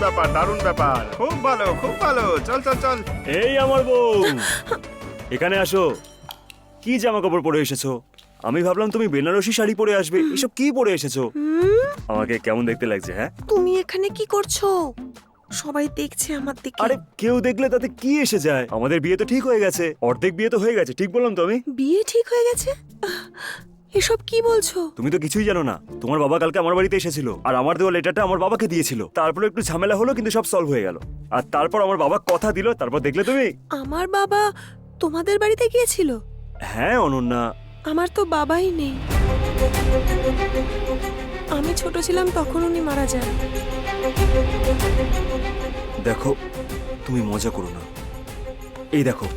ব্যাপার, দারুণ ব্যাপার, খুব ভালো, খুব ভালো। চল চল চল। এই আমার বউ, এখানে আসো। কি জামা কাপড় পরে এসেছো? আমি ভাবলাম তুমি বেনারসি শাড়ি পরে আসবে, এসব কি পরে এসেছো? আমাকে কেমন দেখতে লাগছে? হ্যাঁ, তুমি এখানে কি করছো? সবাই দেখছে আমার দিকে। আরে কেউ দেখলে তাতে কি এসে যায়? আমাদের বিয়ে তো ঠিক হয়ে গেছে, অর্ধেক বিয়ে তো হয়ে গেছে, ঠিক বললাম তো আমি? বিয়ে ঠিক হয়ে গেছে? এসব কি বলছো? তুমি তো কিছুই জানো না। তোমার বাবা কালকে আমার বাড়িতে এসেছিল আর আমার দেওয়া লেটারটা আমার বাবাকে দিয়েছিল। তারপরে একটু ঝামেলা হলো, কিন্তু সব সলভ হয়ে গেল। আর তারপর আমার বাবা কথা দিল, তারপর দেখলে তুমি। আমার বাবা তোমাদের বাড়িতে গিয়েছিল? হ্যাঁ অনন্যা, আমার তো বাবাই নেই। আমি ছোট ছিলাম তখন উনি মারা যান। দেখো তুমি মজা করো না। এই দেখো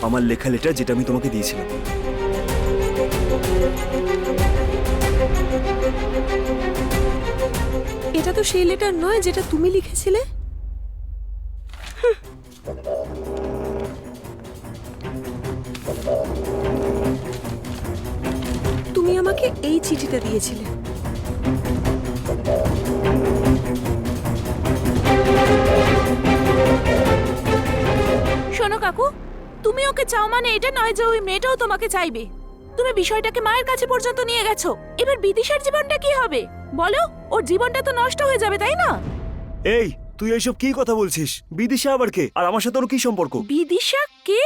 আমার লেখা লেটার, যেটা আমি তোমাকে দিয়েছিলাম। এটা তো সেই লেটার নয় যেটা তুমি লিখেছিলে। তুমি আমাকে এই চিঠিটা দিয়েছিলে। শোনো কাকু, তুমি ওকে চাও মানে এটা নয় যে ওই মেয়েটাও তোমাকে চাইবে। তুমি বিষয়টাকে মায়ের কাছে পর্যন্ত নিয়ে গেছো। এবার বিদিশার জীবনটা কি হবে বলো? ওর জীবনটা তো নষ্ট হয়ে যাবে, তাই না? এই তুই এইসব কি কথা বলছিস? বিদিশা আবার কে? আর আমার সাথে ওর কি সম্পর্ক? বিদিশা কে?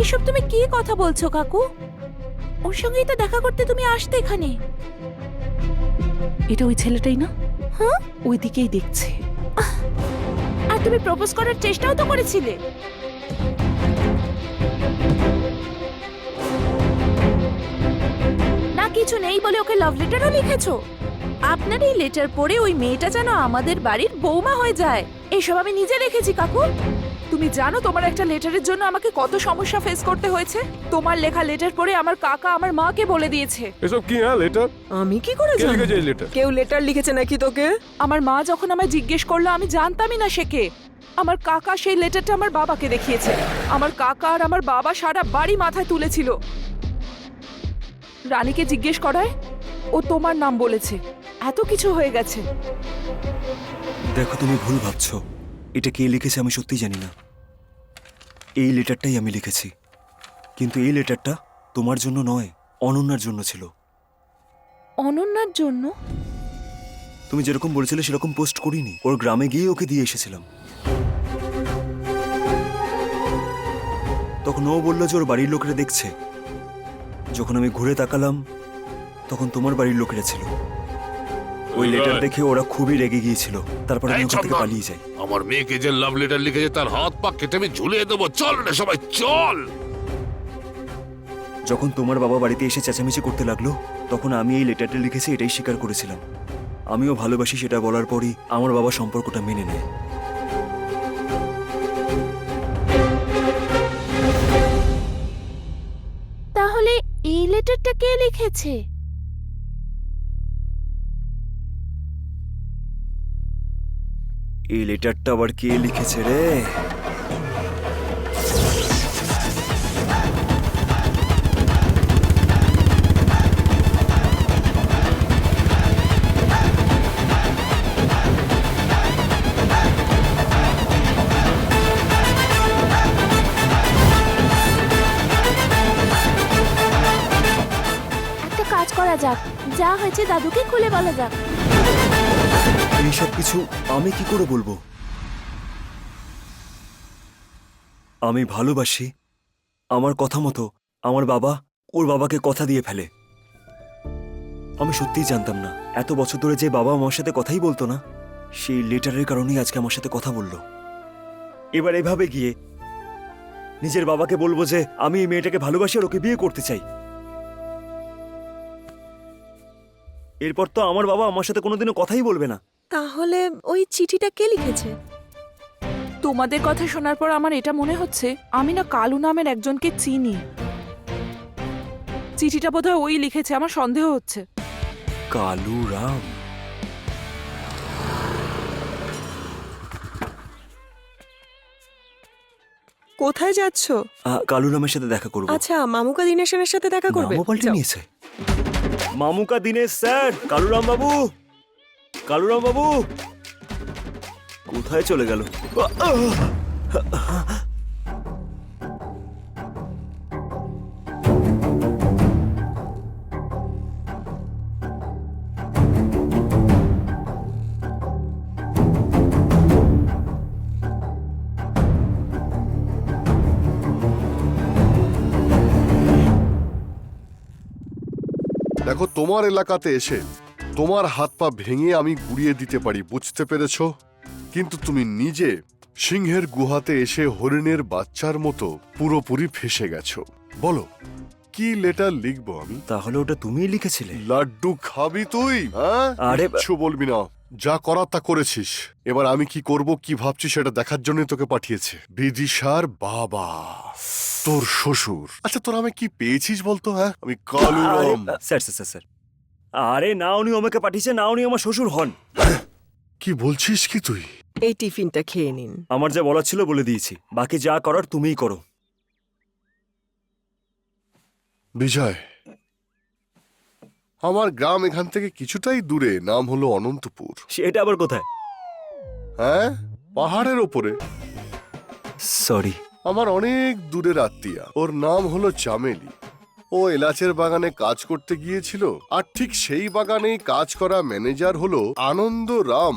এসব তুমি কি কথা বলছো কাকু? ওর সঙ্গেই তো দেখা করতে তুমি আসতে এখানে। এটা ওই ছেলেটাই না? হ্যাঁ, ওই দিকেই দেখছে। আর তুমি প্রপোজ করার চেষ্টাও তো করেছিলে। না কিছু নেই বলে ওকে লাভ লেটারও লিখেছো? আপনার এই লেটার পড়ে ওই মেয়েটা যেন আমাদের বাড়ির বৌমা হয়ে যায়, এসব আমি নিজে দেখেছি কাকু। তুমি জানো তোমার একটা লেটারের জন্য আমাকে কত সমস্যা ফেস করতে হয়েছে? তোমার লেখা লেটার পড়ে আমার কাকা আমার মাকে বলে দিয়েছে। এসব কি? হ্যাঁ লেটার আমি কি করে কে জানবো? লিখেছে এই লেটার? কেউ লেটার লিখেছে নাকি তোকে? আমার মা যখন আমায় জিজ্ঞেস করলো আমি জানতামই না সে কে। আমার কাকা সেই লেটারটা আমার বাবাকে দেখিয়েছে। আমার কাকা আর আমার বাবা সারা বাড়ি মাথায় তুলেছিল। রানীকে জিজ্ঞেস করায় ও তোমার নাম বলেছে। এত কিছু হয়ে গেছে। দেখো তুমি ভুল ভাবছো। এটা কে লিখেছে আমি সত্যি জানি না। এই লেটারটাই আমি লিখেছি, কিন্তু এই লেটারটা তোমার জন্য নয়, অনন্যার জন্য ছিল। অনন্যার জন্য? তুমি যেরকম বলেছিলে সেরকম পোস্ট করিনি, ওর গ্রামে গিয়ে ওকে দিয়ে এসেছিলাম। তখন ও বলল যে ওর বাড়ির লোকেরা দেখছে। যখন আমি ঘুরে তাকালাম তখন তোমার বাড়ির লোকেরা ছিল। ওই লেটার দেখে ওরা খুবই রেগে গিয়েছিল। তারপর আমি এই ওখান থেকে চন্দন, পালিয়ে যাই। আমার মেয়েকে যে লাভ লেটার লিখেছে তার হাত পা কেটে আমি ঝুলিয়ে দেবো। চল রে সবাই চল। যখন তোমার বাবা বাড়িতে এসে চেঁচামেচি করতে লাগলো তখন আমি এই লেটারটা লিখেছি এটাই স্বীকার করেছিলাম। আমিও ভালোবাসি সেটা বলার পরই আমার বাবা সম্পর্কটা মেনে নেয়। তাহলে এই লেটারটা কে লিখেছে? এই লেটারটা আবার কে লিখেছে রে? একটা কাজ করা যাক, যা হয়েছে দাদুকে খুলে বলা যাক। এইসব কিছু আমি কি করে বলবো? আমি ভালোবাসি, আমার কথা মতো আমার বাবা ওর বাবাকে কথা দিয়ে ফেলে। আমি সত্যিই জানতাম না এত বছর ধরে যে বাবা আমার সাথে কথাই বলতো না, সেই লেটারের কারণেই আজকে আমার সাথে কথা বললো। এবার এভাবে গিয়ে নিজের বাবাকে বলবো যে আমি এই মেয়েটাকে ভালোবাসি আর ওকে বিয়ে করতে চাই। এরপর তো আমার বাবা আমার সাথে কোনোদিনও কথাই বলবে না। তাহলে ওই চিঠিটা কে লিখেছে? তোমাদের কথা শোনার পর আমার এটা মনে হচ্ছে আমি না কালু নামের একজনকে চিনি। চিঠিটা বোধহয় ওই লিখেছে, আমার সন্দেহ হচ্ছে। কালু রাম? কোথায় যাচ্ছ? কালুরামের সাথে দেখা করবো। আচ্ছা, মামুকা দিনেশের সাথে দেখা করবে? নামও পাল্টে যাও। নিয়েছে। মামুকা দিনেশ স্যার, কালুরাম বাবু, কালুরাম বাবু কোথায় চলে গেল? দেখো, তোমার এলাকাতে এসে তোমার হাত পা ভেঙে আমি গুড়িয়ে দিতে পারি, বুঝতে পেরেছো? কিন্তু তুমি নিজে সিংহের গুহাতে এসে হরিণের বাচ্চার মতো পুরোপুরি ফেসে গেছো। বলো, কি লেটার লিখবো আমি? তাহলে ওটা তুমিই লিখেছিলে? লাড্ডু খাবি তুই? হ্যাঁ, আরে কিচ্ছু বলবি না। যা করার তা করেছিস। এবার আমি কি করব, কি ভাবছি সেটা দেখার জন্য তোকে পাঠিয়েছে বিদিশার বাবা, তোর শ্বশুর। আচ্ছা, তোরা আমি কি পেয়েছিস বলতো? হ্যাঁ, আমি Kaluram. Sir sir sir sir, আরে না, উনি আমাকে পাঠিয়েছে, না উনি আমার শ্বশুর হন। কি বলছিস কি তুই? এই টিফিনটা খেয়ে নিন। আমার যা বলার ছিল বলে দিয়েছি, বাকি যা করার তুমিই করো। বিজয়, আমার গ্রাম এখান থেকে কিছুটাই দূরে, নাম হলো অনন্তপুর। সেটা আবার কোথায়? হ্যাঁ, পাহাড়ের ওপরে। সরি। আমার অনেক দূরের আত্মীয়া, ওর নাম হলো চামেলি। ও এলাচের বাগানে কাজ করতে গিয়েছিল, আর ঠিক সেই বাগানেই কাজ করা ম্যানেজার হলো আনন্দ রাম।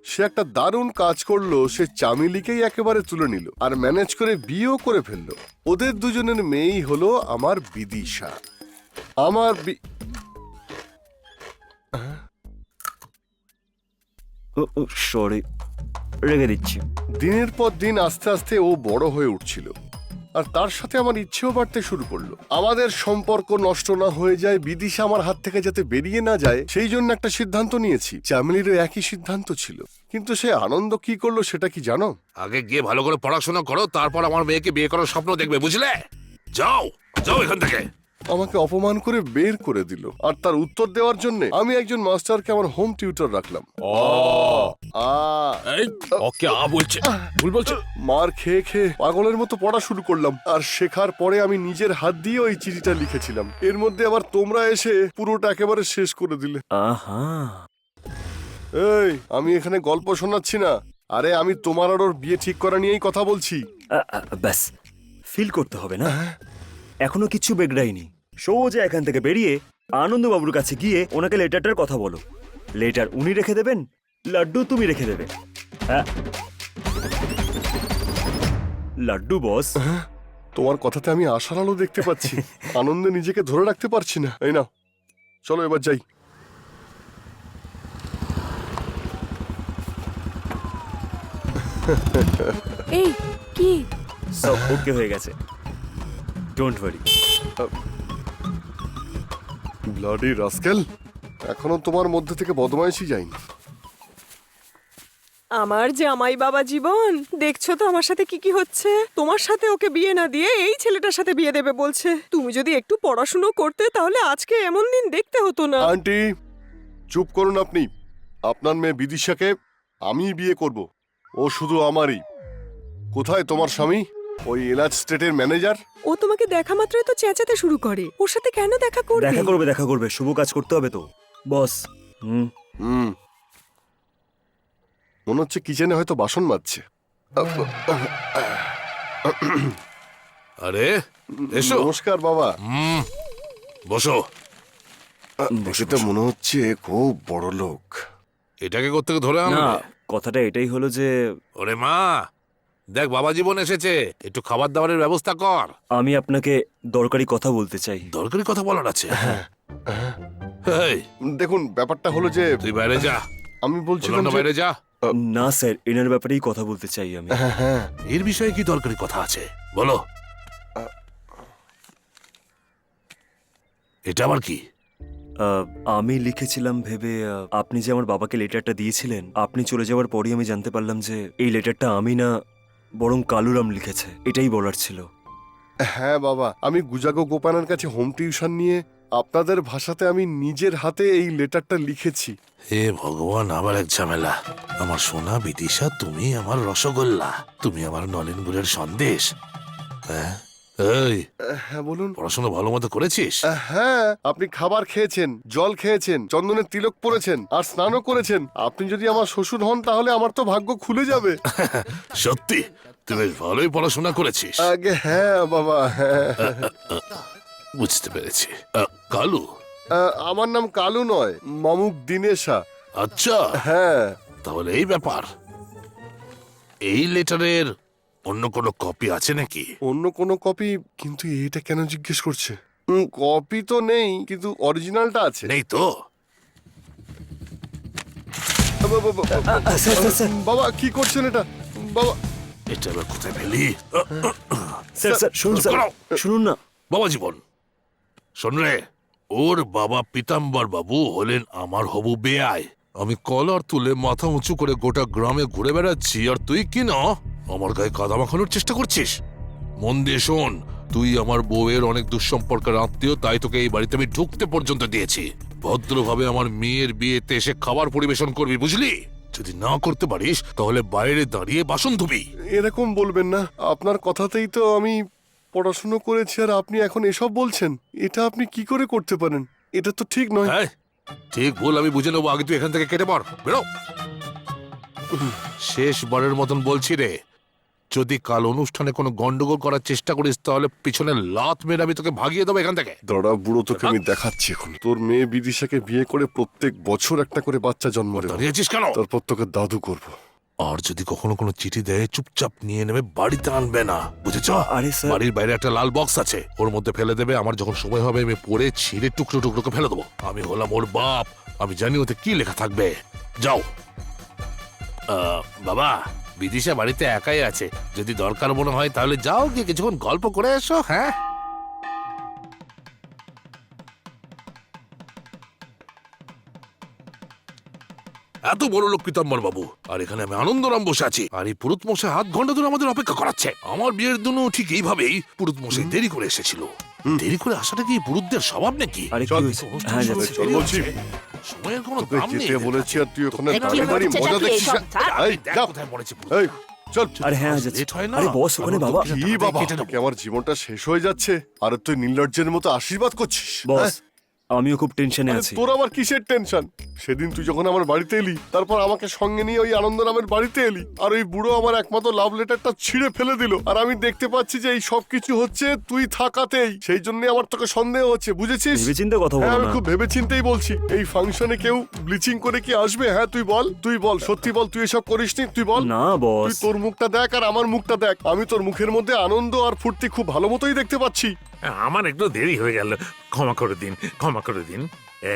সে একটা দারুণ কাজ করলো, সে চামেলিকেই একেবারে তুলে নিল আর ম্যানেজ করে বিয়েও করে ফেললো। ওদের দুজনের মেয়েই হলো আমার বিদিশা। আমার সরি, রেখে দিচ্ছি। দিনের পর দিন আস্তে আস্তে ও বড় হয়ে উঠছিল, আর তার সাথে আমার ইচ্ছেও বাড়তে শুরু করলো। আমাদের সম্পর্ক নষ্ট না হয়ে যায়, বিদিশা আমার হাত থেকে যাতে বেরিয়ে না যায়, সেই জন্য একটা সিদ্ধান্ত নিয়েছি। চামেলিরও একই সিদ্ধান্ত ছিল, কিন্তু সে আনন্দ কি করলো সেটা কি জানো? আগে গিয়ে ভালো করে পড়াশোনা করো, তারপর আমার মেয়েকে বিয়ে করার স্বপ্ন দেখবে, বুঝলে? যাও যাও এখান থেকে। আমাকে অপমান করে বের করে দিল, আর তার উত্তর দেওয়ার জন্য আমি একজন মাস্টারকে আমার হোম টিউটর রাখলাম। এই ওকে বলছে, ভুল বলছে। মার খেয়ে খেয়ে পাগলের মতো পড়া শুরু করলাম, আর শেখার পরে আমি নিজের হাত দিয়ে ওই চিঠিটা লিখেছিলাম। এর মধ্যে আবার তোমরা এসে পুরোটা একেবারে শেষ করে দিলে। আহা, এই, আমি এখানে গল্প শোনাচ্ছি না। আরে, আমি তোমার আর ওর বিয়ে ঠিক করা নিয়েই কথা বলছি। ব্যাস, ফিল করতে হবে না, এখনো কিচ্ছু বেগড়াইনি। সোজা এখান থেকে বেরিয়ে আনন্দবাবুর কাছে গিয়ে ওনাকে লেটারটার কথা বলো। লেটার উনি রেখে দেবেন, লাড্ডু তুমি রেখে দেবে। হ্যাঁ, লাড্ডু বস। তোমার কথাতে আমি আশার আলো দেখতে পাচ্ছি। আনন্দে নিজেকে ধরে রাখতে পারছি না। এই নাও, চলো এবার যাই। এই কি? সব ওকে হয়ে গেছে, ডোন্ট ওয়ারি। ব্লাডি রাস্কেল, এখনো তোমার মধ্যে থেকে বদমাইশি যায়নি। আমার জামাই বাবা জীবন, দেখছো তো আমার সাথে কি কি হচ্ছে। তোমার সাথে ওকে বিয়ে না দিয়ে এই ছেলেটার সাথে বিয়ে দেবে বলছে। তুমি যদি একটু পড়াশুনো করতে, তাহলে আজকে এমন দিন দেখতে হতো না। আন্টি, চুপ করুন আপনি। আপনার মেয়ে বিদিশাকে আমি বিয়ে করব, ও শুধু আমারই। কোথায় তোমার স্বামী, ওই এলাচ স্টেটের ম্যানেজার? ও তোমাকে দেখা মাত্রই তো চেঁচাতে শুরু করে। ওর সাথে কেন দেখা করবে? দেখা করবে, শুভ কাজ করতে হবে তো বস। হুম, মনে হচ্ছে কিচেনে হয়তো বাসন মাজছে। আরে এসো। নমস্কার বাবা। বসো। দেখে তো মনে হচ্ছে খুব বড় লোক। এটাকে কোত্থেকে ধরে না, আনলে? কথাটা এটাই হলো যে ওরে মা, দেখ বাবা জীবন এসেছে, একটু খাবার দাবারের ব্যবস্থা কর। আমি আপনাকে দরকারি কথা বলতে চাই। দরকারি কথা বলার আছে? এই, দেখুন, ব্যাপারটা হলো যে তুই বাইরে যা। আমি বলছিলাম বললাম না, যে বাইরে যা। না স্যার, এনার ব্যাপারেই কথা বলতে চাই আমি। হ্যাঁ, এর বিষয়ে কি দরকারি কথা আছে বলো। এটা আবার কি? আমি লিখেছিলাম ভেবে, আপনি যে আমার বাবাকে লেটারটা দিয়েছিলেন, আপনি চলে যাওয়ার পরই আমি জানতে পারলাম যে এই লেটারটা আমি না, বরং কালুরাম লিখেছে। এটাই বলার ছিল। হ্যাঁ বাবা, আমি গুজাগো গোপানের কাছে হোম টিউশন নিয়ে আপনাদের ভাষাতে আমি নিজের হাতে এই লেটারটা লিখেছি। হে ভগবান, আবার এক ঝামেলা। আমার সোনা বিদিশা, তুমি আমার রসগোল্লা, তুমি আমার নলেন গুড়ের সন্দেশ। হ্যাঁ, এই হ্যাঁ বলুন। পড়াশোনা ভালো মতো করেছিস? হ্যাঁ, আপনি খাবার খেয়েছেন, জল খেয়েছেন, চন্দনের তিলক পরেছেন আর স্নানও করেছেন। আপনি যদি আমার শ্বশুর হন তাহলে আমার তো ভাগ্য খুলে যাবে। সত্যি তুই বেশ ভালোই পড়াশোনা করেছিস। আগে হ্যাঁ বাবা, হ্যাঁ। বুঝতে পেরেছি। কালু? আমার নাম কালু নয়, মামুক দিনেশা। আচ্ছা, হ্যাঁ। তাহলে এই ব্যাপার। এই লেটারের অন্য কোনো কপি আছে নাকি? অন্য কোনো কপি? কিন্তু এটা কেন জিজ্ঞেস করছে? কপি তো নেই, কিন্তু অরিজিনালটা আছে। নেই তো? স্যার বাবা কি করছেন এটা? বাবা, এটা এবার কোথায় পেলি? স্যার শুনুন স্যার, শুনুন না। বাবা জীবন, শোন রে, ওর বাবা পীতাম্বর বাবু হলেন আমার হবু বেয়াই। আমি কলার তুলে মাথা উঁচু করে গোটা গ্রামে ঘুরে বেড়াচ্ছি, আর তুই কি না আমার গায়ে কাদা মাখানোর চেষ্টা করছিস? মন দিয়ে শোন, তুই আমার বউয়ের অনেক দুঃসম্পর্কের আত্মীয়, তাই তোকে এই বাড়িতে আমি ঢুকতে পর্যন্ত দিয়েছি। ভদ্রভাবে আমার মেয়ের বিয়েতে এসে খাবার পরিবেশন করবি, বুঝলি? যদি না করতে পারিস তাহলে বাইরে দাঁড়িয়ে বাসন ধুবি। এরকম বলবেন না। আপনার কথাতেই তো আমি পড়াশুনো করেছি, আর আপনি এখন এসব বলছেন। এটা আপনি কি করে করতে পারেন? এটা তো ঠিক নয়। হ্যাঁ, ঠিক ভুল আমি বুঝে নেবো। আগে তুই এখান থেকে কেটে পড়, বেরো। শেষবারের মতন বলছি রে, যদি কাল অনুষ্ঠানে কোনো গন্ডগোল করার চেষ্টা করিস তাহলে পিছনে লাত মেরে আমি তোকে ভাগিয়ে দেবো এখান থেকে। দাঁড়া বুড়ো, তোকে আমি দেখাচ্ছি এখন। তোর মেয়ে বিদিশাকে বিয়ে করে প্রত্যেক বছর একটা করে বাচ্চা জন্ম দেবো। দাঁড়িয়েছিস কেন? তারপর তোকে দাদু করবো। আর যদি কখনো কোনো চিঠি দেয় চুপচাপ নিয়ে নেবে, বাড়িতে আনবে না, বুঝেছ? আরে স্যার। বাড়ির বাইরে একটা লাল বক্স আছে, ওর মধ্যে ফেলে দেবে। আমার যখন সময় হবে আমি পড়ে ছিঁড়ে টুকরো টুকরোকে ফেলে দেবো। আমি হলাম ওর বাপ, আমি জানি ওতে কি লেখা থাকবে। যাও। বাবা, বিদিশা বাড়িতে একাই আছে, যদি দরকার মনে হয় তাহলে যাও, গিয়ে কিছুক্ষণ গল্প করে এসো। হ্যাঁ, এত বড় লোক পীতাম্বর বাবু, আর এখানে আমি আনন্দরাম বসে আছি, আর এই পুরুত মশাই 7 ঘন্টা ধরে আমাদের অপেক্ষা করাচ্ছে। আমার বিয়ের দিনও ঠিক এইভাবেই পুরুত মশাই দেরি করে এসেছিল। দেরি করে আসাটা কি পুরুতদের স্বভাব নাকি? আরে কি চল, হয়েছে? হ্যাঁ যাচ্ছে। চল বলছি। সময়ের কোনো তোকে দাম নেই। যেতে বলেছি আর তুই ওখানে একটু দাঁড়িয়ে দাঁড়িয়ে হচ্ছে মজা নাকি দেখছিস? এসব? এই, দেখ যা। কোথায় মরেছে পুরুত। এই, চল। আরে হ্যাঁ যাচ্ছে। লেট হয় না? আরে বস ওখানে বাবা। কি বাবা, কি আমার জীবনটা শেষ হয়ে যাচ্ছে আর তুই নির্লজ্জের মতো আশীর্বাদ করছিস? বস হ্যাঁ? আমিও খুব টেনশনে আরে আছি। তোর আবার কিসের টেনশন? সেদিন তুই যখন আমার বাড়িতে এলি, তারপর আমাকে সঙ্গে নিয়ে ওই আনন্দরামের বাড়িতে এলি, আর ওই বুড়ো আমার একমাত্র লাভ লেটারটা ছিঁড়ে ফেলে দিল। আর আমি দেখতে পাচ্ছি যে এই সব কিছু হচ্ছে তুই থাকাতেই। সেই জন্য আমার তোকে সন্দেহ হচ্ছে, বুঝেছিস? ভেবেচিন্তে কথা হ্যাঁ, বলো আমি না। খুব ভেবেচিন্তেই বলছি। এই ফাংশনে কেউ ব্লিচিং করে কি আসবে? হ্যাঁ তুই বল, তুই বল, সত্যি বল, তুই এসব করিসনি? তুই বল। না বস। তুই তোর মুখটা দেখ আর আমার মুখটা দেখ। আমি তোর মুখের মধ্যে আনন্দ আর ফুর্তি খুব ভালো মতোই দেখতে পাচ্ছি। আমার একটু দেরি হয়ে গেল, ক্ষমা করে দিন, ক্ষমা করে দিন।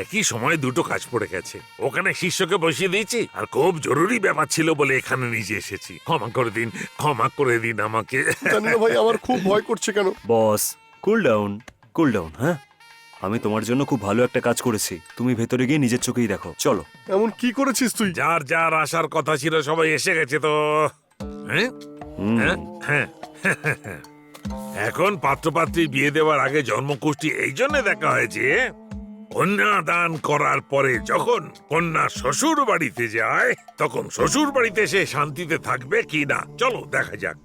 একই সময় দুটো কাজ পড়ে গেছে, ওখানে শিষ্যকে বসিয়ে দিয়েছি, আর খুব জরুরি ব্যাপার ছিল বলে এখানে নিজে এসেছি। ক্ষমা করে দিন, ক্ষমা করে দিন আমাকে। জানি না ভাই, আমার খুব ভয় করছে কেন। বস কুল ডাউন, কুল ডাউন। হ্যাঁ, আমি তোমার জন্য খুব ভালো একটা কাজ করেছি। তুমি ভেতরে গিয়ে নিজের চোখেই দেখো। চলো। এমন কি করেছিস তুই? যার যার আসার কথা ছিল সবাই এসে গেছে তো। হ্যাঁ হুম। হ্যাঁ হ্যাঁ। এখন পাত্রপাত্রী বিয়ে দেওয়ার আগে জন্মকুষ্টি এই জন্য দেখা হয়েছে, কন্যা দান করার পরে যখন কন্যা শ্বশুর বাড়িতে যায়, তখন শ্বশুর বাড়িতে সে শান্তিতে থাকবে কি না, চলো দেখা যাক।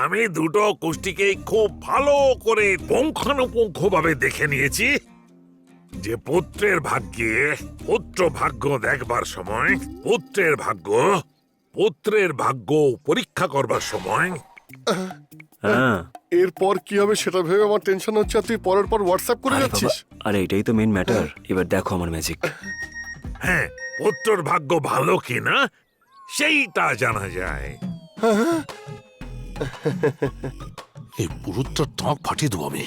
আমি দুটো কুষ্টিকেই খুব ভালো করে পুঙ্খানুপুঙ্খ ভাবে দেখে নিয়েছি, যে পুত্রের ভাগ্যে পুত্র ভাগ্য দেখবার সময়, পুত্রের ভাগ্য পরীক্ষা করবার সময় হ্যাঁ। এরপর কি হবে সেটা ভেবে আমার টেনশন হচ্ছে, আর তুই পরের পর হোয়াটসঅ্যাপ করে আরে যাচ্ছিস। বাবা, আরে এটাই তো মেন ম্যাটার। এবার দেখো আমার ম্যাজিক। হ্যাঁ, পুত্রর ভাগ্য ভালো কিনা সেইটা জানা যায়। এই পুরুতটা টাক ফাটিয়ে দেবো আমি।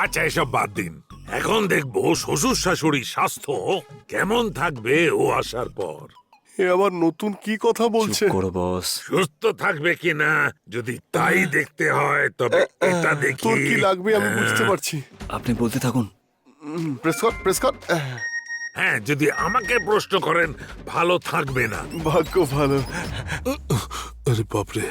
আচ্ছা এসব বাদ দিন, এখন দেখবো শ্বশুর শাশুড়ির স্বাস্থ্য কেমন থাকবে ও আসার পর। এ আবার নতুন কি কথা বলছে? চুপ করো বস। সুস্থ থাকবে কিনা যদি তাই দেখতে হয় তবে এটা দেখি। তোর কি লাগবে আমি বুঝতে পারছি। আপনি বলতে থাকুন। প্রেস কর, প্রেস কর। হ্যাঁ, যদি আমাকে প্রশ্ন করেন ভালো থাকবে না। ভাগ্য ভালো। আরে বাপরে,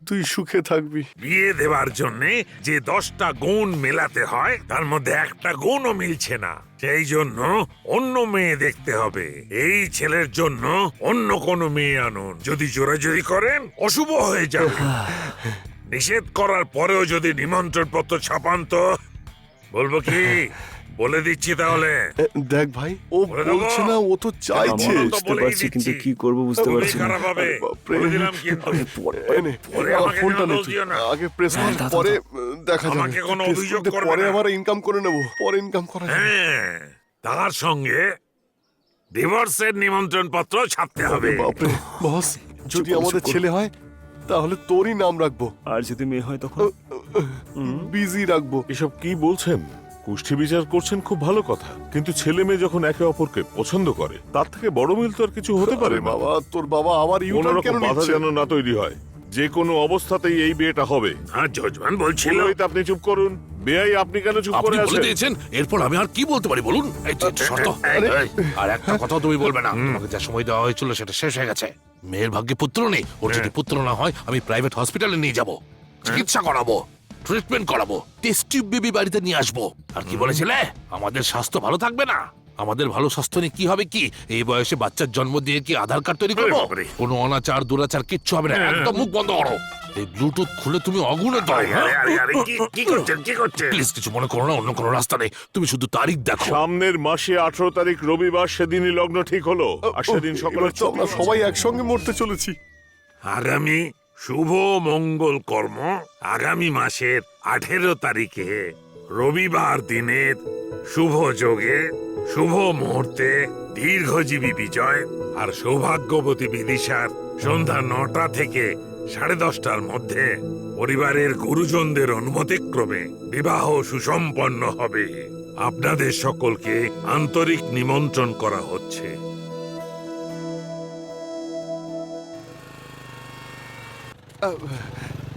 তুই সুখে থাকবি। বিয়ে দেওয়ার জন্যে যে 10টা গুণ মেলাতে হয় তার মধ্যে একটা গুণও মিলছে না, সেই জন্য অন্য মেয়ে দেখতে হবে। এই ছেলের জন্য অন্য কোনো মেয়ে আনুন। যদি জোরাজুরি করেন অশুভ হয়ে যাবে। নিষেধ করার পরেও যদি নিমন্ত্রণ পত্র ছাপান তো বলবো কি, বলে দিচ্ছি তাহলে। দেখ ভাই, ও বলে দেবো? বলছে না, ও তো চাইছে। আমারও তো বুঝতে বলেই পারছি, কিন্তু দিচ্ছি। কি করব বুঝতে খুবই পারছি না। খারাপ হবে। বাপরে। বলে দিলাম কিন্তু। এনে, পরে আমাকে ফোনটা যেন নে দোষ তুই। দিও না। আগে প্রেস কর, দাও, পরে দেখা যাবে। আমাকে কোনো প্রেস অভিযোগ করতে করবে পরে না। আবার ইনকাম করে নেব, পরে ইনকাম করা যাবে। হ্যাঁ, তার সঙ্গে ডিভোর্সের নিমন্ত্রণ পত্র ছাপতে হবে। বাপরে বস, যদি করো, আমাদের চুপ করো। ছেলে হয় তাহলে তোরই নাম রাখবো, আর যদি মেয়ে হয় তখন বিজি রাখবো। এসব কি বলছেন? কুষ্ঠি বিচার করছেন, খুব ভালো কথা, কিন্তু ছেলে মেয়ে যখন একে অপরকে পছন্দ করে তার থেকে বড় মিল তো আর কিছু হতে পারে আরে না। বাবা, তোর বাবা আবার কোনো ইউটার্ন কেন রকম বাধা নিচ্ছে? যেন না তৈরি হয়, যে কোনো অবস্থাতেই এই বিয়েটা হবে। আর যজমান বলছিল পুরোহিত, আপনি চুপ করুন। বেয়াই, আপনি কেন চুপ আপনি করে বলে আছেন? দিয়েছেন, এরপর আমি আর কি বলতে পারি বলুন? এই তো একটু শর্ত। এই, আর একটা কথা তুমি বলবে না। তোমাকে যা সময় দেওয়া হয়েছিল সেটা শেষ হয়ে গেছে। মেয়ের ভাগ্যে পুত্র নেই, ওর যদি পুত্র না হয় আমি প্রাইভেট হসপিটালে নিয়ে যাব, চিকিৎসা করাবো, ট্রিটমেন্ট করাবো, টেস্ট টিউব বেবি বাড়িতে নিয়ে আসবো। আর কি বলেছিলে? আমাদের স্বাস্থ্য ভালো থাকবে না। আমাদের ভালো স্বাস্থ্য নিয়ে কি হবে? কি এই বয়সে বাচ্চার জন্ম দিয়ে কি আধার কার্ড তৈরি করবো? আরে বাবারে। কোনো অনাচার দুরাচার কিচ্ছু হবে না। একদম মুখ বন্ধ করো। এই ব্লুটুথ খুলে তুমি অগুনে দাও। আরে, আরে, আরে, আরে, কি করছেন, কি করছেন? প্লিজ কিছু মনে করো না, অন্য কোনো রাস্তা নেই। তুমি শুধু তারিখ দেখো। সামনের মাসে 18 তারিখ রবিবার, সেদিনই লগ্ন ঠিক হলো। আর সেদিন সকালে এবার তো আমরা সবাই একসঙ্গে মরতে চলেছি। আগামী শুভ মঙ্গল কর্ম আগামী মাসের 18 তারিখে রবিবার দিনের শুভ যোগে শুভ মুহূর্তে দীর্ঘজীবী বিজয় আর সৌভাগ্যবতী বিদিশার সন্ধ্যা 9টা থেকে 10:30টার মধ্যে পরিবারের গুরুজনদের অনুমতিক্রমে বিবাহ সুসম্পন্ন হবে। আপনাদের সকলকে আন্তরিক নিমন্ত্রণ করা হচ্ছে।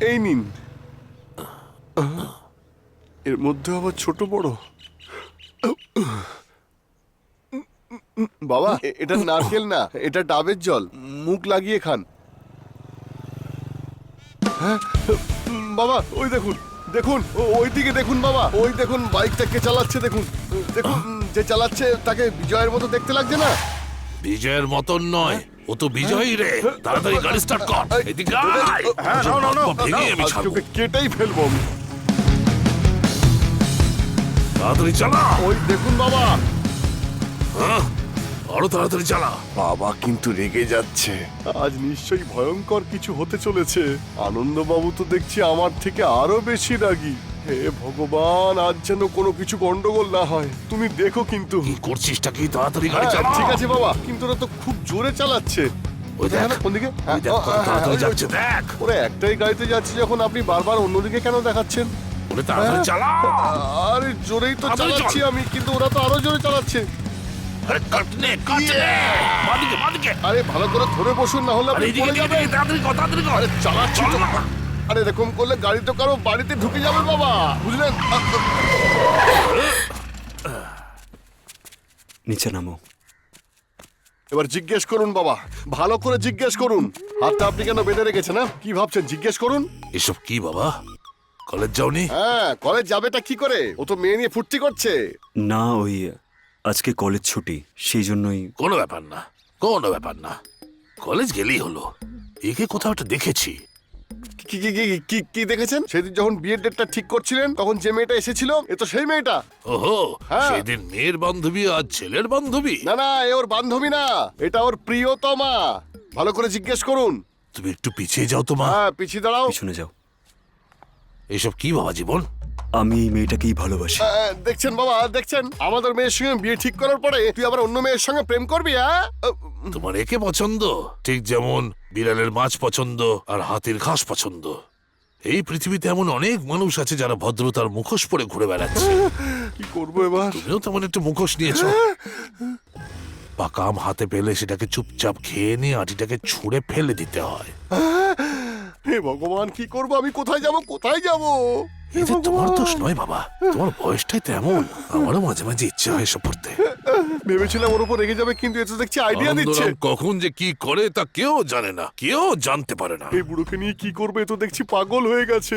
এই নিন। এর মধ্যে আবার ছোট বড়। বাবা, এটা নারকেল না, এটা ডাবের জল, মুখ লাগিয়ে খান। হ্যাঁ বাবা, ওই দেখুন, দেখুন ওই দিকে দেখুন বাবা, ওই দেখুন বাইকটা কে চালাচ্ছে, দেখুন দেখুন, যে চালাচ্ছে তাকে বিজয়ের মতো দেখতে লাগছে না? বিজয়ের মতন নয়, ও তো বিজয়ী রে। তাড়াতাড়ি গাড়ি স্টার্ট কর। এদিকে আয়। হ্যাঁ, নাও, নাও, নাও, ভেঙে আমি আজকে ছাড়বো। ওকে কেটেই ফেলবো আমি। তাড়াতাড়ি চালা। ওই দেখুন বাবা, হ্যাঁ, আরো তাড়াতাড়ি চালা। বাবা কিন্তু রেগে যাচ্ছে। আজ নিশ্চয়ই ভয়ঙ্কর কিছু হতে চলেছে। আনন্দবাবু তো দেখছি আমার থেকে আরো বেশি রাগী। হে ভগবান, আজ যেন কোনো কিছু গন্ডগোল না হয়। তুমি দেখো কিন্তু। কি করছিসটা কি? তাড়াতাড়ি গাড়ি হ্যাঁ, চালা। ঠিক আছে বাবা, কিন্তু ওরা তো খুব জোরে চালাচ্ছে। ওই দেখ, কোন দিকে? ওই দেখ কত তাড়াতাড়ি যাচ্ছে, দেখ। ওরা একটাই গাড়িতে যাচ্ছে যখন আপনি বারবার অন্যদিকে কেন দেখাচ্ছেন? বলে তাড়াতাড়ি চালা। আরে জোরেই তো তাড়াতাড়ি চল। চালাচ্ছি আমি, কিন্তু ওরা তো আরো জোরে চালাচ্ছে। আরে কাটনে, কাটনে। বাদিকে, বাদিকে। আরে ভালো করে ধরে বসুন, না হলে আরে আপনি এদিকে, পড়ে এদিকে, যাবেন। এদিকে, তাড়াতাড়ি কর, তাড়াতাড়ি কর। আরে চালাচ্ছি চল তো। না। আরে এরকম করলে গাড়ি তো কারো বাড়িতে ঢুকে যাবে বাবা, বুঝলেন? নিচে নামো। এবার জিজ্ঞেস করুন বাবা, ভালো করে জিজ্ঞেস করুন। হাতটা আপনি কেন বেঁধে রেখেছেন? না কি ভাবছেন? জিজ্ঞেস করুন। এসব কি বাবা? কলেজ যাওনি? হ্যাঁ, কলেজ যাবেটা কি করে? ও তো মেয়ে নিয়ে ফুর্তি করছে। না, ওই আজকে কলেজ ছুটি, সেই জন্যই। কোনো ব্যাপার না, কোনো ব্যাপার না। কলেজ গেলেই হলো। একে কোথাও একটা দেখেছি। কি কি কি কি কি দেখেছেন? সেদিন যখন বিয়ের ডেটটা ঠিক করছিলেন তখন যে মেয়েটা এসেছিল, এ তো সেই মেয়েটা। ওহো, হ্যাঁ। সেদিন মেয়ের বান্ধবী আর ছেলের বান্ধবী। না না, এ ওর বান্ধবী না, এটা ওর প্রিয়তমা। ভালো করে জিজ্ঞেস করুন। তুমি একটু পিছিয়ে যাও তো মা। হ্যাঁ, পিছিয়ে দাঁড়াও। পিছনে যাও। এসব কি বাবা জীবন? আমি এই মেয়েটাকেই ভালোবাসি। দেখছেন বাবা, দেখছেন আমাদের মেয়ের সঙ্গে বিয়ে ঠিক করার পরে তুই আবার অন্য মেয়ের সঙ্গে প্রেম করবি? হ্যাঁ, তোমার একে পছন্দ, ঠিক যেমন বিড়ালের মাছ পছন্দ আর হাতির ঘাস পছন্দ। এই পৃথিবীতে এমন অনেক মানুষ আছে যারা ভদ্রতার মুখোশ পরে ঘুরে বেড়াচ্ছে। কি করবো এবার? তুমিও তেমন একটু মুখোশ নিয়েছো। পাকা আম হাতে পেলে সেটাকে চুপচাপ খেয়ে নিয়ে আটিটাকে ছুঁড়ে ফেলে দিতে হয়। হে ভগবান, কি করবো আমি? কোথায় যাব, কোথায় যাব? এতে তোমার দোষ নয় বাবা, তোমার বয়সটাই তেমন। আমারও মাঝে মাঝে ইচ্ছে হয় এসব পড়তে। ভেবেছিলাম ওর উপর রেগে যাবে, কিন্তু এত দেখছি আইডিয়া দিচ্ছে। আনন্দরাম কখন যে কি করে তা কেউ জানে না, কেউ জানতে পারে না। এই বুড়োকে নিয়ে কি করবে, তো দেখছি পাগল হয়ে গেছে।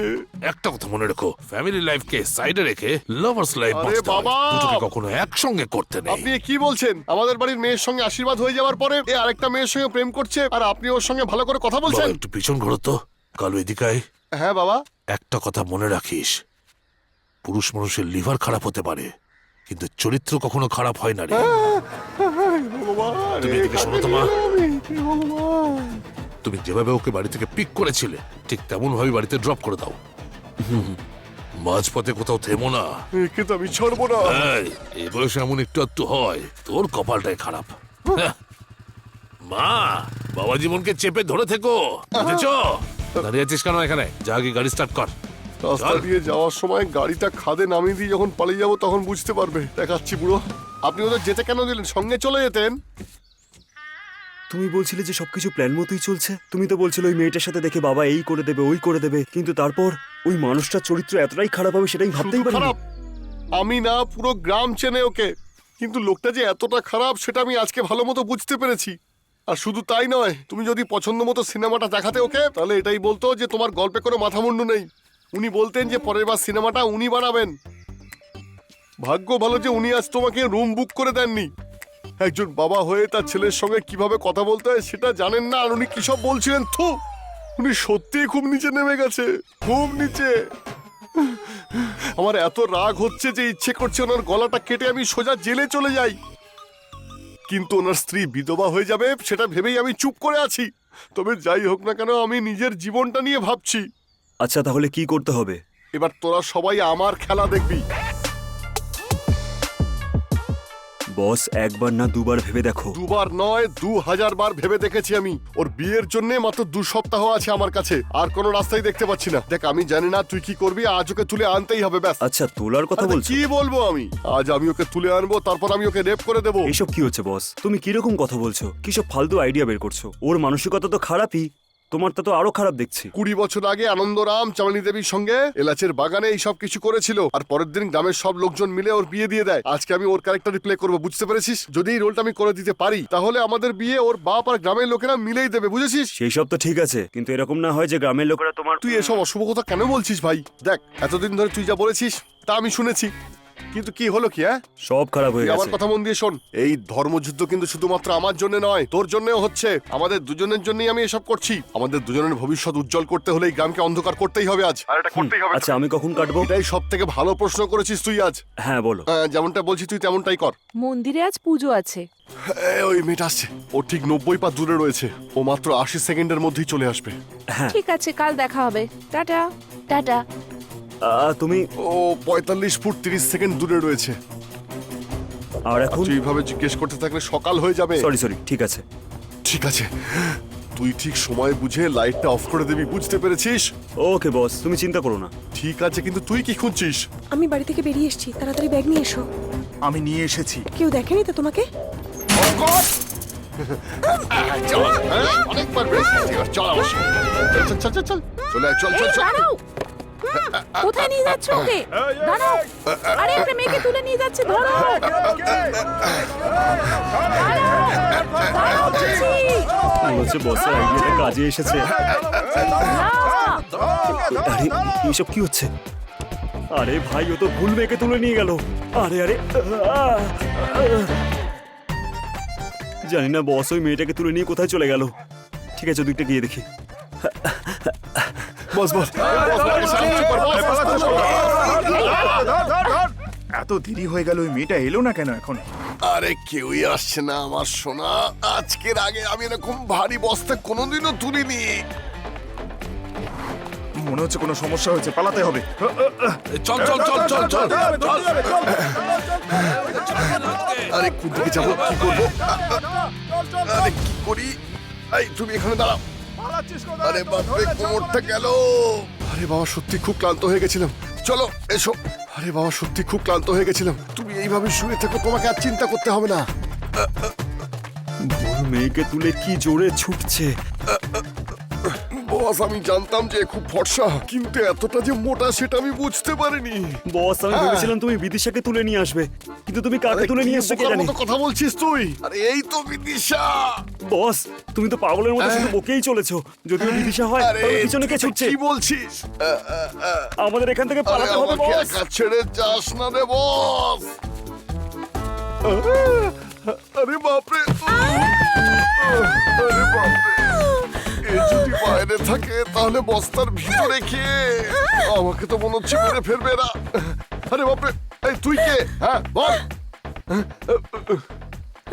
একটা কথা মনে রেখো, ফ্যামিলি লাইফকে সাইডে রেখে লাভার্স লাইফ আরে বাঁচতে হয়। বাবা! দুটোকে কখনো একসঙ্গে করতে নেই। আপনি এ কি বলছেন? আমাদের বাড়ির মেয়ের সঙ্গে আশীর্বাদ হয়ে যাওয়ার পরে এ আরেকটা মেয়ের সঙ্গে প্রেম করছে, আর আপনি ওর সঙ্গে ভালো করে কথা বাবা, বলছেন? একটু পিছন ঘোরো তো। কালো এদিকে আয়। হ্যাঁ বাবা। একটা কথা মনে রাখিস, পুরুষ মানুষের লিভার খারাপ হতে পারে, কিন্তু চরিত্র কখনো খারাপ হয় না রে। তুমি এদিকে শোনো তো মা। তুমি যেভাবে ওকে বাড়ি থেকে পিক করেছিলে ঠিক তেমন ভাবে বাড়িতে ড্রপ করে দাও। মাঝপথে কোথাও থেমো না। একে তো আমি ছাড়বো না। এই বয়সে এমন একটু একটু হয়, তোর কপালটাই খারাপ। হ্যাঁ। মা, বাবা জীবনকে চেপে ধরে থেকো, বুঝেছ? দাঁড়িয়ে আছিস কেন এখানে? যা আগে গাড়ি স্টার্ট কর। রাস্তা চল। দিয়ে যাওয়ার সময় গাড়িটা খাদে নামিয়ে দিয়ে যখন পালিয়ে যাবো তখন বুঝতে পারবে। দেখাচ্ছি বুড়ো। আপনি ওদের যেতে কেন দিলেন? সঙ্গে চলে যেতেন। তুমি বলছিলে যে সবকিছু প্ল্যান মতোই চলছে। তুমি তো বলছিলে ওই মেয়েটার সাথে দেখে বাবা এই করে দেবে ওই করে দেবে, কিন্তু তারপর ওই মানুষটার চরিত্র এতটাই খারাপ হবে সেটাই ভাবতেই শুধু পারি খারাপ আমি না, পুরো গ্রাম চেনে ওকে। কিন্তু লোকটা যে এতটা খারাপ সেটা আমি আজকে ভালো মতো বুঝতে পেরেছি। আর শুধু তাই নয়, তুমি যদি পছন্দ মতো সিনেমাটা দেখাতে ওকে, তাহলে এটাই বলতো যে তোমার গল্পে কোনো মাথামুন্ডু নেই। উনি বলতেন যে পরের বার সিনেমাটা উনি বানাবেন। ভাগ্য ভালো যে উনি আজ তোমাকে রুম বুক করে দেননি। একজন বাবা হয়ে তার ছেলের সঙ্গে কিভাবে কথা বলতে হয় সেটা জানেন না, আর উনি কি সব বলছিলেন। থু, উনি সত্যিই খুব নিচে নেমে গেছে, খুব নিচে। আমার এত রাগ হচ্ছে যে ইচ্ছে করছে ওনার গলাটা কেটে আমি সোজা জেলে চলে যাই, কিন্তু ওনার স্ত্রী বিধবা হয়ে যাবে সেটা ভেবেই আমি চুপ করে আছি। তবে যাই হোক না কেন, আমি নিজের জীবনটা নিয়ে ভাবছি। আচ্ছা তাহলে কি করতে হবে? এবার তোরা সবাই আমার খেলা দেখবি। বস, একবার না দুবার ভেবে দেখো। দুবার নয়, 2000 বার ভেবে দেখেছি আমি। ওর বিয়ের জন্য মাত্র 2 সপ্তাহ আছে আমার কাছে, আর কোনো রাস্তাই দেখতে পাচ্ছি না। দেখ, আমি জানি না তুই কি করবি, আজ ওকে তুলে আনতেই হবে, ব্যাস। আচ্ছা তোলার কথা আরে বলছো? কি বলবো আমি? আজ আমি ওকে তুলে আনবো, তারপর আমি ওকে রেপ করে দেবো। এসব কি হচ্ছে বস? তুমি কিরকম কথা বলছো? কিসব ফালতু আইডিয়া বের করছো? ওর মানসিকতা তো খারাপই, তোমারটা তো আরো খারাপ দেখছি। 20 বছর আগে আনন্দরাম চামেলি দেবীর সঙ্গে এলাচের বাগানে এই সব কিছু করেছিল, আর পরের দিন গ্রামের সব লোকজন মিলে ওর বিয়ে দিয়ে দেয়। আজকে আমি ওর ক্যারেক্টারই প্লে করবো, বুঝতে পেরেছিস? যদি এই রোলটা আমি করে দিতে পারি, তাহলে আমাদের বিয়ে ওর বাপ আর গ্রামের লোকেরা মিলেই দেবে, বুঝেছিস? সেই সব তো ঠিক আছে, কিন্তু এরকম না হয় যে গ্রামের লোকেরা তোমার... তুই এসব অশুভ কথা কেন বলছিস ভাই? দেখ, এতদিন ধরে তুই যা বলেছিস তা আমি শুনেছি, কিন্তু কি হলো কি? হ্যাঁ, সব খারাপ হয়ে তুই আমার গেছে। কথা মন দিয়ে শোন। এই ধর্মযুদ্ধ কিন্তু শুধুমাত্র আমার জন্য নয়, তোর জন্যও হচ্ছে। আমাদের দুজনের জন্যই আমি এসব করছি। আমাদের দুজনের ভবিষ্যৎ উজ্জ্বল করতে হলে এই গ্রামকে অন্ধকার করতেই হবে আজ, আর এটা করতেই হবে। আচ্ছা আমি কখন কাটবো? এটাই সব থেকে ভালো প্রশ্ন করেছিস তুই আজ। হ্যাঁ বলো। যেমনটা বলছি তুই তেমনটাই কর। মন্দিরে আজ পুজো আছে। ওই মেয়েটা আসছে, ও ঠিক 90 পা দূরে রয়েছে। ও মাত্র 80 সেকেন্ডের মধ্যেই চলে আসবে। হ্যাঁ ঠিক আছে, কাল দেখা হবে। Tata tata. তুমি... ও 45 ফুট 30 সেকেন্ড দূরে রয়েছে। আর এখন? তুই এইভাবে জিজ্ঞেস করতে থাকলে সকাল হয়ে যাবে। সরি, ঠিক আছে। ঠিক আছে, তুই ঠিক সময় বুঝে লাইটটা অফ করে দিবি, বুঝতে পেরেছিস? ওকে বস, তুমি চিন্তা করো না। ঠিক আছে, কিন্তু তুই কি খুঁজছিস? আমি বাড়ি থেকে বেরিয়ে এসেছি, তাড়াতাড়ি ব্যাগ নিয়ে এসো। আমি নিয়ে এসেছি। কেউ দেখেনি তো তোমাকে? চল, অনেকবার বেশি। চল আমার সঙ্গে। চল চল চল চল চলে আয়, চল চল এই, চল। দাঁড়াও। কোথায় নিয়ে যাচ্ছ ওকে? দাঁড়াও। আরে একটা মেয়েকে তুলে নিয়ে যাচ্ছে, ধরো। দাঁড়াও, বলছি। মনে হচ্ছে বসের আইডিয়াটা কাজে এসেছে। না। আরে এইসব কি হচ্ছে? আরে ভাই, ও তো ভুল মেয়েকে তুলে নিয়ে গেল। আরে জানি না বস ওই মেয়েটাকে তুলে নিয়ে কোথায় চলে গেল। ঠিক আছে, দুইটা গিয়ে দেখি। বস বস এত দেরি হয়ে গেল, ওই মেয়েটা এলো না কেন এখন? আরে কেউই আসছে না আমার সোনা। আজকের আগে আমি এরকম ভারী বস্তা কোনোদিনও তুলিনি। মনে হচ্ছে কোনো সমস্যা হয়েছে, পালাতে হবে। চল চল চল চল চল চল। আরে কোন দিকে যাবো, কি করবো? আরে কি করি? এই তুমি এখানে দাঁড়াও। আরে বাপরে, কোমরটা গেল। আরে বাবা, সত্যি খুব ক্লান্ত হয়ে গেছিলাম। চলো এসো। আরে বাবা, সত্যি খুব ক্লান্ত হয়ে গেছিলাম। তুমি এইভাবে শুয়ে থেকো, তোমাকে আর চিন্তা করতে হবে না। ভুল মেয়েকে তুলে কি জোরে ছুটছে। বস, আমি জানতাম যে খুব ফর্সা, কিন্তু এতটা যে মোটা সেটা আমি বুঝতে পারিনি। বস, আমি ভেবেছিলাম তুমি বিদিশাকে তুলে নিয়ে আসবে, কিন্তু তুমি কাকে তুলে নিয়ে এসছো কে বোকার জানে। মতো কথা বলছিস তুই? আরে এই তো বিদিশা। বস, তুমি তো পাগলের মতো শুধু বকেই চলেছো। যদিও বিদিশা হয় আরে তাহলে পিছনে কে তুই ছুটছে? কি বলছিস? আমাদের এখান থেকে আরে পালাতে হবে আমাকে বস। একা ছেড়ে যাস না রে বস। আরে বাপরে, আরে বাপরে, এ যদি বাইরে থাকে তাহলে বস্তার ভিতরে কে? আমাকে তো মনে হচ্ছে মেরে ফেলবে এরা। আরে বাপরে, এই তুই কে? হ্যাঁ বল।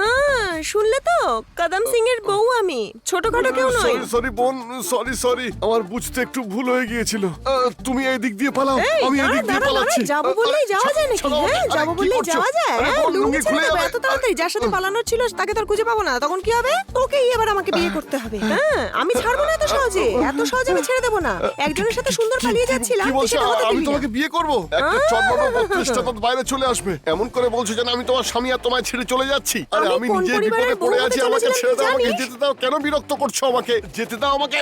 হ্যাঁ, শুনলে তো, কদম সিং এর বউ আমি, ছোটখাটো কেউ নই। সরি সরি বোন, সরি, আমার বুঝতে একটু ভুল হয়ে গিয়েছিল। তুমি এই দিক দিয়ে পালাও, এই, আমি এই দিক দিয়ে দাঁড়া, পালাচ্ছি। যাবো বললেই যাওয়া যায় নাকি? ছাড়ো, হ্যাঁ, আরে যাবো কি বললেই করছো? যাওয়া যায়। আরে হ্যাঁ, বোন, লুঙ্গি লুঙ্গি ছেড়ে খুলে দেবো যাবে। এত তাড়াতাড়ি। যার সাথে পালানোর ছিল তাকে তো আর খুঁজে পাবো না, তখন কি হবে? তোকেই এবার আমাকে বিয়ে করতে হবে। হ্যাঁ, আমি ছাড়বো না এত সহজে, এত সহজে আমি ছেড়ে দেবো না। একজনের সাথে সুন্দর পালিয়ে যাচ্ছিলাম, কি তুই বলছো? সেটা হতে আমি দিবি না। তোমাকে বিয়ে করব? একটা চন্দ্র 32টা দাঁত বাইরে চলে আসবে। এমন করে বলছো যেন আমি তোমার স্বামী আর তোমায় ছেড়ে চলে যাচ্ছি। আরে আমি আমি কোন নিজে পরিবারের বিপদে পড়ে বউ হতে আছি, আমাকে চলেছিলাম ছেড়ে দাও, আমাকে জানিস? যেতে দাও। কেন বিরক্ত করছো আমাকে? যেতে দাও আমাকে।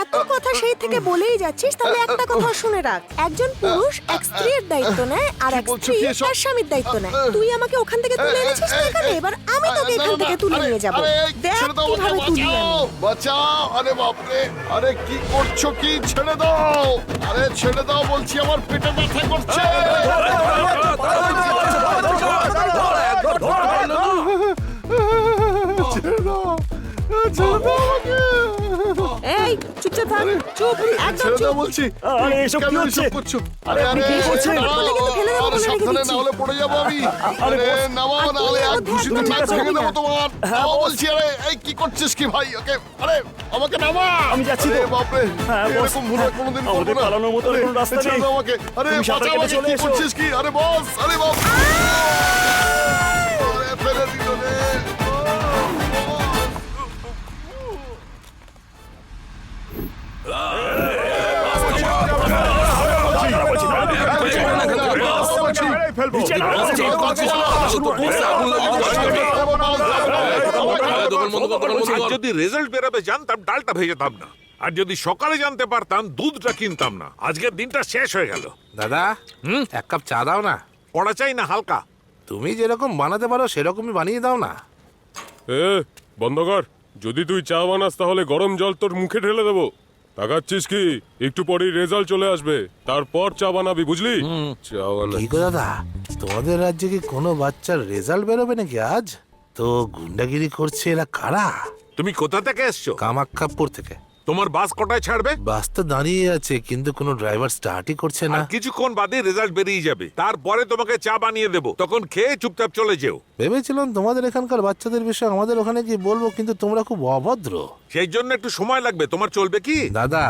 এত কথা সেই থেকে বলেই যাচ্ছিস, তাহলে একটা কথা শুনে রাখ। একজন পুরুষ এক স্ত্রীর দায়িত্ব নেয়, আর এক বলছো স্ত্রী কি এসব? তার স্বামীর দায়িত্ব নেয়। তুই আমাকে ওখান থেকে তুলে এনেছিস না এখানে, এবার আমি তোকে এখান থেকে তুলে নিয়ে যাবো। দেখ কিভাবে তুলি আমি। বাঁচাও! আরে বাপরে, আরে কি করছো কি? ছেড়ে দাও, আরে ছেড়ে দাও বলছি, আমার পেটে ব্যথা করছে। ছেড়ে দাও, ছেড়ে দাও আমাকে। এই, চুপচাপ থাক, চুপ, একদম ছেড়ে দাও চুপ। বলছি। আরে, এসব কেন কি হচ্ছে? এসব করছো? আরে আরে, কি করছেন? দাঁড়াও, বলে কিন্তু ফেলে দেবো আরে বলে রেখে সাবধানে, দিচ্ছি। না হলে পড়ে যাবো আমি। আরে আরে বস, নামাও, আর না তুই হলে এক আমার ঘুষিতে ধ্যান নাক রাখবি ভেঙে না। দেবো তোমার। নামাও বলছি। আরে এই কি করছিস কি ভাই? ওকে, আরে আমাকে নামা। আমি যাচ্ছি তো। আরে বাপরে, হ্যাঁ, বস, এরকম ভুল আর কোনোদিন করবো আমাদের না। পালানোর মতো আরে, কোনো রাস্তা ছেড়ে নেই। দাও আমাকে। আরে তুমি সাঁতার বাঁচাও কেটে আমাকে, চলে কি এসো। করছিস কি? আরে বস, আরে বাপ, আরে ফেলে দিল রে। আর যদি রেজাল্ট বেরোবে জানতাম ডালটা ভেজাতাম না, আর যদি সকালে জানতে পারতাম দুধটা কিনতাম না। আজকের দিনটা শেষ হয়ে গেল। দাদা এক কাপ চা দাও না। পড়া চাই না হালকা। তুমি যেরকম বানাতে পারো সেরকমই বানিয়ে দাও না। বন্ধ কর। যদি তুই চা বানাস তাহলে গরম জল তোর মুখে ঢেলে দেবো। তাকাচ্ছিস কি? একটু পরেই রেজাল্ট চলে আসবে, তারপর চা বানাবি, বুঝলি? চা বানা। কি গো দাদা, তোমাদের রাজ্যে কি কোনো বাচ্চার রেজাল্ট বেরোবে নাকি আজ? তো গুন্ডাগিরি করছে এরা কারা? তুমি কোথা থেকে এসছো? কামাখ্যাপুর থেকে। তোমার বাস কটায় ছাড়বে? বাস তো দাঁড়িয়ে আছে, কিন্তু কোনো ড্রাইভার স্টার্টই করছে না। আর কিছুক্ষণ বাদে রেজাল্ট বেরিয়ে যাবে, তারপরে তোমাকে চা বানিয়ে দেবো, তখন খেয়ে চুপচাপ চলে যেও। ভেবেছিলাম তোমাদের এখানকার বাচ্চাদের বিষয়ে আমাদের ওখানে কি বলবো, কিন্তু তোমরা খুব অভদ্র। সেই জন্য একটু সময় লাগবে। তোমার চলবে কি? দাদা,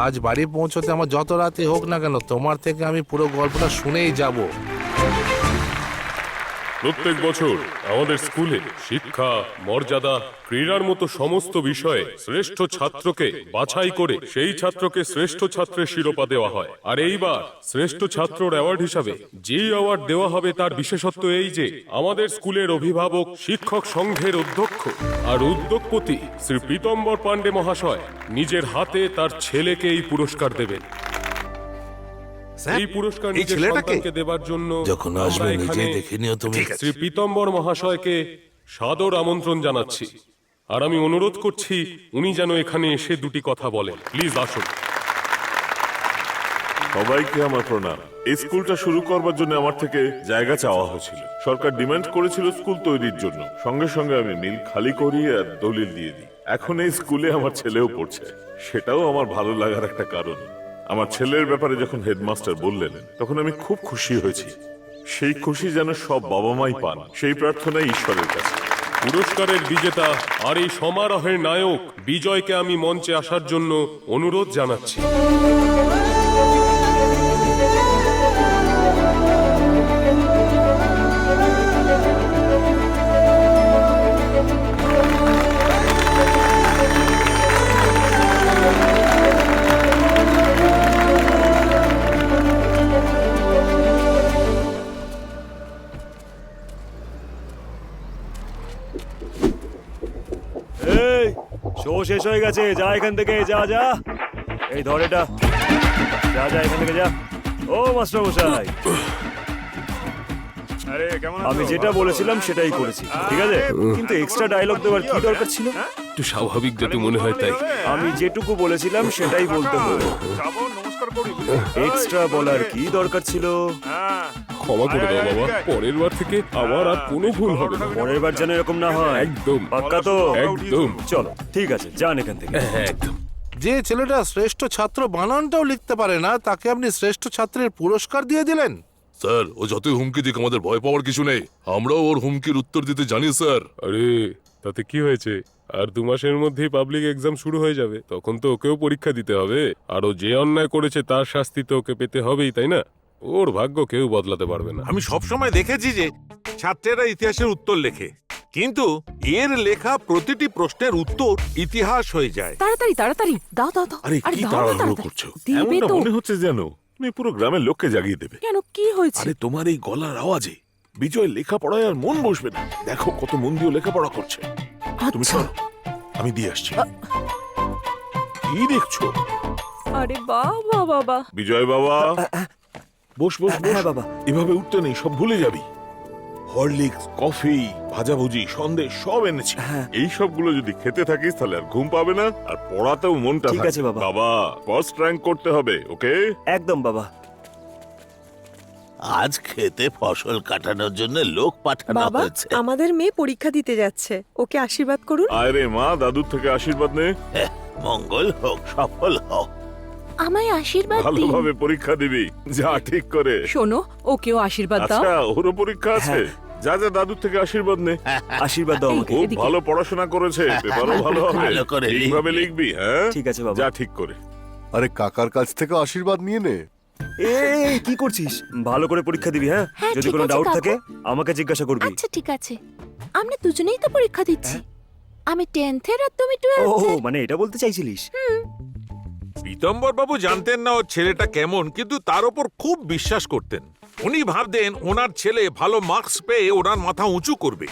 আজ বাড়ি পৌঁছতে আমার যত রাতে হোক না কেন, তোমার থেকে আমি পুরো গল্পটা শুনেই যাব। প্রত্যেক বছর আমাদের স্কুলে শিক্ষা, মর্যাদা, ক্রীড়ার মতো সমস্ত বিষয়ে শ্রেষ্ঠ ছাত্রকে বাছাই করে সেই ছাত্রকে শ্রেষ্ঠ ছাত্রের শিরোপা দেওয়া হয়। আর এইবার শ্রেষ্ঠ ছাত্রর অ্যাওয়ার্ড হিসাবে যেই অ্যাওয়ার্ড দেওয়া হবে তার বিশেষত্ব এই যে আমাদের স্কুলের অভিভাবক, শিক্ষক সংঘের অধ্যক্ষ আর উদ্যোগপতি শ্রী পীতম্বর পাণ্ডে মহাশয় নিজের হাতে তার ছেলেকে এই পুরস্কার দেবেন। এই পুরস্কার এই নিজের ছেলেটাকে? সন্তানকে দেবার জন্য যখন আমরা আসবে এখানে নিজে দেখে নিও তুমি। শ্রী পীতম্বর মহাশয়কে সাদর আমন্ত্রণ জানাচ্ছি, আর আমি অনুরোধ করছি উনি যেন এখানে এসে দুটি কথা বলেন। প্লিজ আসুন। সবাইকে আমার প্রণাম। এই স্কুলটা শুরু করবার জন্য আমার থেকে জায়গা চাওয়া হয়েছিল। সরকার ডিমান্ড করেছিল স্কুল তৈরির জন্য। সঙ্গে সঙ্গে আমি মিল খালি করি আর দলিল দিয়ে দিই। এখন এই স্কুলে আমার ছেলেও পড়ছে, সেটাও আমার ভালো লাগার একটা কারণ। আমার ছেলের ব্যাপারে যখন হেডমাস্টার বললেন তখন আমি খুব খুশি হয়েছি। সেই খুশি যেন সব বাবা মাই পান, সেই প্রার্থনাই ঈশ্বরের কাছে। পুরস্কারের বিজেতা আর এই সমারোহের নায়ক বিজয়কে আমি মঞ্চে আসার জন্য অনুরোধ জানাচ্ছি। এই, শো শেষ হয়ে গেছে, যা এখান থেকে, যা যা। এই ধর এটা, যা যা এখান থেকে যা। ও মাস্টার মশাই, আরে কেমন আছো? আমি যেটা বলেছিলাম সেটাই করেছি, ঠিক আছে? কিন্তু এক্সট্রা ডায়লগ দেওয়ার কি দরকার ছিল? একটু স্বাভাবিক যাতে মনে হয় তাই। আমি যেটুকু বলেছিলাম সেটাই বলতে হলো। যাবো, নমস্কার করি। এক্সট্রা বলার কি দরকার ছিল? হ্যাঁ, ক্ষমা করে দাও বাবা, পরের বার থেকে আমার আর কোনো ভুল হবে না। পরের বার যেন এরকম না হয়। একদম পাক্কা তো? একদম। চলো, ঠিক আছে, যান এখান থেকে। হ্যাঁ একদম। যে ছেলেটা শ্রেষ্ঠ ছাত্র বানানটাও লিখতে পারে না, তাকে আপনি শ্রেষ্ঠ ছাত্রের পুরস্কার দিয়ে দিলেন। স্যার, ও যতই হুমকি দিক আমাদের ভয় পাওয়ার কিছু নেই। আমরাও ওর হুমকির উত্তর দিতে জানি স্যার। আরে তাতে কি হয়েছে? আর 2 মাসের মধ্যেই পাবলিক এক্সাম শুরু হয়ে যাবে, তখন তো ওকেও পরীক্ষা দিতে হবে। আর ও যে অন্যায় করেছে তার শাস্তি তো ওকে পেতে হবেই, তাই না? ওর ভাগ্য কেউ বদলাতে পারবে না। আমি সবসময় দেখেছি যে ছাত্রেরা ইতিহাসের উত্তর লেখে, কিন্তু এর লেখা প্রতিটি প্রশ্নের উত্তর ইতিহাস হয়ে যায়। তাড়াতাড়ি তাড়াতাড়ি দাও দাও দাও। আরে কি দাও না তাড়াহুড়ো তাড়াতাড়ি। করছো? দিবে এমনটা তো। মনে হচ্ছে যেন তুমি পুরো গ্রামের লোককে জাগিয়ে দেবে। কেন, কি হয়েছে? আরে তোমার এই গলার আওয়াজে বিজয় লেখাপড়ায় আর মন বসবে না। দেখো কত মন দিয়ে লেখাপড়া করছে। তুমি আচ্ছা। চলো, আমি দিয়ে আসছি। কি দেখছো? আরে বাবা বাবা। বিজয় বাবা, বস বস বস। হ্যাঁ বাবা। এভাবে উঠতে নেই, সব ভুলে যাবি। হরলিক্স, কফি, ভাজাভুজি, সন্দেশ সব এনেছি। এই সবগুলো যদি খেতে থাকিস তাহলে আর ঘুম পাবে না, আর পড়াতেও মনটা ঠিক থাকবে। আছে বাবা। বাবা, ফার্স্ট র্যাঙ্ক করতে হবে, ওকে? একদম বাবা। আজ খেতে ফসল কাটানোর জন্য লোক পাঠানো বাবা, হয়েছে। আমাদের মেয়ে পরীক্ষা দিতে যাচ্ছে, ওকে আশীর্বাদ করুন। আয় রে মা, দাদুর থেকে আশীর্বাদ নে। মঙ্গল হোক, সফল হোক। আমায় আশীর্বাদ দিন। ভালোভাবে পরীক্ষা দিবি, যা ঠিক করে। শোনো, ওকেও আশীর্বাদ দাও। আচ্ছা, ওরও পরীক্ষা আছে। যা যা দাদুর থেকে আশীর্বাদ নে। আশীর্বাদ দাও আমাকে। খুব এদিকে। ভালো পড়াশোনা করেছে, পেপারও ভালো হবে। ভালো করে ঠিকভাবে লিখবি। লিখবি, হ্যাঁ? ঠিক আছে বাবা। যা ঠিক করে। আরে কাকার কাছ থেকে আশীর্বাদ নিয়ে নে। এই কি করছিস? ভালো করে পরীক্ষা দিবি, হ্যাঁ? হ্যাঁ, যদি ঠিক কোনো আছে, ডাউট কাকু। থাকে আমাকে জিজ্ঞাসা করবি। আচ্ছা ঠিক আছে, আমরা দুজনেই তো পরীক্ষা দিচ্ছি। আমি 10th এর আর তুমি ও 12th এর। মানে এটা বলতে চাইছিলিস? পীতম্বর বাবু জানতেন না ওর ছেলেটা কেমন, কিন্তু তার উপর খুব বিশ্বাস করতেন। উনি ভাবতেন ওনার ছেলে ভালো মার্কস পেয়ে ওনার মাথা উঁচু করবে।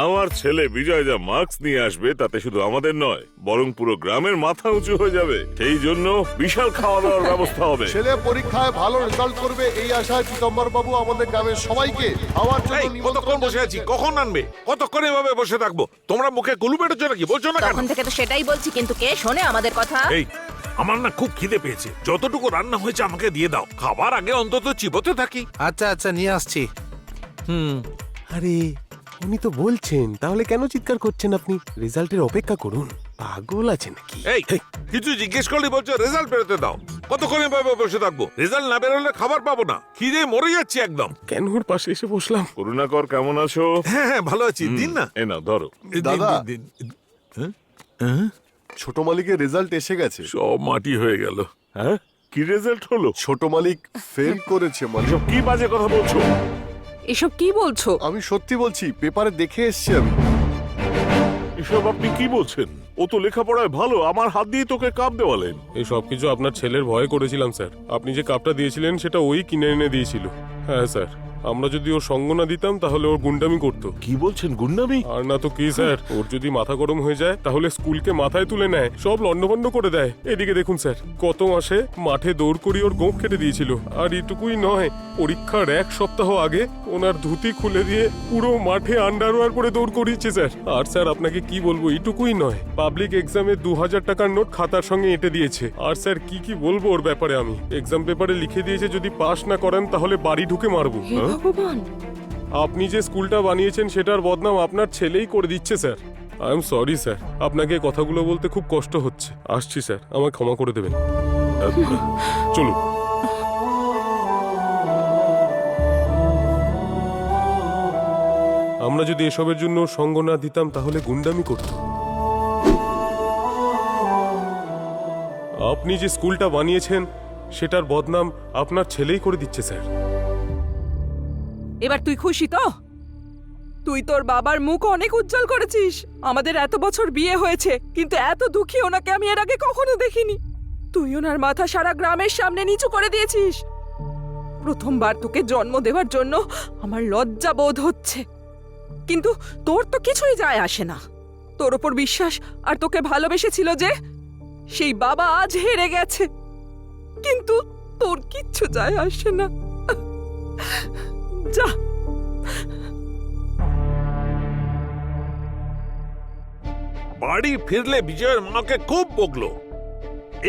আমার ছেলে বিজয় যা মার্কস নিয়ে আসবে তাতে শুধু আমাদের নয়, বরং পুরো গ্রামের মাথা উঁচু হয়ে যাবে। সেই জন্য বিশাল খাওয়া দাওয়ার ব্যবস্থা হবে। ছেলে পরীক্ষায় ভালো রেজাল্ট করবে এই আশায় পীতাম্বর বাবু আমাদের গ্রামের সবাইকে খাওয়ার জন্য এই, কতক্ষণ বসে আছি, কখন আনবে? কতক্ষণ এভাবে বসে থাকবো? তোমরা মুখে কুলু বেড়েছো নাকি? বলছো না কেন? তখন থেকে তো সেটাই বলছি, কিন্তু কে শোনে আমাদের কথা? এই, আমার না খুব খিদে পেয়েছে। যতটুকু রান্না হয়েছে আমাকে দিয়ে দাও, খাবার আগে অন্তত চিবোতে থাকি। আচ্ছা আচ্ছা, নিয়ে আসছি। আরে উনি তো বলছেন, তাহলে কেন চিৎকার করছেন আপনি? রেজাল্টের অপেক্ষা করুন। পাগল আছে নাকি? এই, কিছু জিজ্ঞেস করলে বলছো রেজাল্ট বেরোতে দাও। কতক্ষণ এভাবে বসে থাকবো? রেজাল্ট না বেরোলে খাবার পাবো না, খিদে মরে যাচ্ছি একদম। কেন ওর পাশে এসে বসলাম? করুণাকর, কেমন আছো? হ্যাঁ হ্যাঁ, ভালো আছি, দিন না। এ না ধরো। দিন, দাদা। দিন, দিন। ছোট মালিকের রেজাল্ট এসে গেছে। সব মাটি হয়ে গেল। হ্যাঁ, কি রেজাল্ট হলো? ছোট মালিক ফেল করেছে মানে। সব কি বাজে কথা বলছো? এসব কি বলছো? আমি সত্যি বলছি, পেপারে দেখে এসছি আমি। এসব আপনি কি বলছেন? ও তো লেখাপড়ায় ভালো, আমার হাত দিয়ে তোকে কাপ দেওয়ালেন। এই সবকিছু আপনার ছেলের ভয়ে করেছিলাম স্যার। আপনি যে কাপটা দিয়েছিলেন সেটা ওই কিনে এনে দিয়েছিল। হ্যাঁ স্যার, আমরা যদি ওর সঙ্গ না দিতাম তাহলে ওর গুন্ডামি করতো। কি বলছেন, গুন্ডামি? আর না তো কি স্যার, ওর যদি মাথা গরম হয়ে যায় তাহলে স্কুলকে মাথায় তুলে নেয়, সব লন্ডভন্ড করে দেয়। এদিকে দেখুন স্যার, কত মাসে মাঠে দৌড় করিয়ে ওর গোঁফ কেটে দিয়েছিল। আর এটুকুই নয়, পরীক্ষার 1 সপ্তাহ আগে ওনার ধুতি খুলে দিয়ে পুরো মাঠে আন্ডারওয়্যার পরে দৌড় করিয়েছে স্যার। আর স্যার আপনাকে কি বলবো, এটুকুই নয়, পাবলিক এক্সামে 2000 টাকার নোট খাতার সঙ্গে এঁটে দিয়েছে। আর স্যার কি বলবো ওর ব্যাপারে, আমি এক্সাম পেপারে লিখে দিয়েছে যদি পাস না করেন তাহলে বাড়ি ঢুকে মারবো। হে ভগবান। আপনি যে স্কুলটা বানিয়েছেন সেটার বদনাম আপনার ছেলেই করে দিচ্ছে sir. I am sorry sir, আপনাকে কথাগুলো বলতে খুব কষ্ট হচ্ছে। আসছি স্যার, আমায় ক্ষমা করে দেবেন। চলুন। আমরা যদি এসবের জন্য সঙ্গ না দিতাম তাহলে গুন্ডামি করত। আপনি যে স্কুলটা বানিয়েছেন সেটার বদনাম আপনার ছেলেই করে দিচ্ছে স্যার। এবার তুই খুশি তো? তুই তোর বাবার মুখ অনেক উজ্জ্বল করেছিস। আমাদের এত বছর বিয়ে হয়েছে, কিন্তু এত দুঃখী ওনাকে আমি এর আগে কখনো দেখিনি। তুই ওনার মাথা সারা গ্রামের সামনে নিচু করে দিয়েছিস। প্রথমবার তোকে জন্ম দেওয়ার জন্য আমার লজ্জা বোধ হচ্ছে, কিন্তু তোর তো কিছুই যায় আসে না। তোর ওপর বিশ্বাস আর তোকে ভালোবেসেছিল যে, সেই বাবা আজ হেরে গেছে, কিন্তু তোর কিচ্ছু যায় আসে না। যা। বাড়ি ফিরলে বিজয়ের মাকে খুব বকলো।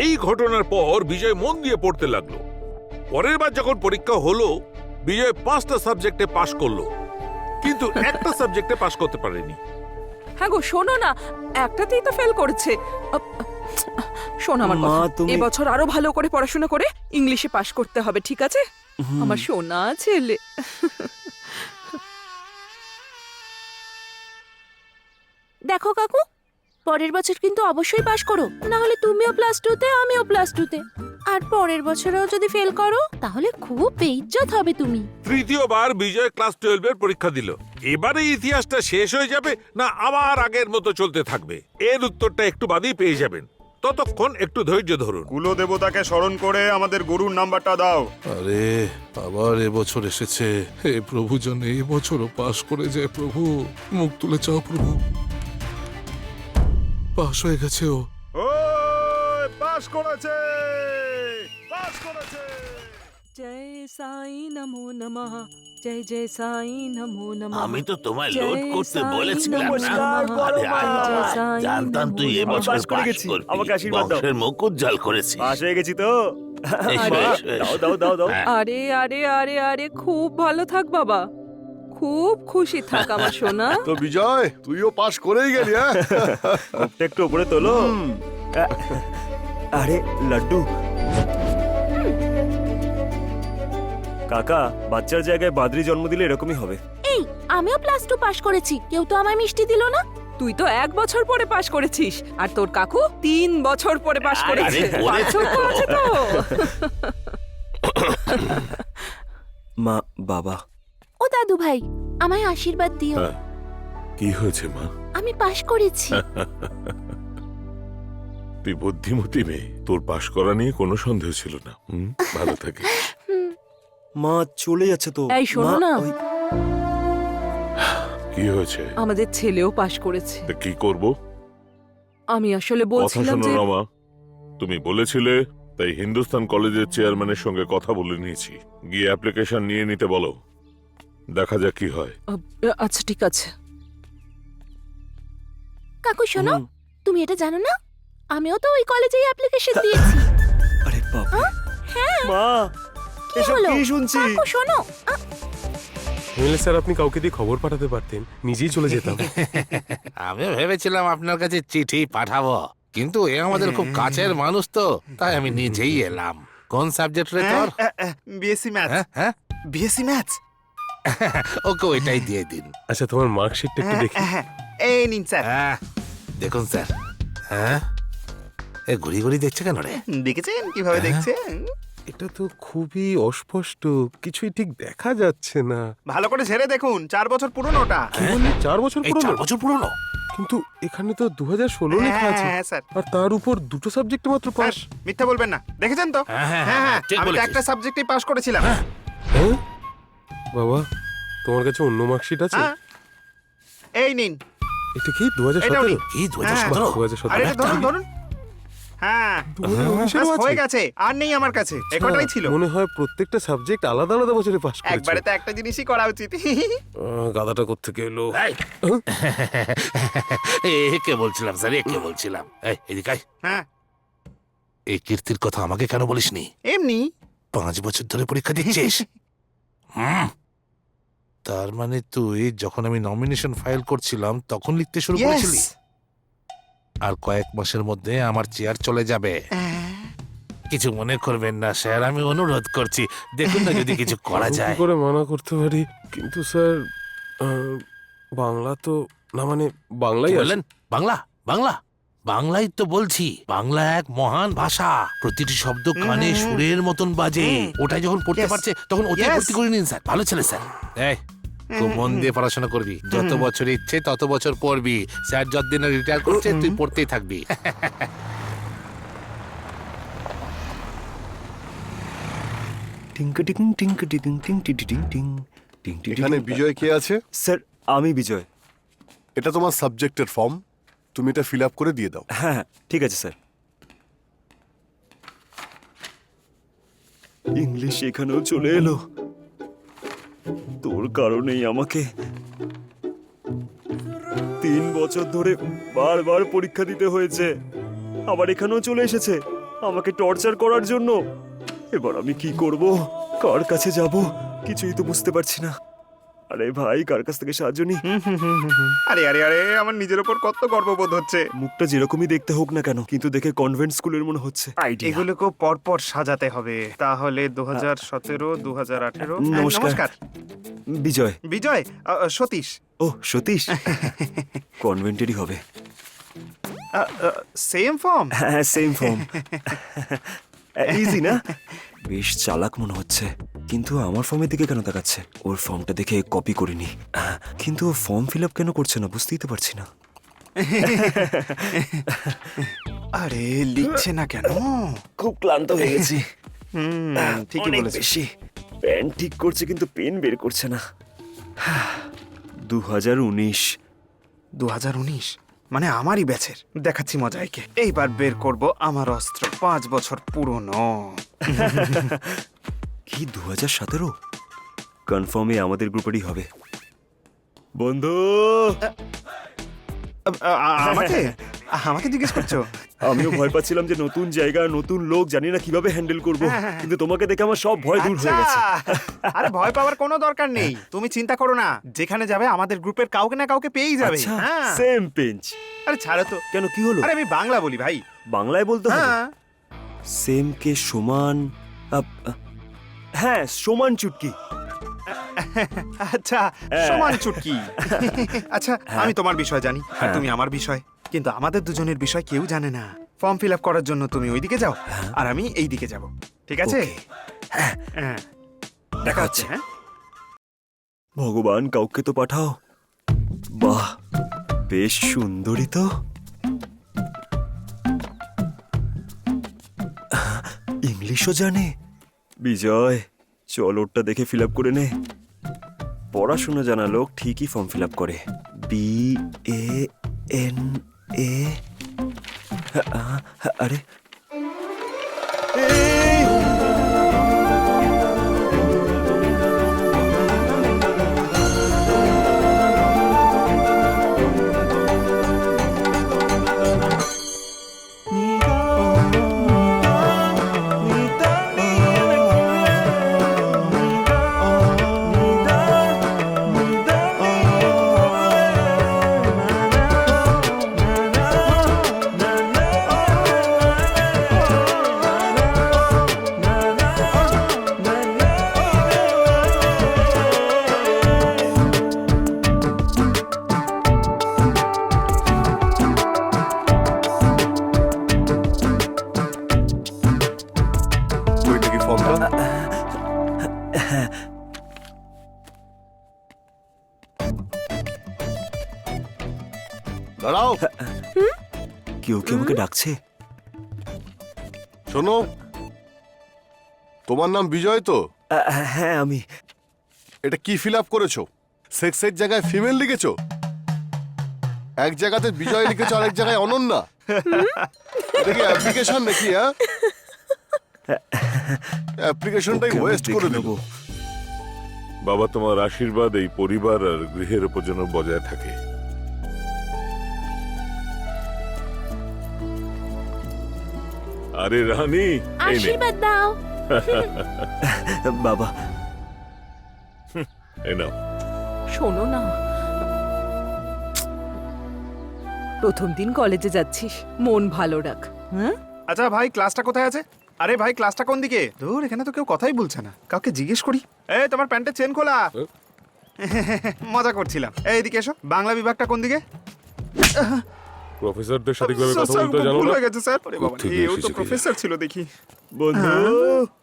এই ঘটনার পর বিজয় মন দিয়ে পড়তে লাগলো। পরের বার যখন পরীক্ষা হলো, বিজয় 5টা সাবজেক্টে পাশ করলো, কিন্তু একটা সাবজেক্টে পাশ করতে পারেনি। হ্যাঁ গো, শোনো না, একটাতেই তো ফেল করেছে। শোন আমার মা, কথা, তুমি- এবছর আরো ভালো করে পড়াশোনা করে ইংলিশে পাশ করতে হবে, ঠিক আছে? আমার সোনা ছেলে। দেখো কাকু, পরের বছর কিন্তু অবশ্যই পাশ করো, না হলে তুমিও +2 তে আমিও +2 তে। আর পরের বছরেও যদি ফেল করো তাহলে খুব বেইজ্জত হবে তুমি। তৃতীয়বার বিজয় ক্লাস 12 এর পরীক্ষা দিল। এবারে ইতিহাসটা শেষ হয়ে যাবে না আবার আগের মতো চলতে থাকবে, এর উত্তরটা একটু বাদেই পেয়ে যাবেন। ততক্ষণ একটু ধৈর্য ধরুন। কুলো দেবতাকে স্মরণ করে আমাদের গরুর নাম্বারটা দাও। আরে আবার এবছর এসেছে। হে প্রভু, যেন এই বছরও পাশ করে যায় প্রভু। মুখ তুলে চাও প্রভু। পাশ হয়ে গেছে ও। ওই পাস করেছে, পাস করেছে। জয় সাই নমো নমঃ, জয় জয় সাই নমো নমঃ। আমি তো তোমায় জয় লোড করতে সাই বলেছিলাম না? নমস্কার, বড় আরে মা। আয়, সাই জানতাম তুই নমো এবছর পাশ করে পাশ গেছি। করবি। আমাকে আশীর্বাদ দাও। বংশের মুখ উজ্জ্বল করেছিস। পাশ হয়ে গেছি তো। এসো, মা, এসো, এসো। দাও দাও দাও দাও। হ্যাঁ। আরে আরে আরে আরে, খুব ভালো থাক বাবা, খুব খুশি থাক আমার সোনা। তো বিজয়, তুইও পাশ করেই গেলি, হ্যাঁ? মুখটা একটু উপরে তোলো। আরে লাড্ডু। কাকা, বাচ্চার জায়গায় বাদরি জন্ম দিলে এরকমই হবে। এই, আমিও +2 পাশ করেছি, কেউ তো আমায় মিষ্টি দিল না। তুই তো 1 বছর পরে পাশ করেছিস, আর তোর কাকু 3 বছর পরে পাশ করেছে। আরে, করেছে পার্থক্য তো। আছে তো। মা, বাবা। ও দাদু ভাই, আমায় আশীর্বাদ দিও। কি হয়েছে মা? আমি পাশ করেছি। তুই বুদ্ধিমতী মেয়ে, তোর পাশ করা নিয়ে কোনো সন্দেহ ছিল না। ভালো থাকে। মা চলে যাচ্ছে তো। এই শোনো মা, না। ওই- কি হয়েছে? আমাদের ছেলেও পাশ করেছে। তা কি করব? আমি আসলে কথা বলছিলাম শোনো যে রামা, তুমি বলেছিলে, তাই হিন্দুস্তান কলেজের চেয়ারম্যানের সঙ্গে কথা বলে নিয়েছি। গিয়ে অ্যাপ্লিকেশন নিয়ে নিতে বলো, দেখা যাক কি হয়। আচ্ছা ঠিক আছে। কাকু শোনো, হুম। তুমি এটা জানো না, আমিও তো ওই কলেজেই অ্যাপ্লিকেশন দিয়েছি। আরে বাবা। হ্যাঁ, মা, কি এসব হলো? কি শুনছি? কাকু শোনো। এমএলএ স্যার, আপনি কাউকে দিয়ে খবর পাঠাতে পারতেন, নিজেই চলে যেতাম। আমি ভেবেছিলাম আপনার কাছে চিঠি পাঠাবো, কিন্তু এ আমাদের খুব কাছের মানুষ তো, তাই আমি নিজেই এলাম। কোন সাবজেক্ট রে তোর? বিএসসি ম্যাথ, হ্যাঁ হ্যাঁ, বিএসসি ম্যাথ। ওকে ওইটাই দিয়ে দিন। আচ্ছা, তোমার মার্কশিটটা একটু দেখি। এই নিন স্যার। হ্যাঁ, দেখুন স্যার। হ্যাঁ, এ ঘুরি ঘুরি দেখছে কেন রে? দেখেছেন কিভাবে দেখছে? এটা তো খুবই অস্পষ্ট, কিছুই ঠিক দেখা যাচ্ছে না। ভালো করে ঝেড়ে দেখুন, 4 বছর পুরনো ওটা। কি বললি, 4 বছর এই 4 পুরনো? বছর পুরনো। কিন্তু এখানে তো 2016 লেখা আছে, হ্যাঁ স্যার, আর তার উপর 2টো সাবজেক্টে মাত্র পাস। স্যার, মিথ্যা বলবেন না, দেখেছেন তো? হ্যাঁ, হ্যাঁ, হ্যাঁ হ্যাঁ, ঠিক আমি তো বলেছিস। একটা সাবজেক্টেই পাস করেছিলাম। হ্যাঁ বাবা, তোমার কাছে অন্য মার্কশিট আছে? হ্যাঁ, এই নিন। এটা কি এটা 2017? নিন। কি 2017? 2017 আরে এটা ধরুন ধরুন। হ্যাঁ, 2019 ব্যাস, আছে? হয়ে গেছে, আর নেই আমার কাছে, একটাই ছিল। মনে হয় প্রত্যেকটা সাবজেক্ট আলাদা আলাদা বছরে পাস করেছে। একবারে তো একটা জিনিসই করা উচিত। গাধাটা কোত্থেকে এলো? এই। একে বলছিলাম স্যার, একে বলছিলাম। এই এদিকে আয়। হ্যাঁ, এই কীর্তির কথা আমাকে কেন বলিসনি? এমনি। 5 বছর ধরে পরীক্ষা দিচ্ছিস। হুম। তার মানে তুই যখন আমি নমিনেশন ফাইল করছিলাম তখন লিখতে শুরু করেছিলি, Yes. আর কয়েক মাসের মধ্যে আমার চেয়ার চলে যাবে। কিছু মনে করবেন না স্যার, আমি অনুরোধ করছি, দেখুন না যদি কিছু করা আমি যায়। কি করে মানা করতে পারি? কিন্তু স্যার, বাংলা তো না, মানে বাংলাই কি আছে। বললেন? বাংলা? বাংলা? বাংলাই তো বলছি। বাংলা এক মহান ভাষা, প্রতিটি শব্দ কানে সুরের মতন বাজে। ওটাই যখন পড়তে Yes. পারছে তখন ওটাই Yes. ভর্তি করে নিন স্যার। ভালো ছেলে স্যার। এই খুব মন দিয়ে পড়াশোনা করবি, যত বছর ইচ্ছে তত বছর পড়বি। স্যার যতদিন রিটায়ার করছে তুই পড়তেই থাকবি। টিঙ্কা টিং টিঙ্কা টিং টিং টি টি টিং টিং টিং টি টি এখানে টিং। বিজয় কে আছে? স্যার, আমি বিজয়। এটা তোমার সাবজেক্টের ফর্ম, তুমি এটা ফিল আপ করে দিয়ে দাও। হ্যাঁ হ্যাঁ, ঠিক আছে স্যার। ইংলিশ এখানেও চলে এলো। তোর কারণেই আমাকে 3 বছর ধরে বারবার পরীক্ষা দিতে হয়েছে, আবার এখানেও চলে এসেছে আমাকে টর্চার করার জন্য। এবার আমি কি করব, কার কাছে যাব, কিছুই তো বুঝতে পারছি না। আরে ভাই, কার কাছ থেকে সাহায্য নি? আরে আরে আরে, আমার নিজের ওপর কত গর্ববোধ হচ্ছে। মুখটা যেরকমই দেখতে হোক না কেন, কিন্তু দেখে কনভেন্ট স্কুলের মনে হচ্ছে। এগুলোকে পরপর সাজাতে হবে। তাহলে 2017, 2018। নমস্কার। বিজয়। বিজয়, সতীশ। ও সতীশ, কনভেন্টেরই হবে। Same form. হ্যাঁ, সেম ফর্ম। ইজি না? বেশ চালাক মনে হচ্ছে, কিন্তু আমার ফর্মের দিকে কেন তাকাচ্ছে? ওর ফর্মটা দেখে কপি করিনি, কিন্তু ও ফর্ম ফিল আপ কেন করছে না বুঝতেই তো পারছি না। আরে লিখছে না কেন? খুব ক্লান্ত হয়ে গেছি। ঠিকই অনেক বলেছিস। বেশি। পেন ঠিক করছে কিন্তু পেন বের করছে না। 2019। 2019 মানে আমারই ব্যাচের। দেখাচ্ছি মজা একে। এইবার বের করব আমার অস্ত্র, 5 বছর পুরনো। কি 2017? কনফার্মে আমাদের গ্রুপেরই হবে। বন্ধু, আমাকে আমাকে জিজ্ঞেস করছো? আমিও ভয় পাচ্ছিলাম যে নতুন জায়গা, নতুন লোক, জানি না কিভাবে হ্যান্ডেল করব, কিন্তু তোমাকে দেখে আমার সব ভয় দূর হয়ে গেছে। আরে ভয় পাওয়ার কোনো দরকার নেই, তুমি চিন্তা করো না। যেখানে যাবে আমাদের গ্রুপের কাউকে না কাউকে পেয়েই যাবে। হ্যাঁ। সেম পেঞ্চ। আরে ছাড়ো তো। কেন, কি হলো? আরে আমি বাংলা বলি ভাই। বাংলায় বলতে হবে? হ্যাঁ। সেম কে সমান, হ্যাঁ সমান চুটকি। আচ্ছা, সমান চুটকি। আচ্ছা, আমি তোমার বিষয় জানি আর তুমি আমার বিষয়, কিন্তু আমাদের দুজনের বিষয় কেউ জানে না। ফর্ম ফিল আপ করার জন্য তুমি ওইদিকে যাও আর আমি এই দিকে যাব, ঠিক আছে? হ্যাঁ, দেখা হচ্ছে। হ্যাঁ। ভগবান, কাউকে তো পাঠাও। বাহ, বেশ সুন্দরী তো। ইংলিশও জানে। বিজয়, চল ওরটা দেখে ফিল আপ করে নে। পড়াশোনা জানা লোক ঠিকই ফর্ম ফিল আপ করে। BANA। আরে ওইটা কি ফর্মটা? দাঁড়াও, কেউ কি আমাকে ডাকছে? শোনো, তোমার নাম বিজয় তো? হ্যাঁ আমি। এটা কি ফিল আপ করেছো? সেক্সের জায়গায় ফিমেল লিখেছো, এক জায়গাতে বিজয় লিখেছো আর এক জায়গায় অনন্যা। এটা কি অ্যাপ্লিকেশন নাকি? হ্যাঁ, অ্যাপ্লিকেশনটাই ওকে, আমি ওয়েস্ট করে দেখে দেবো। নেবো। বাবা, তোমার আশীর্বাদ এই পরিবার আর গৃহের উপর যেন বজায় থাকে। আরে রানী, এই নে। আশীর্বাদ দাও। বাবা, এই নাও। শোনো না, প্রথম দিন কলেজে যাচ্ছিস, মন ভালো রাখ। হ্যাঁ, আচ্ছা ভাই, ক্লাসটা কোথায় আছে? আরে ভাই, ক্লাসটা কোন দিকে? দূর, এখানে তো কেউ কথাই বলছে না। কাউকে জিজ্ঞেস করি। এই, তোমার প্যান্টের চেন খোলা। মজা করছিলাম। এইদিকে এসো। বাংলা বিভাগটা কোন দিকে? প্রফেসরদের সাথে কিভাবে কথা স্যার, বলতে জানো ভুল না? হয়ে গেছে স্যার। আরে বাবা, কোত্থেকে এও তো এসেছে কে প্রফেসর ছিল দেখি। বন্ধু,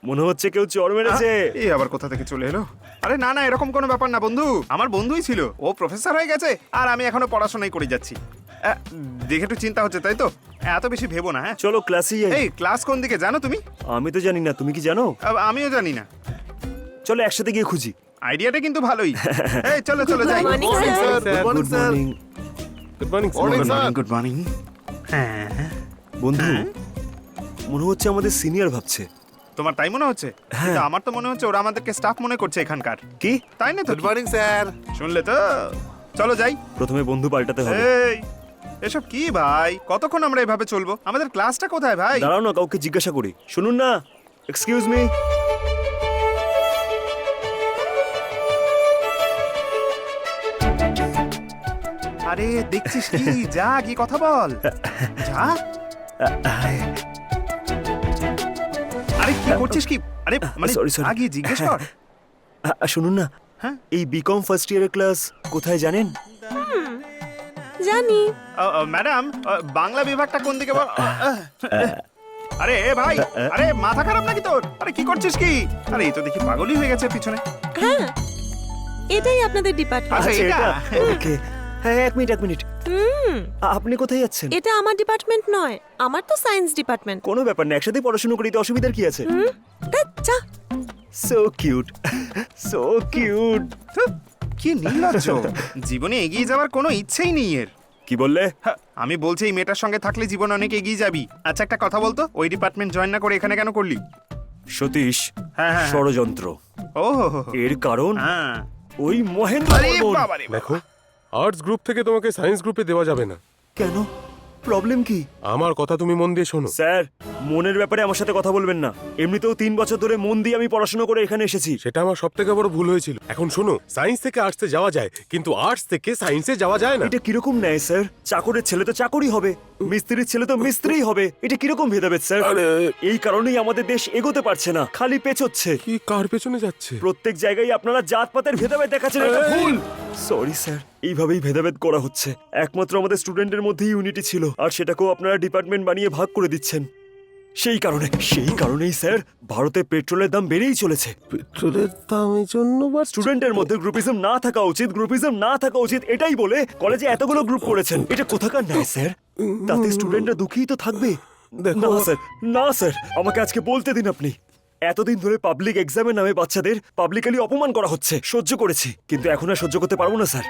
মনে হচ্ছে কেউ চড় মেরেছে। এই আবার কোথা থেকে চলে এলো? আরে না না, এরকম কোনো ব্যাপার না বন্ধু। আমার বন্ধুই ছিল, ও প্রফেসর হয়ে গেছে আর আমি এখনো পড়াশোনাই করে যাচ্ছি। দেখে একটু চিন্তা হচ্ছে, তাই তো? এত বেশি ভেবো না। হ্যাঁ, চলো ক্লাসেই যাই। এই ক্লাস কোন দিকে জানো তুমি? আমি তো জানি না, তুমি কি জানো? আমিও জানি না। চলো একসাথে গিয়ে খুঁজি। আইডিয়াটা কিন্তু ভালোই। এই চলো চলো যাই। morning, sir. Good morning, good sir. Morning. Good morning Morning, sir. Good morning. হ্যাঁ, বন্ধু, মনে হচ্ছে আমাদের সিনিয়র ভাবছে। তোমার তাই মনে হচ্ছে? কিন্তু আমার তো মনে হচ্ছে ওরা আমাদেরকে স্টাফ মনে করছে এখানকার। কি? তাই না তো? Good morning sir. শুনলে তো? চলো যাই। প্রথমে বন্ধু পাল্টাতে হবে। এই এসব কি ভাই? কতক্ষণ আমরা এভাবে চলবো? আমাদের ক্লাসটা কোথায় ভাই? দাঁড়াও না, কাউকে জিজ্ঞাসা করি। শুনুন না, এক্সকিউজ মি। আরে দেখছিস কি? যা কি কথা বল। যা। আরে কি করছিস কি? আরে মানে Sorry, sorry. আগে জিজ্ঞেস কর। শুনুন না, হ্যাঁ? এই বিকম ফার্স্ট ইয়ারের ক্লাস কোথায় জানেন? জানি। ম্যাডাম, বাংলা বিভাগটা কোন দিকে বল? আরে এ ভাই, আরে মাথা খারাপ নাকি তোর? আরে কি করছিস কি? আরে এই তো দেখি পাগলই হয়ে গেছে পিছনে। হ্যাঁ, এটাই আপনাদের ডিপার্টমেন্ট। আচ্ছা এটা? ওকে। হ্যাঁ, এক মিনিট। আপনি কোথায় যাচ্ছেন? এটা আমার ডিপার্টমেন্ট নয়, আমার তো সায়েন্স ডিপার্টমেন্ট। কোনো ব্যাপার না, একসাথে পড়াশোনা করিতে অসুবিধার কি আছে? যা। So cute, so cute. কি নির্লজ্জ! জীবনে এগিয়ে যাওয়ার কোনো ইচ্ছেই নেই এর। কি বললে? হ্যাঁ, আমি বলছি এই মেয়েটার সঙ্গে থাকলে জীবন অনেক এগিয়ে যাবি। আচ্ছা একটা কথা বলতো, ওই ডিপার্টমেন্ট জয়েন না করে এখানে কেন করলি? সতীশ, হ্যাঁ। ষড়যন্ত্র। ও এর কারণ হ্যাঁ। ওই মহেন্দ্র আরে বর্মন। বাবারে বাবা। দেখো, আর্টস গ্রুপ থেকে তোমাকে সায়েন্স গ্রুপে দেওয়া যাবে না। কেন? প্রবলেম কি? আমার কথা তুমি মন দিয়ে শোনো। স্যার, মনের ব্যাপারে আমার সাথে কথা বলবেন না। এমনিতেও 3 বছর ধরে মন দিয়ে আমি পড়াশোনা করে এখানে এসেছি। সেটা আমার সব থেকে বড় ভুল হয়েছিল। এখন শোনো, সায়েন্স থেকে আর্টসে যাওয়া যায়, কিন্তু আর্টস থেকে সায়েন্সে যাওয়া যায় না। এটা কিরকম ন্যায় স্যার? চাকরের ছেলে তো চাকরই হবে, মিস্ত্রির ছেলে তো মিস্ত্রিই হবে। এটা কিরকম ভেদাভেদ স্যার? এই কারণেই আমাদের দেশ এগোতে পারছে না, খালি পেছোচ্ছে। কি কার পেছনে যাচ্ছে? প্রত্যেক জায়গায় আপনারা জাতপাতের ভেদাভেদ দেখাচ্ছেন, এটা ভুল। সরি স্যার, এইভাবেই ভেদাভেদ করা হচ্ছে। একমাত্র আমাদের স্টুডেন্টের মধ্যেই ইউনিটি ছিল, আর সেটাকেও আপনারা ডিপার্টমেন্ট বানিয়ে ভাগ করে দিচ্ছেন। সেই কারণেই স্যার ভারতে পেট্রোলের দাম বেড়েই চলেছে। পেট্রোলের দামের জন্য স্টুডেন্টের মধ্যে গ্রুপিজম না থাকা উচিত, এটাই বলে কলেজে এতগুলো গ্রুপ করেছেন। এটা কোথাকার ন্যায় স্যার? তাতে স্টুডেন্টরা দুঃখীই তো থাকবে। না স্যার, আমাকে আজকে বলতে দিন। আপনি এতদিন ধরে পাবলিক এক্সামের নামে বাচ্চাদের পাবলিকালি অপমান করা হচ্ছে, সহ্য করেছি, কিন্তু এখন আর সহ্য করতে পারবো না স্যার।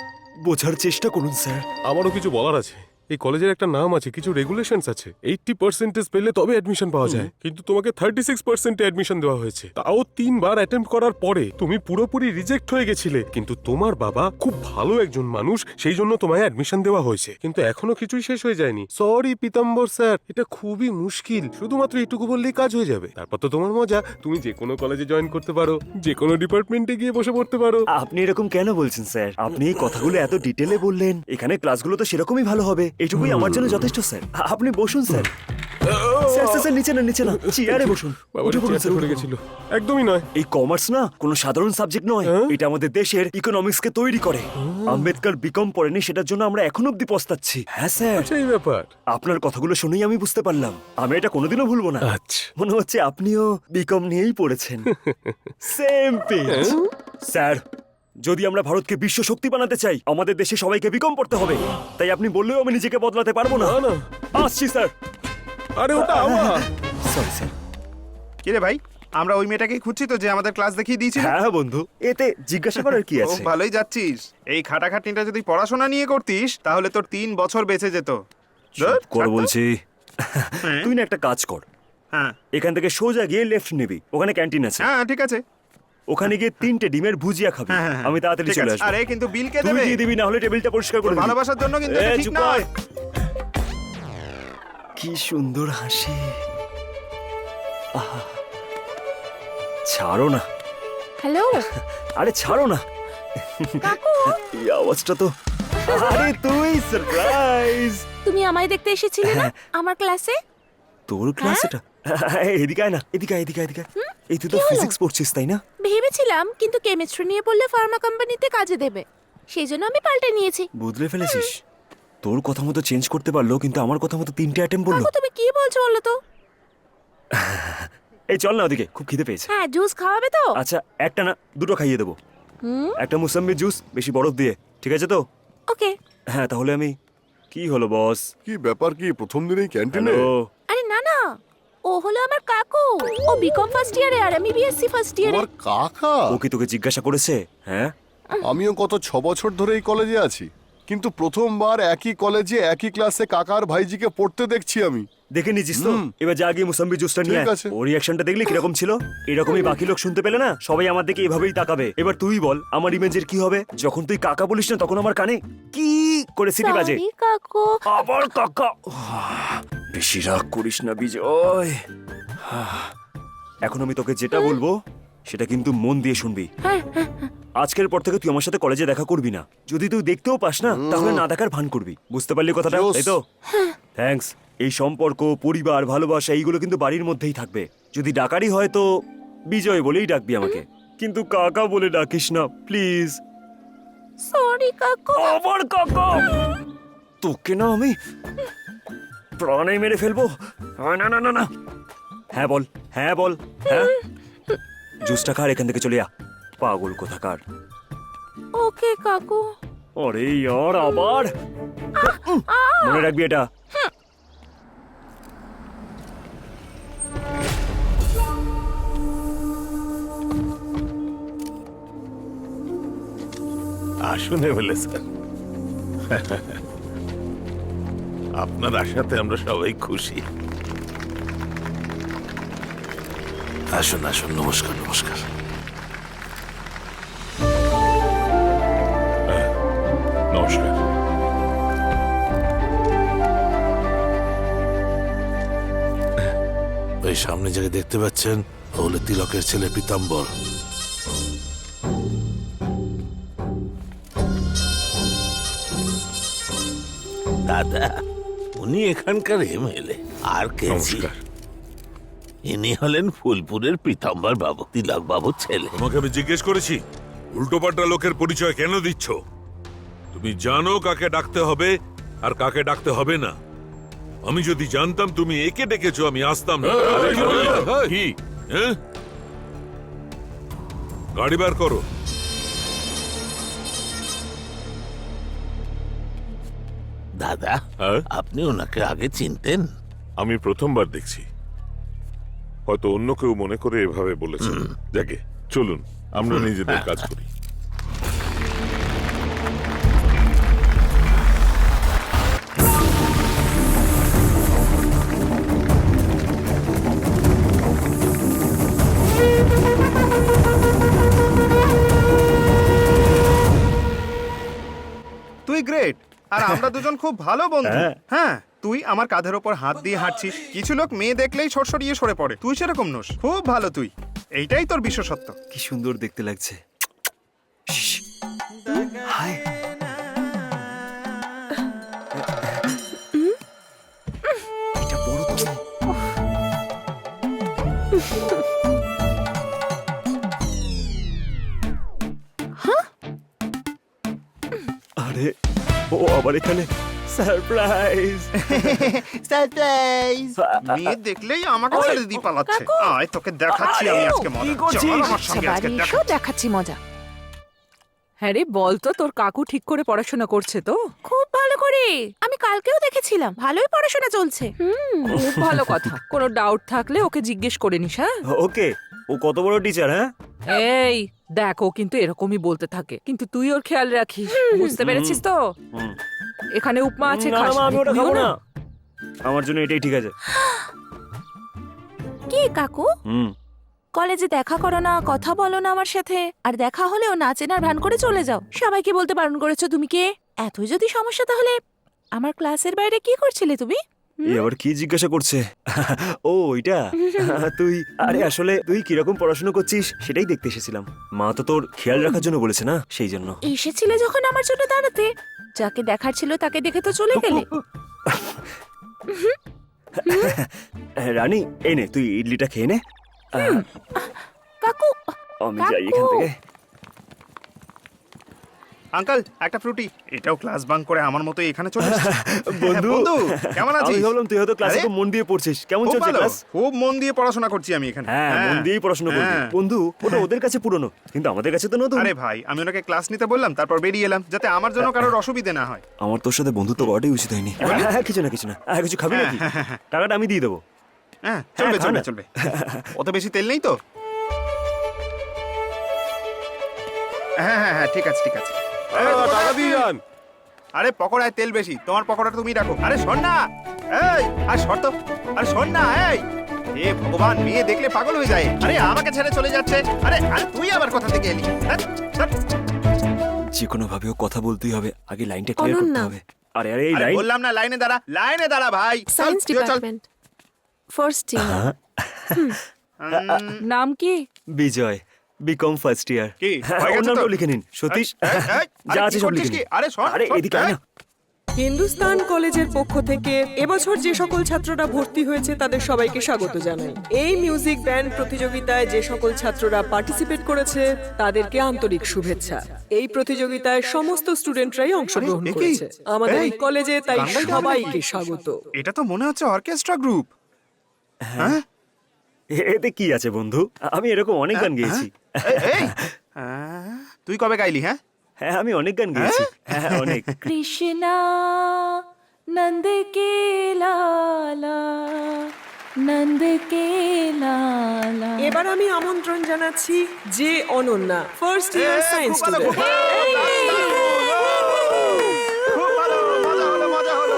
বোঝার চেষ্টা করুন স্যার। আমারও কিছু বলার আছে। এই কলেজের একটা নাম আছে, কিছু রেগুলেশনস আছে। 80% পেলে তবে অ্যাডমিশন পাওয়া যায়, কিন্তু তোমাকে 36% অ্যাডমিশন দেওয়া হয়েছে। তাও 3 বার অ্যাটেম্প্ট করার পরে তুমি পুরোপুরি রিজেক্ট হয়ে গেছিলে। কিন্তু তোমার বাবা খুব ভালো একজন মানুষ, সেই জন্য তোমায় অ্যাডমিশন দেওয়া হয়েছে। কিন্তু এখনো কিছুই শেষ হয়ে যায়নি। সরি পীতাম্বর স্যার, এটা খুবই মুশকিল। শুধুমাত্র এইটুকু বললেই কাজ হয়ে যাবে। তারপর তো তোমার মজা, তুমি যে কোনো কলেজে জয়েন করতে পারো, যে কোনো ডিপার্টমেন্টে গিয়ে বসে পড়তে পারো। আপনি এরকম কেন বলছেন স্যার? আপনি এই কথাগুলো এত ডিটেলে বললেন, এখানে ক্লাসগুলো তো সেরকমই ভালো হবে। এটুকুই আমার জন্য যথেষ্ট স্যার। আপনি বসুন স্যার। স্যার নিচে না, চেয়ারে বসুন। বাবা উঠে পড়ুন, স্যার, পড়ে উঠে গেছিল। একদমই নয়। এই কমার্স না কোনো সাধারণ সাবজেক্ট নয়, এটা আমাদের দেশের ইকোনমিক্সকে তৈরি করে। আম্বেদকর বিকম পড়েনি, সেটার জন্য আমরা এখনো অব্দি পস্তাচ্ছি। হ্যাঁ স্যার, সেই ব্যাপার। আপনার কথাগুলো শুনেই আমি বুঝতে পারলাম। আমি এটা কোনোদিনও ভুলবো না। আচ্ছা, মনে হচ্ছে আপনিও বিকম নিয়েই পড়েছেন। Same page. স্যার, যদি আমরা ভারতকে বিশ্ব শক্তি বানাতে চাই, আমাদের দেশে সবাইকে বিকম পড়তে হবে। তাই আপনি বললেও আমি নিজেকে বদলাতে পারবো না। না। আসছি স্যার। আরে ওটা আমার। Sorry sir. কিরে ভাই, আমরা ওই মেয়েটাকেই খুঁজছি তো যে আমাদের ক্লাস দেখিয়ে দিয়েছিল। হ্যাঁ বন্ধু, এতে জিজ্ঞাসা করার কি ও আছে? ভালোই যাচ্ছিস। এই খাটাখাটনিটা যদি পড়াশোনা নিয়ে করতিস তাহলে তোর 3 বছর বেঁচে যেত। ধুর, কর ছাড় তো। বলছি। হ্যাঁ। তুই না একটা কাজ কর, হ্যাঁ এখান থেকে সোজা গিয়ে লেফট নিবি, ওখানে ক্যান্টিন আছে। হ্যাঁ ঠিক আছে। ওখানে গিয়ে 3টে ডিমের ভুজিয়া খাবি। হ্যাঁ, হ্যাঁ, আমি তাড়াতাড়ি ঠিক চলে আছে। আসবো। আরে কিন্তু বিল কে তুই দেবে? দিয়ে দিবি, না হলে টেবিলটা পরিষ্কার করে তোর দিবি। ভালোবাসার জন্য কিন্তু এ, এটা ঠিক চুপ কর। নয়। কি সুন্দর হাসি। আহা। ছাড়ো না, হ্যালো আরে ছাড়ো না। এই আওয়াজটা তো। আরে তুই সারপ্রাইজ। তুমি আমায় দেখতে এসেছিলে না আমার ক্লাসে? তোর ক্লাস এটা? এদিকে আয় না, এদিকে আয়। এই তুই তো কি হলো? ফিজিক্স পড়ছিস তাই না? ভেবেছিলাম, কিন্তু কেমিস্ট্রি নিয়ে পড়লে ফার্মা কোম্পানিতে কাজে দেবে, সেই জন্য আমি পাল্টে নিয়েছি। বদলে ফেলেছিস? তোর কথা মতো চেঞ্জ করতে পারলো, কিন্তু আমার কথা মতো 3টে অ্যাটেম্প বললো। কাকু তুমি কি বলছো বলো তো? এই চল না ওদিকে, খুব খিদে পেয়েছে। হ্যাঁ, জুস খাওয়াবে তো? আচ্ছা, একটা না 2টো খাইয়ে দেবো। একটা মুসাম্বি জুস, বেশি বরফ দিয়ে, ঠিক আছে তো? ওকে। হ্যাঁ, তাহলে আমি। কি হলো বস? কি ব্যাপার, কি প্রথম দিনেই ক্যান্টিনে? হ্যালো। আরে না, ও হলো আমার কাকু। ও বিকম ফার্স্ট ইয়ারে আর আমি বিএসসি ফার্স্ট ইয়ারে। তোমার কাকা? ও কি তোকে জিজ্ঞাসা করেছে? হ্যাঁ, আমিও গত 6 বছর ধরে এই কলেজে আছি, কিন্তু প্রথমবার একই কলেজে একই ক্লাসে কাকার ভাইজিকে পড়তে দেখছি আমি। দেখে নিছিস তো? এবার যা গিয়ে মুসাম্বি জুসটা নিয়ে ঠিক আয়। আছে। ওর রিয়াকশনটা দেখলি কিরকম ছিল? এরকমই বাকি লোক শুনতে পেলে না সবাই আমার দিকে এভাবেই তাকাবে। এবার তুই বল আমার ইমেজের কি হবে? যখন তুই কাকা বলিস না তখন আমার কানে কি করে সিটি বাজে। Sorry, কাকু। আবার কাকা। বেশি রাগ করিস না বিজয়। এখন আমি তোকে যেটা বলবো সেটা কিন্তু মন দিয়ে শুনবি। আজকের পর থেকে তুই আমার সাথে কলেজে দেখা করবি না। যদি তুই দেখতেও পাস না তাহলে না দেখার ভান করবি। বুঝতে পারলি কথাটা? জোস। তাই তো? থ্যাঙ্কস। এই সম্পর্ক, পরিবার, ভালোবাসা এইগুলো কিন্তু বাড়ির মধ্যেই থাকবে। যদি ডাকারই হয় তো বিজয় বলেই ডাকবি আমাকে, কিন্তু কাকা বলে ডাকিস না প্লিজ। সরি কাকু। আবার কাকা? তোকে না আমি প্রাণে মেরে ফেলবো। না না না না। হ্যাঁ বল, হ্যাঁ বল, হ্যাঁ। জুসটা খা, এখান থেকে চলে যা, পাগল কোথাকার। ওকে কাকু। আরে ইয়ার আবার মনে রাখবি এটা। আসুন এমএলএ স্যার, আপনার আশাতে আমরা সবাই খুশি। আসুন আসুন, নমস্কার নমস্কার। নমস্কার। ওই সামনে যাকে দেখতে পাচ্ছেন ও হলো তিলকের ছেলে পীতাম্বর। দাদা, উনি এখানকার এমএলএ আর কে? নমস্কার। ইনি হলেন ফুলপুরের পীতাম্বর বাবু, তিলক বাবুর ছেলে। তোমাকে আমি জিজ্ঞেস করেছি উল্টোপাল্টা লোকের পরিচয় কেন দিচ্ছ? তুমি জানো কাকে ডাকতে হবে আর কাকে ডাকতে হবে না। আমি যদি জানতাম তুমি একে ডেকেছো আমি আসতাম না। কি? হ্যাঁ? গাড়ি বার করো। দাদা, হ্যাঁ? আপনি ওনাকে আগে চিনতেন? আমি প্রথমবার দেখছি, হয়তো অন্য কেউ মনে করে এভাবে বলেছে। যাকে চলুন আমরা নিজেদের কাজ করি। তুই গ্রেট, আর আমরা দুজন খুব ভালো বন্ধু। হ্যাঁ, তুই আমার কাঁধের ওপর হাত দিয়ে হাঁটছিস। কিছু লোক মেয়ে দেখলেই সরসরিয়ে সরে পড়ে, তুই সেরকম নোস। খুব ভালো তুই, এইটাই তোর বিশেষত্ব। কি সুন্দর দেখতে লাগছে। হাই। এটা বড় তো। আরে ও আবার এখানে, সারপ্রাইজ। সারপ্রাইজ! মেয়ে দেখলেই আমাকে ছেড়ে দিয়ে পালাচ্ছে। আয় তোকে দেখাচ্ছি আমি আজকে মজা। কি করছিস? চল আমার সঙ্গে আজকে বাড়ি দেখা। এসো, দেখাচ্ছি মজা। হ্যাঁ রে, বল তো তোর কাকু ঠিক করে পড়াশোনা করছে তো? খুব ভালো করে। আমি কালকেও দেখেছিলাম, ভালোই পড়াশোনা চলছে। খুব ভালো কথা। কোনো ডাউট থাকলে ওকে জিজ্ঞেস করে নিস। হ্যাঁ ওকে, ও কত বড় টিচার? হ্যাঁ, এই দেখ, ও কিন্তু এরকমই বলতে থাকে, কিন্তু তুই ওর খেয়াল রাখিস। বুঝতে পেরেছিস তো? হুম। এখানে উপমা আছে, না, খাস না, আমি ওটা নিও খাবো না? না। আমার জন্য এটাই ঠিক আছে। কি কাকু, হুম। কলেজে দেখা করো না, কথা বলো না আমার সাথে, আর দেখা হলেও না চেনার ভান করে চলে যাও। সবাইকে বলতে বারণ করেছো তুমি কে? এতই যদি সমস্যা তাহলে আমার ক্লাসের বাইরে কি করছিলে তুমি? এ আবার কি জিজ্ঞাসা করছে? ও ওইটা তুই, আরে আসলে তুই কিরকম পড়াশোনা করছিস সেটাই দেখতে এসেছিলাম। মা তো তোর খেয়াল রাখার জন্য বলেছে না, সেই জন্য। এসেছিলে যখন আমার জন্য দাঁড়াতে, যাকে দেখার ছিল তাকে দেখে তো চলে গেলে। রানী, এই নে তুই ইডলিটা খেয়ে নে। কাকু, আমি যাই এখান থেকে। আঙ্কেল, একটা ফ্রুটি। এটাও ক্লাস বাঙ্ক করে আমার মতো এখানে চলে এসেছে। বন্ধু, কেমন আমি আছিস? ভাবলাম তুই হয়তো ক্লাসে আরে, খুব মন দিয়ে পড়ছিস। কেমন খুব চলছে ভালো, ক্লাস? খুব মন দিয়ে পড়াশোনা করছি আমি এখানে। হ্যাঁ, মন দিয়েই পড়াশোনা করবি। হ্যাঁ। বন্ধু, ওটা ওদের কাছে পুরনো, কিন্তু আমাদের কাছে তো নতুন। আরে ভাই, আমি ওনাকে ক্লাস নিতে বললাম, তারপর বেরিয়ে এলাম, যাতে আমার জন্য কারোর অসুবিধা না হয়। আমার তোর সাথে বন্ধুত্ব করাটাই উচিত হয়নি। হ্যাঁ, কিছু না কিছু না। হ্যাঁ, কিছু খাবি নাকি? টাকাটা আমি দিয়ে দেবো। হ্যাঁ, চলবে খা চলবে না। চলবে। অত বেশি তেল নেই তো? হ্যাঁ হ্যাঁ হ্যাঁ, ঠিক আছে ঠিক আছে। টাকা দিয়ে যান। আরে পকোড়ায় তেল বেশি, তোমার পকোড়াটা তুমি রাখো। আরে শোন না, এই আর শর্ত আরে শোন না এই এ ভগবান মেয়ে দেখলে পাগল হয়ে যায় আরে আমাকে ছেড়ে চলে যাচ্ছে আরে আরে তুই আবার কোথা থেকে এলি ধ্যাৎ, ধ্যাৎ। যে কোনো ভাবে ও কথা বলতেই হবে, আগে লাইনটা ক্লিয়ার করতে অনন্যা। হবে। আরে আরে এই আরে লাইন বললাম না লাইনে দাঁড়া ভাই চল, সায়েন্স তুইও চল। Department first year. নাম কি? বিজয়, বিকম ফার্স্ট ইয়ার। কি, হ্যাঁ, হয়ে ওর গেছে তো? নামটাও লিখে নিন। সতীশ, এই, এই, যা আরে আছে কি সব করছিস লিখে কি? নিন। আরে শোন, আরে শোন, এদিকে আয় না। হিন্দুস্তান কলেজের পক্ষ থেকে এবছর যে সকল ছাত্ররা ভর্তি হয়েছে তাদের সবাইকে স্বাগত জানাই। এই মিউজিক ব্যান্ড প্রতিযোগিতায় যে সকল ছাত্ররা পার্টিসিপেট করেছে তাদেরকে আন্তরিক শুভেচ্ছা। এই প্রতিযোগিতায় সমস্ত স্টুডেন্টরাই অংশগ্রহণ আরে, এ কি? করেছে আমাদের এই এই, কলেজে, তাই গান গাইতে হবে সবাইকে নাকি? স্বাগত। এটা তো মনে হচ্ছে অর্কেস্ট্রা গ্রুপ হ্যাঁ এতে কি আছে বন্ধু, আমি এরকম অনেক গান গেয়েছি। এই তুই কবে গাইলি হ্যাঁ হ্যাঁ, আমি অনেক গান গেয়েছি। হ্যাঁ, অনেক। কৃষ্ণা নন্দ কে লালা, নন্দ কে লালা। এবার আমি আমন্ত্রণ জানাচ্ছি যে অনন্যা, ফার্স্ট ইয়ার সায়েন্স খুব ভালো, স্টুডেন্ট। খুব ভালো মজা হলো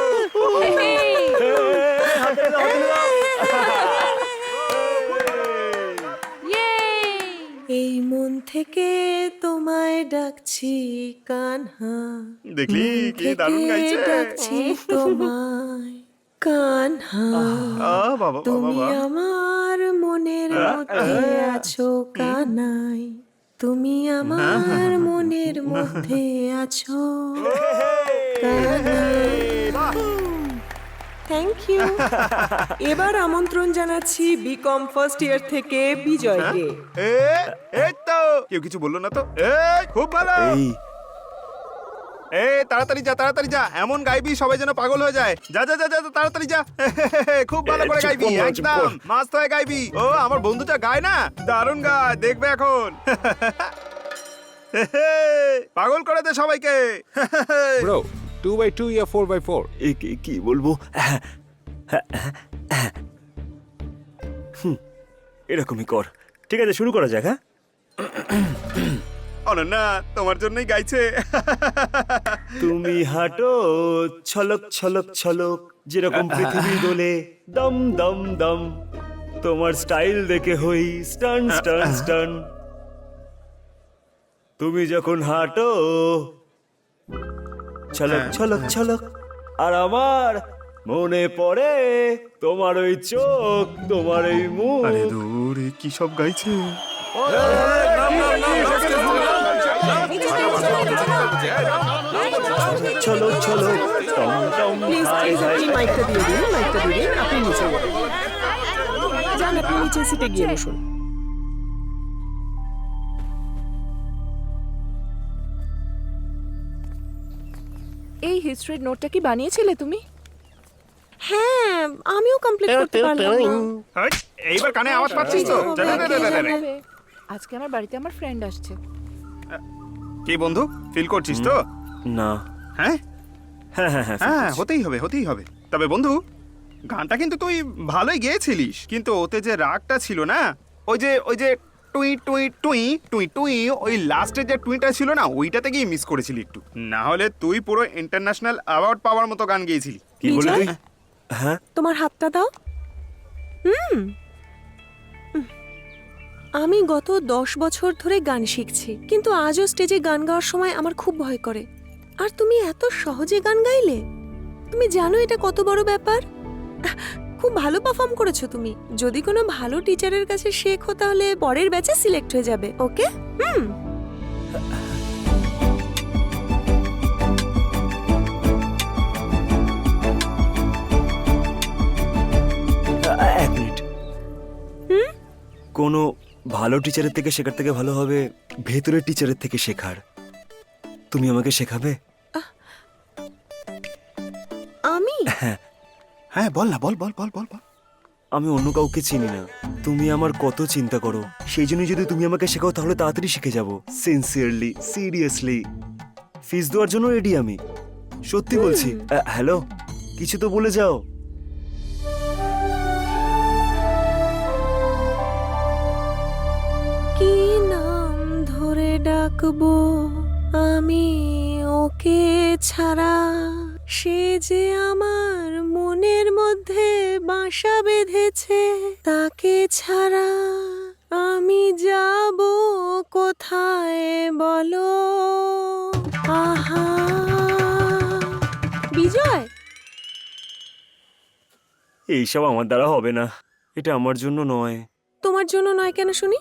এই মন থেকে তোমায় ডাকছি কানহা, দেখলি কি দারুণ গাইছে ডাকছি তোমায় কানহা, বাবা তুমি আমার মনের মধ্যে আছো কানাই, তুমি আমার মনের মধ্যে আছো কানাই। Thank you. এবার আমন্ত্রণ জানাচ্ছি বিকম ফার্স্ট ইয়ার থেকে বিজয়কে। এই তো কেউ কিছু বললো না তো এই খুব ভালো এই তাড়াতাড়ি যা এমন গাইবি সবাই যেন পাগল হয়ে যায় যা যা যা যা, তাড়াতাড়ি যা খুব ভালো করে গাইবি একদম মাস্ত হয়ে গাইবি ও আমার বন্ধুটা গায় না দারুণ গায় দেখবে এখন পাগল করে দে সবাইকে ব্রো 2x2 या 4x4? কি বলবো, এরকমই কর। ঠিক আছে, শুরু করা যাক। হ্যাঁ, অনন্যা তোমার জন্যই গাইছে তুমি হাঁটো ছলক ছলক ছলক, যেরকম পৃথিবী দোলে দম দম দম, তোমার স্টাইল দেখে হই স্টান স্টান স্টান। তুমি যখন হাঁটো ছলক ছলক ছলক, আর আমার মনে পড়ে তোমার ওই চোখ, তোমার ওই মুখ। আরে দূর কি সব গাইছে ছলক ছলক tom tom please hi hi. আপনি মাইকটা দিয়ে দিন, আপনি নিচে যান, আপনি নিচে সিটে গিয়ে বসুন। এই হিস্ট্রির নোটটা কি বানিয়েছিলে তুমি? হ্যাঁ, আমিও কমপ্লিট করতে পারলাম না। এই, এইবার কানে আওয়াজ পাচ্ছিস তো যা, যা, যা, যা, যা, যা। আজকে আমার বাড়িতে আমার ফ্রেন্ড আসছে। কি বন্ধু ফিল করছিস তো না, হ্যাঁ হ্যাঁ হ্যাঁ হ্যাঁ হ্যাঁ হতেই হবে তবে বন্ধু গানটা কিন্তু তুই ভালোই গেয়েছিলিস কিন্তু ওতে যে রাগটা ছিল না ওই যে টুই টুই টুই টুই টুই ওই লাস্টে যে টুইটা ছিল না ওইটাতে গিয়ে মিস করেছিলি একটু না হলে তুই পুরো ইন্টারন্যাশনাল অ্যাওয়ার্ড পাওয়ার মতো গান গেয়েছিলি কি বলে তুই? বিজয়? হ্যাঁ, তোমার হাতটা দাও। আমি গত 10 বছর ধরে গান শিখছি, কিন্তু আজও স্টেজে গান গাওয়ার সময় আমার খুব ভয় করে। আর তুমি এত সহজে গান গাইলে, তুমি জানো এটা কত বড় ব্যাপার? খুব ভালো পারফর্ম করেছো তুমি। যদি কোনো ভালো টিচারের কাছে শেখো তাহলে পরের ব্যাচে সিলেক্ট হয়ে যাবে, ওকে? এক মিনিট। কোনো ভালো টিচারের থেকে শেখার থেকে ভালো হবে ভেতরের টিচারের থেকে শেখার। তুমি আমাকে শেখাবে? আমি হ্যাঁ বল না বল বল বল বল বল আমি অন্য কাউকে চিনি না, তুমি আমার কত চিন্তা করো, সেই জন্য যদি তুমি আমাকে শেখাও তাহলে তাড়াতাড়ি শিখে যাব। সিনসিয়ারলি, সিরিয়াসলি, ফিস দেওয়ার জন্য রেডি আমি, সত্যি বলছি। হ্যালো, কিছু তো বলে যাও। কি নাম ধরে ডাকবো আমি ওকে ছাড়া? সে যে আমার মনের মধ্যে বাসা বেঁধেছে, তাকে ছাড়া আমি যাব কোথায় বলো? আহা বিজয়, এইসব আমার দ্বারা হবে না, এটা আমার জন্য নয়। তোমার জন্য নয় কেন শুনি?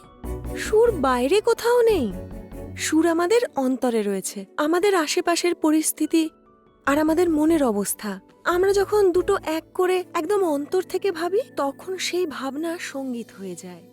সুর বাইরে কোথাও নেই, সুর আমাদের অন্তরে রয়েছে, আমাদের আশেপাশের পরিস্থিতি আর আমাদের মনের অবস্থা। আমরা যখন দুটো এক করে একদম অন্তর থেকে ভাবি, তখন সেই ভাবনা সঙ্গীত হয়ে যায়।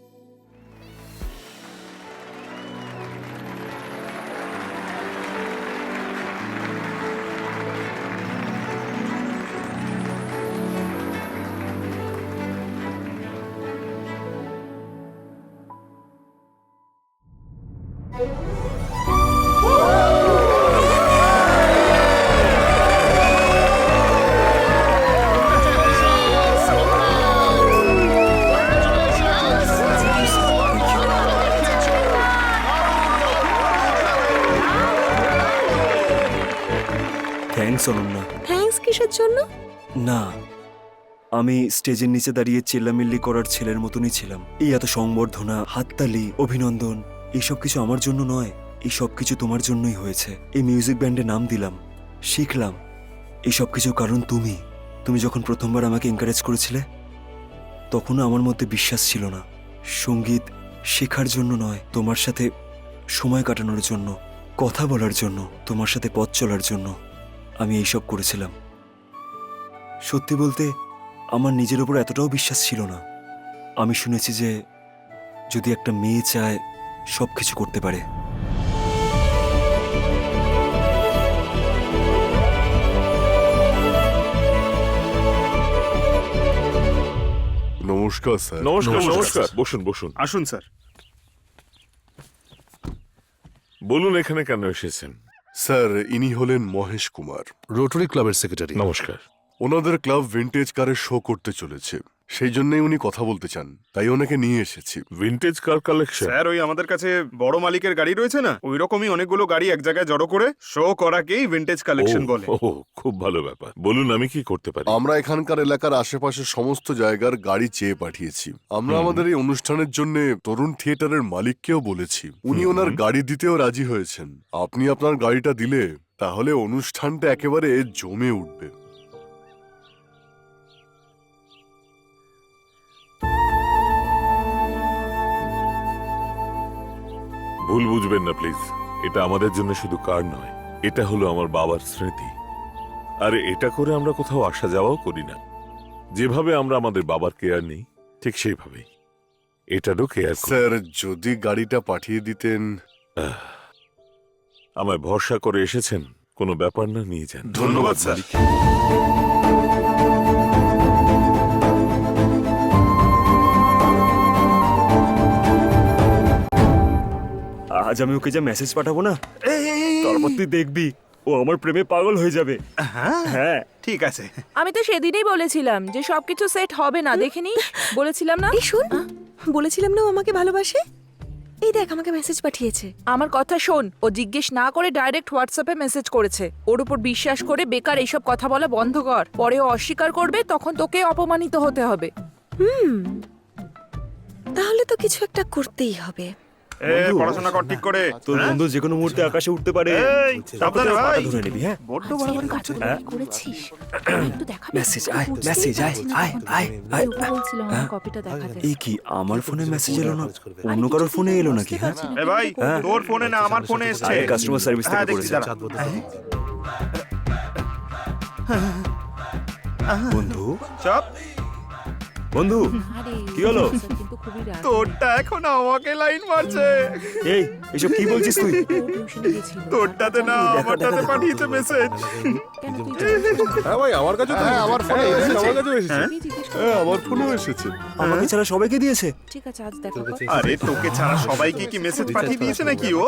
থ্যাঙ্কস অনন্যা। থ্যাঙ্কস কিসের জন্য? না, আমি স্টেজের নিচে দাঁড়িয়ে চিল্লামিল্লি করার ছেলের মতনই ছিলাম। এই এত সংবর্ধনা, হাততালি, অভিনন্দন, এইসব কিছু আমার জন্য নয়, এই সব কিছু তোমার জন্যই হয়েছে। এই মিউজিক ব্যান্ডে নাম দিলাম, শিখলাম, এই সব কিছুর কারণ তুমি। তুমি যখন প্রথমবার আমাকে এনকারেজ করেছিলে, তখনও আমার মধ্যে বিশ্বাস ছিল না। সঙ্গীত শেখার জন্য নয়, তোমার সাথে সময় কাটানোর জন্য, কথা বলার জন্য, তোমার সাথে পথ চলার জন্য আমি এইসব করেছিলাম। সত্যি বলতে আমার নিজের উপর এতটাও বিশ্বাস ছিল না। আমি শুনেছি যে যদি একটা মেয়ে চায় সব কিছু করতে পারে। নমস্কার স্যার। নমস্কার নমস্কার, বসুন বসুন। আসুন স্যার। বলুন এখানে কেন এসেছেন? স্যার, ইনি হলেন মহেশ কুমার। রোটারি ক্লাবের সেক্রেটারি। নমস্কার। ওনাদের ক্লাব ভিন্টেজ কারের শো করতে চলেছে, সেই জন্যই উনি কথা বলতে চান, তাই ওনাকে নিয়ে এসেছি। Vintage car collection? স্যার, ওই আমাদের কাছে বড় মালিকের গাড়ি রয়েছে না, ওই রকমই অনেকগুলো গাড়ি এক জায়গায় জড়ো করে শো করাকেই ভিন্টেজ কালেকশন বলে। ও, খুব ভালো ব্যাপার। বলুন আমি কি করতে পারি? আমরা এখানকার এলাকার আশেপাশের সমস্ত জায়গার গাড়ি চেয়ে পাঠিয়েছি। আমরা আমাদের এই অনুষ্ঠানের জন্য তরুণ থিয়েটারের মালিককেও বলেছি, উনি ওনার গাড়ি দিতেও রাজি হয়েছেন। আপনি আপনার গাড়িটা দিলে তাহলে অনুষ্ঠানটা একেবারে জমে উঠবে। ভুল বুঝবেন না প্লিজ, এটা আমাদের জন্য শুধু কার নয়, এটা হলো আমার বাবার স্মৃতি। আর এটা করে আমরা কোথাও আসা যাওয়াও করি না। যেভাবে আমরা আমাদের বাবার কেয়ার নিই, ঠিক সেইভাবেই এটারও কেয়ার করি। স্যার, যদি গাড়িটা পাঠিয়ে দিতেন। আমায় ভরসা করে এসেছেন, কোনো ব্যাপার না, নিয়ে যান। ধন্যবাদ স্যার। আজ আমি ওকে যা মেসেজ পাঠাবো না, তারপর তুই দেখবি ও আমার প্রেমে পাগল হয়ে যাবে। হ্যাঁ, ঠিক আছে। আমি তো সেদিনই বলেছিলাম যে সবকিছু সেট হবে না, দেখিনি বলেছিলাম না? এই শোন, বলেছিলাম না ও আমাকে ভালোবাসে? এই দেখ আমাকে মেসেজ পাঠিয়েছে। আমার কথা শোন, ও জিজ্ঞেস না করে ডাইরেক্ট হোয়াটসঅ্যাপে মেসেজ করেছে। ওর উপর বিশ্বাস করে বেকার এইসব কথা বলা বন্ধ কর, পরে ও অস্বীকার করবে, তখন তোকে অপমানিত হতে হবে। তাহলে তো কিছু একটা করতেই হবে। পড়াশোনা কর ঠিক করে। তোর বন্ধু যে কোনো মুহূর্তে আকাশে উঠতে পারে। এই, সাবধানে ভাই। ধরে নিবি। হ্যাঁ, বড্ড বাড়াবাড়ি করছো তো। করেছিস একটু দেখা। মেসেজ আয়, মেসেজ আয়, আয় আয় আয়। বলছিলাম আমার কপিটা দেখাতে। এই কি আমার ফোনে মেসেজ এলো না, অন্য কারোর ফোনে এলো নাকি? হ্যাঁ, এ ভাই, তোর ফোনে না আমার ফোনে এসেছে। আরে কাস্টমার সার্ভিস হ্যাঁ, থেকে দেখছি, করেছে। দাঁড়া। বন্ধু, চপ। বন্ধু, কি হলো? কিন্তু খুবই রাগ। তোরটা এখন আমাকে লাইন মারছে। এই এসব কি বলছিস তুই? তোরটাতে না আমারটাতে পাঠিয়েছে মেসেজ। হ্যাঁ ভাই, আমার কাছে আমার ফোনে এসেছে। আমার কাছেও এসেছে। হ্যাঁ, আমার ফোনেও এসেছে। আমাকে ছাড়া সবাইকে দিয়েছে। ঠিক আছে, আজ দেখা কর। আরে তোকে ছাড়া সবাইকে কি মেসেজ পাঠিয়ে দিয়েছে নাকি ও?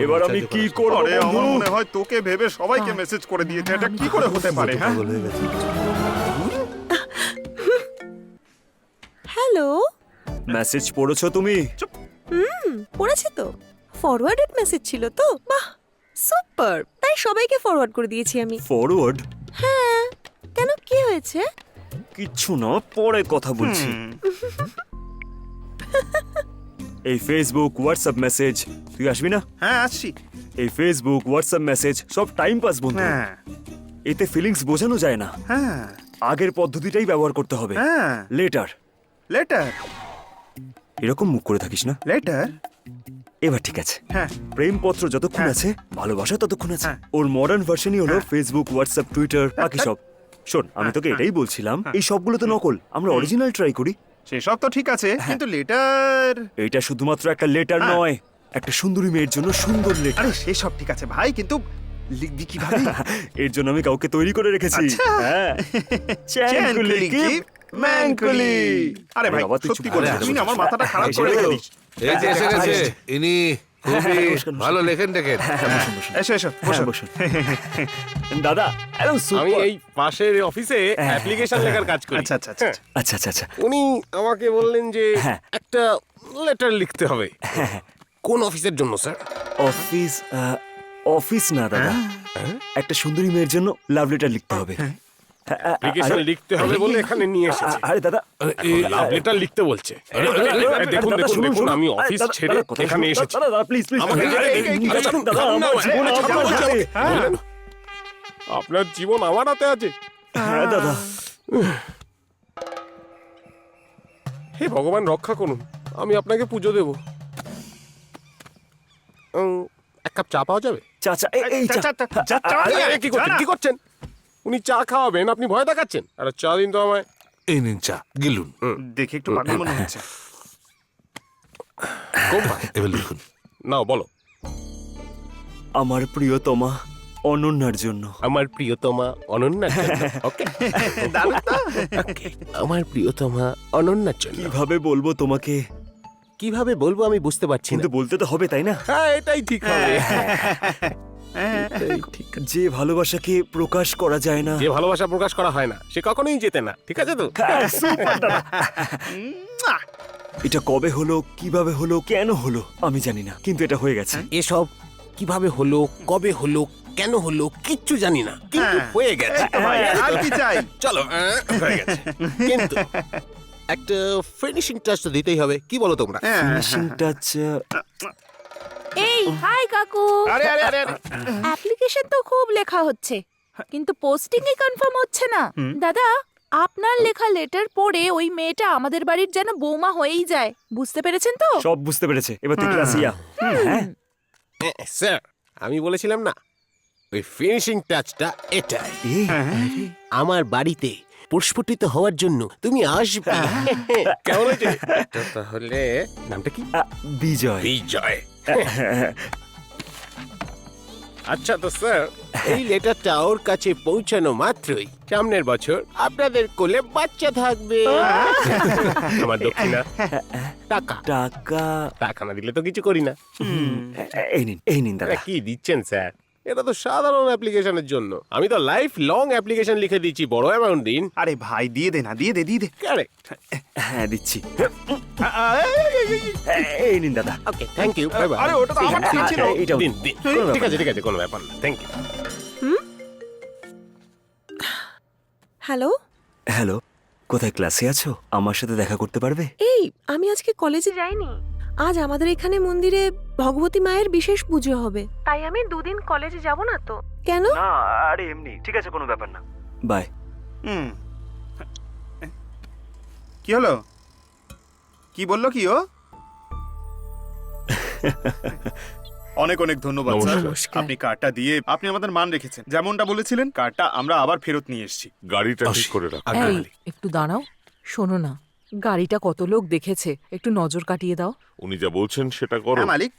এবার আমি কি করব? আরে আমার মনে হয় তোকে ভেবে সবাইকে মেসেজ করে দিয়েছে। এটা কি করে হতে পারে? হ্যাঁ, হ্যালো, মেসেজ পড়েছো তুমি? পড়েছি তো। ফরওয়ার্ডেড মেসেজ ছিল তো। বাহ, সুপার, তাই প্রায় সবাইকে ফরওয়ার্ড করে দিয়েছি আমি। ফরওয়ার্ড? হ্যাঁ, কেন কি হয়েছে? কিচ্ছু না, পরে কথা বলছি। এই ফেসবুক হোয়াটসঅ্যাপ মেসেজ, তুই আসবি না? হ্যাঁ আসছি। এই ফেসবুক হোয়াটসঅ্যাপ মেসেজ সব টাইম পাস বন্ধু। হ্যাঁ এতে ফিলিংস বোঝানো যায় না। হ্যাঁ আগের পদ্ধতিটাই ব্যবহার করতে হবে। হ্যাঁ লেটার। লেটার এরকম মুখ করে থাকিস না। লেটার। এবার ঠিক আছে। হ্যাঁ প্রেমপত্র যতক্ষণ আছে, ভালোবাসা ততক্ষণ আছে। হ্যাঁ। ওর মডার্ন ভার্সনই হলো ফেসবুক, হোয়াটসঅ্যাপ, টুইটার, বাকি সব। শোন, আমি তোকে এটাই বলছিলাম, এই সবগুলো তো নকল, আমরা অরিজিনাল ট্রাই করি। সেসব তো ঠিক আছে, কিন্তু লেটার। এটা শুধুমাত্র একটা লেটার হ্যাঁ। নয়, একটা সুন্দরী মেয়ের জন্য সুন্দর লেটার। আরে সেসব ঠিক আছে ভাই, কিন্তু লিখবি কিভাবে? এর জন্য আমি কাউকে তৈরি করে রেখেছি। আচ্ছা। হ্যাঁ। চ্যানকুলি কি ম্যানকুলি। আরে ভাই বাবা, তুই সত্যি চুপ বলছিস, করে তুই না আমার বসে। মাথাটা খারাপ করে দিস। এই যে এসে গেছে ইনি, খুবই নমস্কার, ভালো লেখেন দেখেন। এসো এসো বসুন, বসো। বসুন। দাদা, একদম আমি সুপার। এই পাশের অফিসে অ্যাপ্লিকেশন লেখার কাজ করি। আচ্ছা আচ্ছা আচ্ছা আচ্ছা। আচ্ছা আচ্ছা আচ্ছা। উনি আমাকে বললেন যে হ্যাঁ। একটা লেটার লিখতে হবে। কোন অফিসের জন্য স্যার? অফিস অফিস না দাদা, একটা সুন্দরী মেয়ের জন্য লাভ লেটার লিখতে হবে। অ্যাপ্লিকেশন লিখতে হবে বলে এখানে নিয়ে এসেছি। আরে দাদা, লাভ লেটার লিখতে বলছে। দেখুন দাদা, দেখুন শুনুন, দেখুন, শুনুন। আমি আরে অফিস দাদা, ছেড়ে দাদা, কথা এখানে শুনুন। এসেছি। দাদা, প্লিজ প্লিজ। আমাকে দাদা, আমার জীবন আপনার হাতে। আপনার জীবন আমার হাতে আছে। হ্যাঁ দাদা। হে ভগবান, রক্ষা করুন, আমি আপনাকে পুজো দেব। এক কাপ চা পাওয়া যাবে? চাচা, এই চা। আরে, কি করছেন? উনি চা খাওয়াবেন, আপনি ভয় দেখাচ্ছেন। আরে চা দিন তো আমায়। এই নিন চা, গিলুন। দেখে একটু পাগল মনে হচ্ছে। এবার লিখুন। নাও বলো। আমার প্রিয়তমা অনন্যার জন্য। আমার প্রিয়তমা অনন্যার জন্য। ওকে, দারুণ তো। আমার প্রিয়তমা অনন্যার জন্য। কিভাবে বলবো তোমাকে? কিভাবে বলবো আমি বুঝতে পারছি না। কিন্তু বলতে তো হবে, তাই না? হ্যাঁ, এটাই ঠিক হবে। যে ভালোবাসাকে প্রকাশ করা যায় না। যে ভালোবাসা প্রকাশ করা হয় না, সে কখনোই জেতে না। ঠিক আছে তো? হ্যাঁ, super দাদা। এটা কবে হলো, কিভাবে হলো, কেন হলো আমি জানি না, কিন্তু এটা হয়ে গেছে। এসব কিভাবে হলো, কবে হলো, কেন হলো, কিচ্ছু জানি না, কিন্তু হয়ে গেছে। আর কি চাই? চলো, হয়ে গেছে। কিন্তু একটা ফিনিশিং টাচ তো দিতেই হবে। কি বলো তোমরা? Finishing touch. এই হাই কাকু। আরে আরে আরে আরে। অ্যাপ্লিকেশন তো খুব লেখা হচ্ছে, কিন্তু পোস্টিং এ কনফার্ম হচ্ছে না। দাদা, আপনার লেখা লেটার পড়ে ওই মেয়েটা আমাদের বাড়ির যেন বৌমা হয়েই যায়, বুঝতে পেরেছেন তো? সব বুঝতে পেরেছে, এবার তুই ক্লাসে যা। হ্যাঁ, স্যার, আমি বলেছিলাম না, ওই ফিনিশিং টাচটা এটাই। আমার বাড়িতে প্রস্ফুটিত হওয়ার জন্য তুমি আসবে। কেমন হয়েছে? তাহলে নামটা কি? বিজয়। বিজয়। আচ্ছা তো স্যার, এই লেটারটা ওর কাছে পৌঁছানো মাত্রই সামনের বছর আপনাদের কোলে বাচ্চা থাকবে। আমার দক্ষিণা টাকা। টাকা? টাকা না দিলে তো কিছু করি না। এই নিন দাদা। কি দিচ্ছেন স্যার? এটা তো সাধারণ অ্যাপ্লিকেশনের জন্য। আমি তো লাইফ লং অ্যাপ্লিকেশন লিখে দিচ্ছি, বড় অ্যামাউন্ট দিন। আরে ভাই দিয়ে দে না, দিয়ে দে দিয়ে দে। কারেক্ট। হ্যাঁ, দিচ্ছি। এই নিন দাদা। ওকে, থ্যাংক ইউ, বাই বাই। আরে ওটা তো আমার টাকা ছিল। এইটাও দিন দিন। ঠিক আছে ঠিক আছে, কোনো ব্যাপার না, থ্যাংক ইউ। হ্যালো, হ্যালো, কোথায় ক্লাসে আছো? আমার সাথে দেখা করতে পারবে? এই আমি আজকে কলেজে যাইনি। আজ আমাদের এখানে মন্দিরে ভগবতী মায়ের বিশেষ পুজো হবে, তাই আমি দুদিন কলেজে যাব না তো। কেন? না, আরে এমনি। ঠিক আছে, কোনো ব্যাপার না। বাই। কি হলো? কি বললো কি ও? অনেক অনেক ধন্যবাদ স্যার, নমস্কার। আপনি কার্ডটা দিয়ে আপনি আমাদের মান রেখেছেন। যেমনটা বলেছিলেন, কার্ডটা আমরা আবার ফেরত নিয়ে এসেছি। গাড়িটা ঠিক করে রাখ। এই একটু দাঁড়াও, শোনো না, গাড়িটা কত লোক দেখেছে, একটু নজর কাটিয়ে দাও। উনি যা বলছেন সেটা করো। হ্যাঁ মালিক।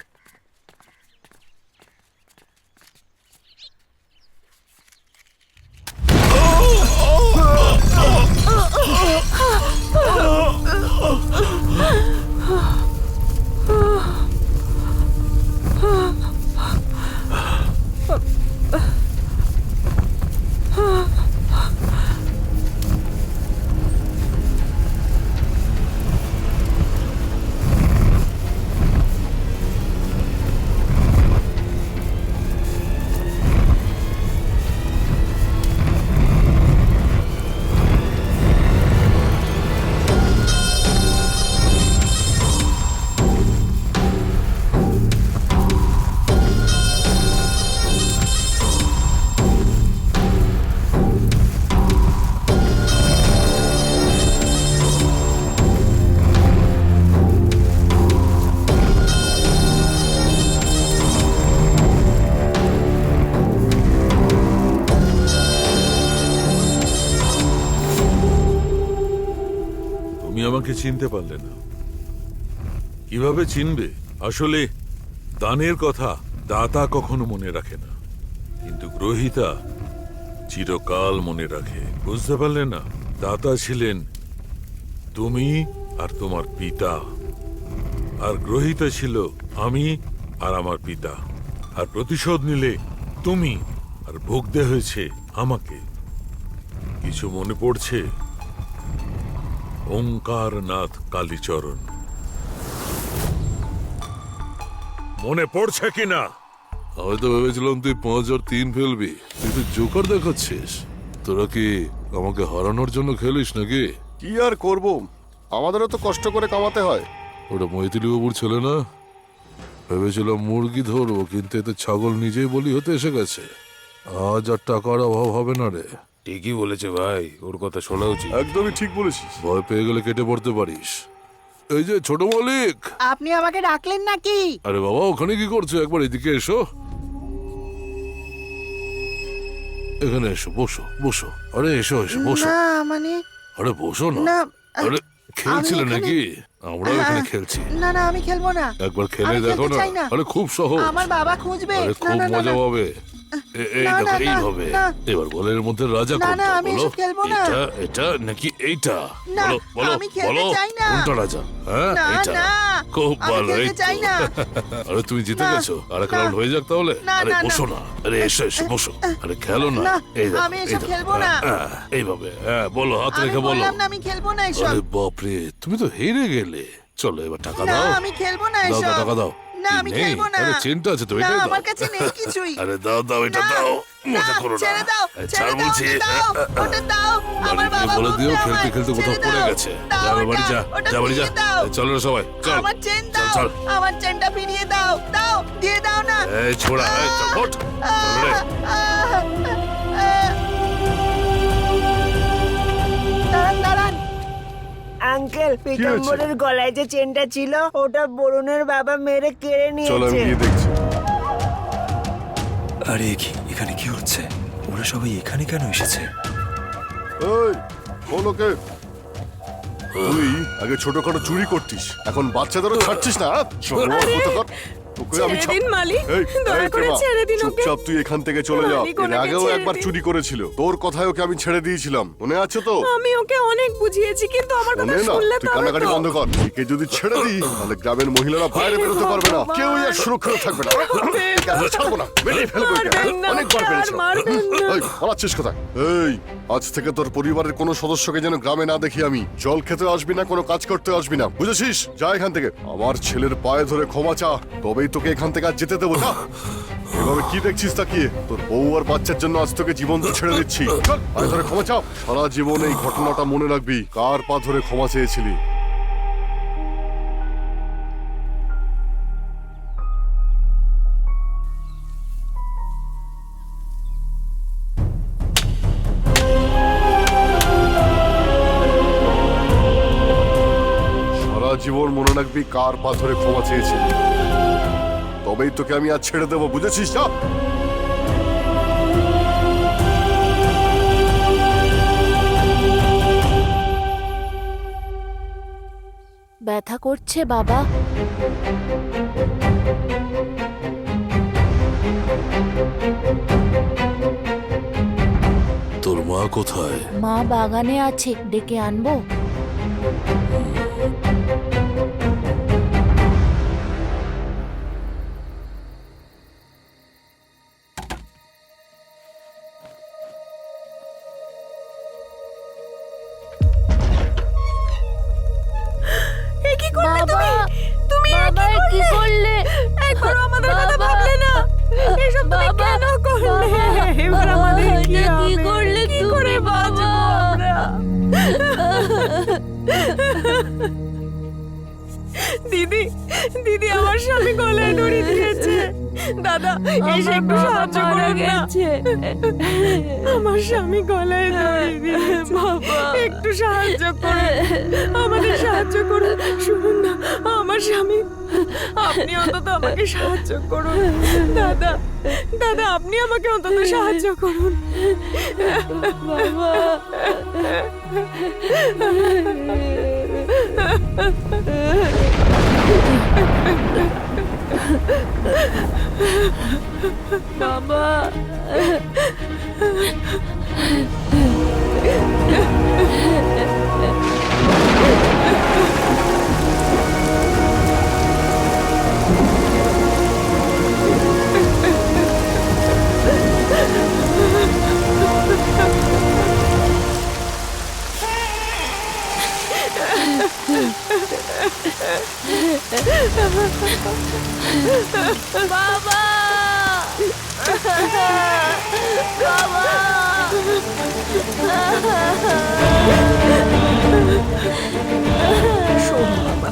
চিনতে পারলে না। কিভাবে চিনবে? আসলে দানের কথা দাতা কখনো মনে রাখে না, কিন্তু গ্রহীতা চিরকাল মনে রাখে। বুঝতে পারলে না? দাতা ছিলেন তুমি আর তোমার পিতা, আর গ্রহীতা ছিল আমি আর আমার পিতা। আর প্রতিশোধ নিলে তুমি, আর ভুগতে হয়েছে আমাকে। কিছু মনে পড়ছে? ওঙ্কারনাথ কালীচরণ মনে পড়ছে কিনা? আমি তো ভেবেছিলাম তুই 5 আর 3 ফেলবি, তুই তো জোকার দেখাচ্ছিস। তোরা কি আমাকে হারানোর জন্য খেলিস নাকি? কি আর করব, আমাদেরও তো কষ্ট করে কামাতে হয়। ওটা মৈথিলি বাবুর ছেলে না? ভেবেছিলাম মুরগি ধরবো, কিন্তু এতে ছাগল নিজেই বলি হতে এসে গেছে। আজ আর টাকার অভাব হবে না রে। ঠিকই বলেছে ভাই, ওর কথা শোনা উচিত। একদমই ঠিক বলেছিস। ভয় পেয়ে গেলে কেটে পড়তে পারিস। এই যে ছোট মালিক, আপনি আমাকে ডাকলেন নাকি? আরে বাবা ওখানে কি করছো? একবার এদিকে এসো, এখানে এসো, বসো বসো। আরে এসো এসো বসো। না মানে আরে বসো না। না, আরে খেলছিলে আমি নাকি? আমরাও এখানে খেলছি। না না আমি খেলবো না। একবার খেলে আমি দেখো খেলতে না। চাই না। আরে খুব সহজ। আমার বাবা খুঁজবে। আরে না খুব না না মজা না। পাবে। এই না, দেখো না, এইভাবে। না। এবার বলের মধ্যে রাজা না, কোনটা না, আমি বলো? এসব খেলবো না। এটা এটা নাকি এইটা? না, বলো বলো আমি খেলতে বলো চাই না। কোনটা রাজা? হ্যাঁ না, এইটা। না, খুব আমি ভালো। খেলতে এই তো। চাই না। আরে তুমি জিতে না, গেছো। আরে না। রাউন্ড হয়ে যাক তাহলে। না, আরে না, বসো না। আরে এসো এসো বসো। আরে খেলো না। না, এই দেখো, আমি এই এসব দেখো। খেলবো না। এইভাবে হ্যাঁ বলো, হাত আমি রেখে বলো। বললাম না আমি খেলবো না এসব। আরে বাপরে, তুমি তো হেরে গেলে। চলো এবার টাকা না দাও। আমি খেলবো না দাও এসব। দাও, টাকা দাও। না কি আমি নেই? খেলবো না। আরে চেনটা আছে তো, না এটাই দাও। আমার কাছে নেই কিছুই। আরে দাও দাও, এটা না, দাও। মজা না, করো না। ছেড়ে দাও, এই ছেড়ে ছাড় দাও, বলছি। ওটা দাও, ওটা দাও। আমার বাড়ি বাবা গিয়ে বলে দিও বকবে খেলতে আমায়। খেলতে কোথাও ছেড়ে পড়ে দাও, গেছে। দাও যা এবার বাড়ি ওটা, যা, ওটা যা বাড়ি যা। ফিরিয়ে দাও। চলো রে সবাই, চল। আমার চেন চল, দাও, চল। আমার চেনটা ফিরিয়ে দাও, দাও, দিয়ে দাও না। এই ছোড়া, এই চল, ওঠ। চল রে। দাঁড়ান দাঁড়ান আঙ্কেল, পীতাম্বরের গলায় যে চেনটা ছিল ওটা বরুণের বাবা মেরে কেড়ে চলো আমি নিয়েছে। গিয়ে দেখছি। আরে কি এখানে কি হচ্ছে? ওরা সবাই এখানে কেন এসেছে? এই বলোকে, তুই আগে ছোটখাটো চুরি করতিস, এখন বাচ্চাদেরও ছাড়ছিস না? সর্বনাশ কোথাকার। তোকে আমি ছেড়ে দিন, মালিক। এই, দয়া এই, করে প্রেমা, ছেড়ে দিন ওকে। চুপচাপ তুই এখান থেকে চলে যা। মালিক, এর ওনাকে আগেও ছেড়ে একবার দিন। চুরি করেছিল, তোর কথায় ওকে আমি ছেড়ে দিয়েছিলাম, মনে আছে তো? আমি ওকে অনেক বুঝিয়েছি, কিন্তু আমার কথা মনে না? শুনলে তুই তবে কান্নাকাটি তো। বন্ধ কর। একে যদি ছেড়ে দিই তাহলে গ্রামের মহিলারা বাইরে বেরোতে পারবে না, কেউই আর সুরক্ষিত থাকবে না। একে আর ছাড়বো না, মেরেই ফেলবো একে। মারবেন না, অনেকবার আর পেরেছিলাম। মারবেন না। এই, পালাচ্ছিস কোথায়? এই, আজ থেকে তোর পরিবারের কোনো সদস্যকে যেন গ্রামে না দেখি আমি। জল খেতে আসবি না, কোনো কাজ করতে আসবি না, বুঝেছিস? যা এখান থেকে। আমার ছেলের পায়ে ধরে ক্ষমা চা, তবেই তোকে এখান থেকে আর যেতে দেবো। যা। এভাবে কি দেখছিস তাকিয়ে? তোর বউ আর বাচ্চার জন্য আজ তোকে জীবন্ত ছেড়ে দিচ্ছি। চল, পায়ে ধরে ক্ষমা চা। সারা জীবন এই ঘটনাটা মনে রাখবি, কার পা ধরে ক্ষমা চেয়েছিলি। সারা জীবন মনে রাখবি কার পা ধরে ক্ষমা চেয়েছিলি, তবেই তোকে আমি আজ ছেড়ে দেবো, বুঝেছিস? যা। ব্যথা করছে বাবা? তোর মা কোথায়? মা বাগানে আছে, ডেকে আনবো? এ কি করলে তুমি? তুমি এ বাবা, কি করলে? একবার আমাদের কথা বাবা, ভাবলে না? এসব তুমি বাবা, কেন করলে? বাবা, এবার আমাদের কি এটা কি হবে? করলে কি তুমি, করে বাঁচবো বাবা? আমরা? দিদি, দিদি আমার স্বামী গলায় দড়ি দিয়েছে। দাদা এসে একটু সাহায্য করুন না। আমার স্বামী গলায় দড়ি দিয়েছে। বাবা একটু সাহায্য করুন, আমাদের সাহায্য করুন। শুনুন না, আমার স্বামী, আপনি অন্তত আমাকে সাহায্য করুন। দাদা, দাদা আপনি আমাকে অন্তত সাহায্য করুন। বাবা বাবা বাবা শোন বাবা,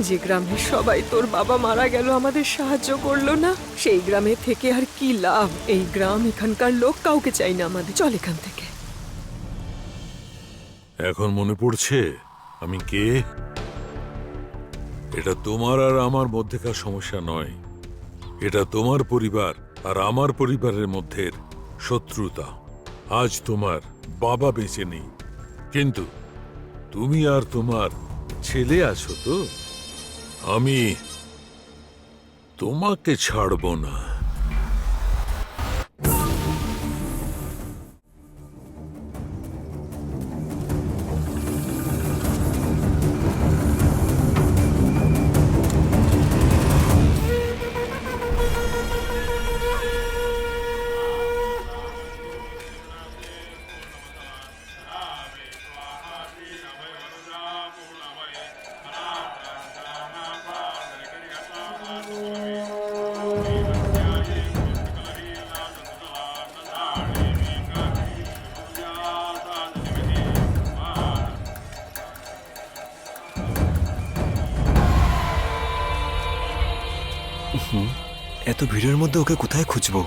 যে গ্রামের সবাই তোর বাবা মারা গেল আমাদের সাহায্য করলো না, সেই গ্রামে থেকে আর কি লাভ? এই গ্রাম, এখানকার লোক কাউকে চাই না আমাদের। চল এখান থেকে। এখন মনে পড়ছে আমি কে? এটা তোমার আর আমার মধ্যেকার সমস্যা নয়, এটা তোমার পরিবার আর আমার পরিবারের মধ্যে শত্রুতা। আজ তোমার বাবা বেঁচে নেই, কিন্তু তুমি আর তোমার ছেলে আছো তো। আমি তোমাকে ছাড়বো না। এত ভিড়ের মধ্যে ওকে কোথায় খুঁজবো?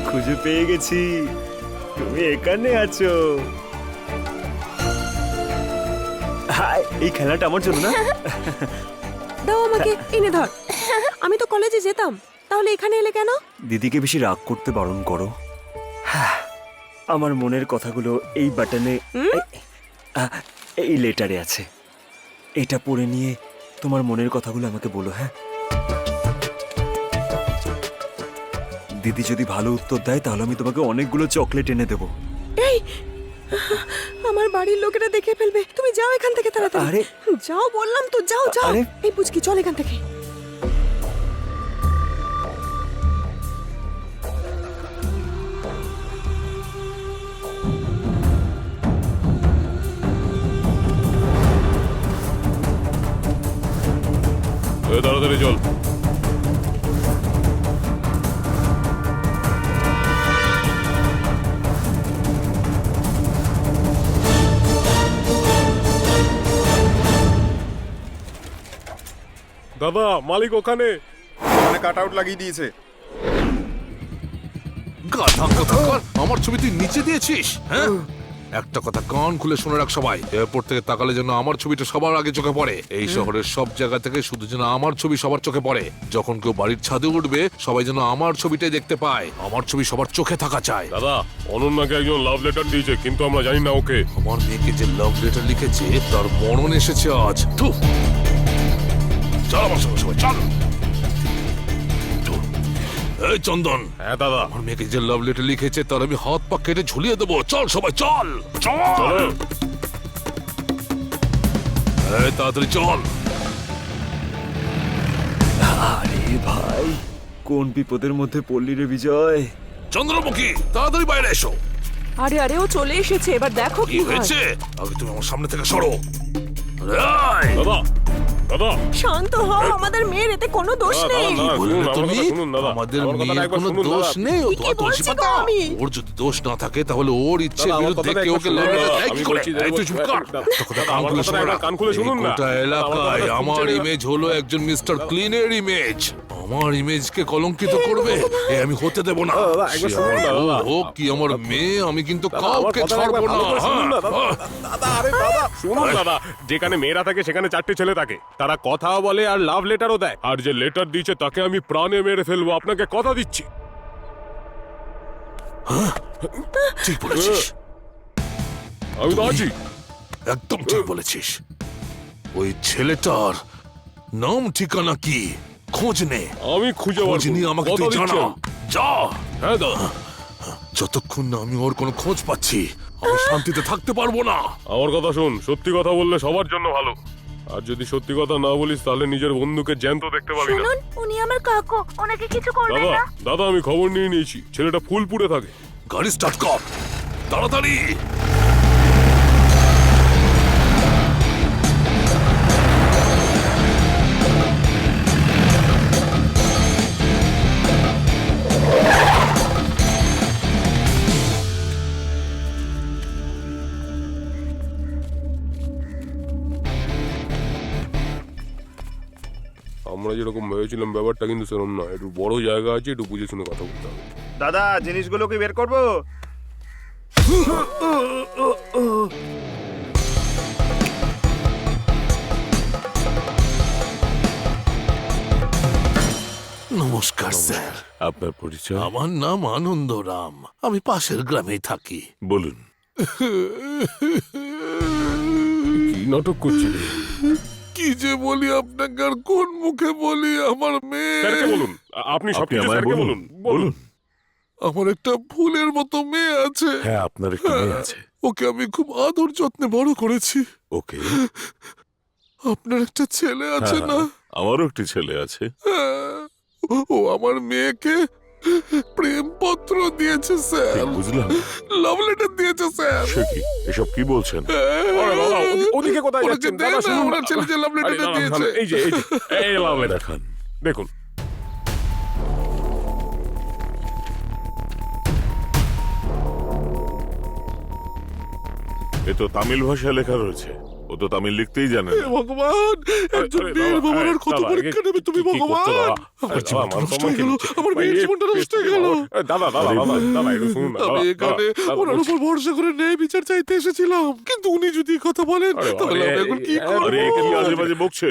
খুঁজে পেয়ে গেছি, তুমি এখানে আছো। হাই, এই খেলাটা আমার জন্য না? দাও আমাকে, এনে ধর। আমি তো কলেজে যেতাম, তাহলে এখানে এলে কেন? দিদিকে বেশি রাগ করতে বারণ করো। আমার মনের কথাগুলো এই বাটনে, এই লেটারে আছে। এটা পড়ে নিয়ে তোমার মনের কথাগুলো আমাকে বলো। হ্যাঁ, দিদি যদি ভালো উত্তর দেয় তাহলে আমি তোমাকে অনেকগুলো চকলেট এনে দেবো। এই, আমার বাড়ির লোকেরা দেখে ফেলবে। তুমি যাও এখান থেকে তাড়াতাড়ি। আরে যাও বললাম তো, যাও যাও। আরে এই পুচকি, চল এখান থেকে। তাড়াতাড়ি চল। দাদা, মালিক ওখানে। ওখানে কাট আউট লাগিয়ে দিয়েছে। গাধা কোথাকার, আমার ছবি তুই নিচে দিয়েছিস? হ্যাঁ, একটা কথা কান খুলে শুনে রাখ সবাই, এয়ারপোর্ট থেকে তাকালে যেন আমার ছবিটা সবার আগে চোখে পড়ে। এই শহরের সব জায়গা থেকে শুধু যেন আমার ছবি সবার চোখে পড়ে। যখন কেউ বাড়ির ছাদে উঠবে সবাই যেন আমার ছবিটাই দেখতে পায়। আমার ছবি সবার চোখে থাকা চায়। দাদা, অনন্যাকে একজন লাভ লেটার দিয়েছে, কিন্তু আমরা জানি না ওকে। আমার মেয়েকে যে লাভ লেটার লিখেছে তার মরণ এসেছে আজ। ধুর। চল আমার সঙ্গে সবাই, চল। এই চন্দন। হ্যাঁ দাদা। আমার মেয়েকে যে লাভ লেটার লিখেছে তার আমি হাত পা কেটে ঝুলিয়ে দেবো। চল সবাই, চল চল। এই তাড়াতাড়ি চল। আরে ভাই, কোন বিপদের মধ্যে পড়লি রে বিজয়? চন্দ্রমুখী, তাড়াতাড়ি বাইরে এসো। আরে আরে, ও চলে এসেছে, এবার দেখো কি কি হয়। হয়েছে? আগে তুমি আমার সামনে থেকে সরো। দাদা, দাদা, শান্ত হও, আমাদের মেয়ের এতে কোনো দোষ নেই। আমাদের মেয়ের কোনো দোষ নেই, ও তো দোষী পাতা। ওর যদি দোষ না থাকে তাহলে ওর ইচ্ছে বিরুদ্ধে কেউ ওকে লাভ লেটার দেয় কি করে? এই তুই চুপ কর। কান খুলে শুনুন না। গোটা এলাকায় আমার ইমেজ হলো একজন মিস্টার ক্লিনের ইমেজ। আমার ইমেজকে কলঙ্কিত করবে এ আমি হতে দেব না। সে আমার বউ হোক কি আমার মেয়ে, আমি কিন্তু কাউকে ছাড়বো না। দাদা, আরে দাদা শুনুন দাদা, যেখানে মেয়েরা থাকে সেখানে 4টে ছেলে থাকে, তারা কথাও বলে আর লাভ লেটারও দেয়। আর যে লেটার দিয়েছে তাকে আমি প্রাণে মেরে ফেলবো, আপনাকে কথা দিচ্ছি। ঠিক বলেছিস। আমি তো আছি। একদম ঠিক বলেছিস। ওই ছেলেটার নাম ঠিকানা কি খোঁজ নে। আমি খুঁজে খোঁজ পারবো। নিয়ে আমাকে কথা তুই দিচ্ছি জানা। আমি। যা। হ্যাঁ দাদা, যতক্ষণ না আমি ওর কোনো খোঁজ পাচ্ছি আমি শান্তিতে থাকতে পারবো না। আমার কথা শোন, সত্যি কথা বললে সবার জন্য ভালো। আর যদি সত্যি কথা না বলিস তাহলে নিজের বন্ধুকে জ্যান্ত দেখতে পাবি না। শুনুন, উনি আমার কাকু, ওনাকে কিছু করবেন দাদা না। দাদা আমি খবর নিয়ে নিয়েছি, ছেলেটা ফুলপুরে থাকে। গাড়ি স্টার্ট কর তাড়াতাড়ি। আমরা যেরকম ভেবেছিলাম ব্যাপারটা কিন্তু সেরকম নয়, একটু বড় জায়গা আছে, একটু বুঝে শুনে কথা বলতে হবে। দাদা জিনিসগুলো কি বের করবো? নমস্কার স্যার। আপনার পরিচয়? আমার নাম আনন্দরাম, আমি পাশের গ্রামেই থাকি। বলুন। কি নাটক করছিলি? কি যে বলি আপনাকে, আর কোন মুখে বলি? আমার মেয়ে। স্যারকে বলুন, আপনি সব আপনি কিছু আমায় স্যারকে বলুন। বলুন বলুন। আমার একটা ফুলের মতো মেয়ে আছে। হ্যাঁ, আপনার একটা মেয়ে আছে। ওকে আমি খুব আদর যত্নে বড় করেছি। ওকে। আপনার একটা ছেলে আছে হ্যাঁ, না? আমারও একটি ছেলে আছে। হ্যাঁ, ও আমার মেয়েকে প্রেমপত্র দিয়েছে স্যার। ঠিক বুঝলাম। লাভ লেটার দিয়েছে স্যার। সে কি? এসব কি বলছেন? আরে বাবা, ওদিকে কোথায় ওনাকে যাচ্ছেন? দেন দাদা না, শুনুন। ওনার ছেলে যে লাভ আরে লেটারটা দাঁড়ান, দিয়েছে। দাঁড়ান, এই যে এই লাভ লেটার দেখান। দেখুন। এ তো তামিল ভাষায় লেখা রয়েছে। ও তো তামিল লিখতেই জানে না। হে ভগবান, একজন মেয়ের বাবার আর কত পরীক্ষা নেবে তুমি ভগবান? আমার জীবনটা নষ্ট হয়ে গেল, আমার মেয়ের জীবনটা নষ্ট হয়ে গেল। দাদা দাদা দাদা দাদা একটু শুনুন না, আমি দাদা, এখানে দাদা, ওনার উপর ভরসা করে ন্যায় বিচার চাইতে এসেছিলাম, কিন্তু উনি যদি কথা বলেন আরে তাহলে বাবা, আমি এখন কি আরে এ কি করবো? আজে বাজে বকছে?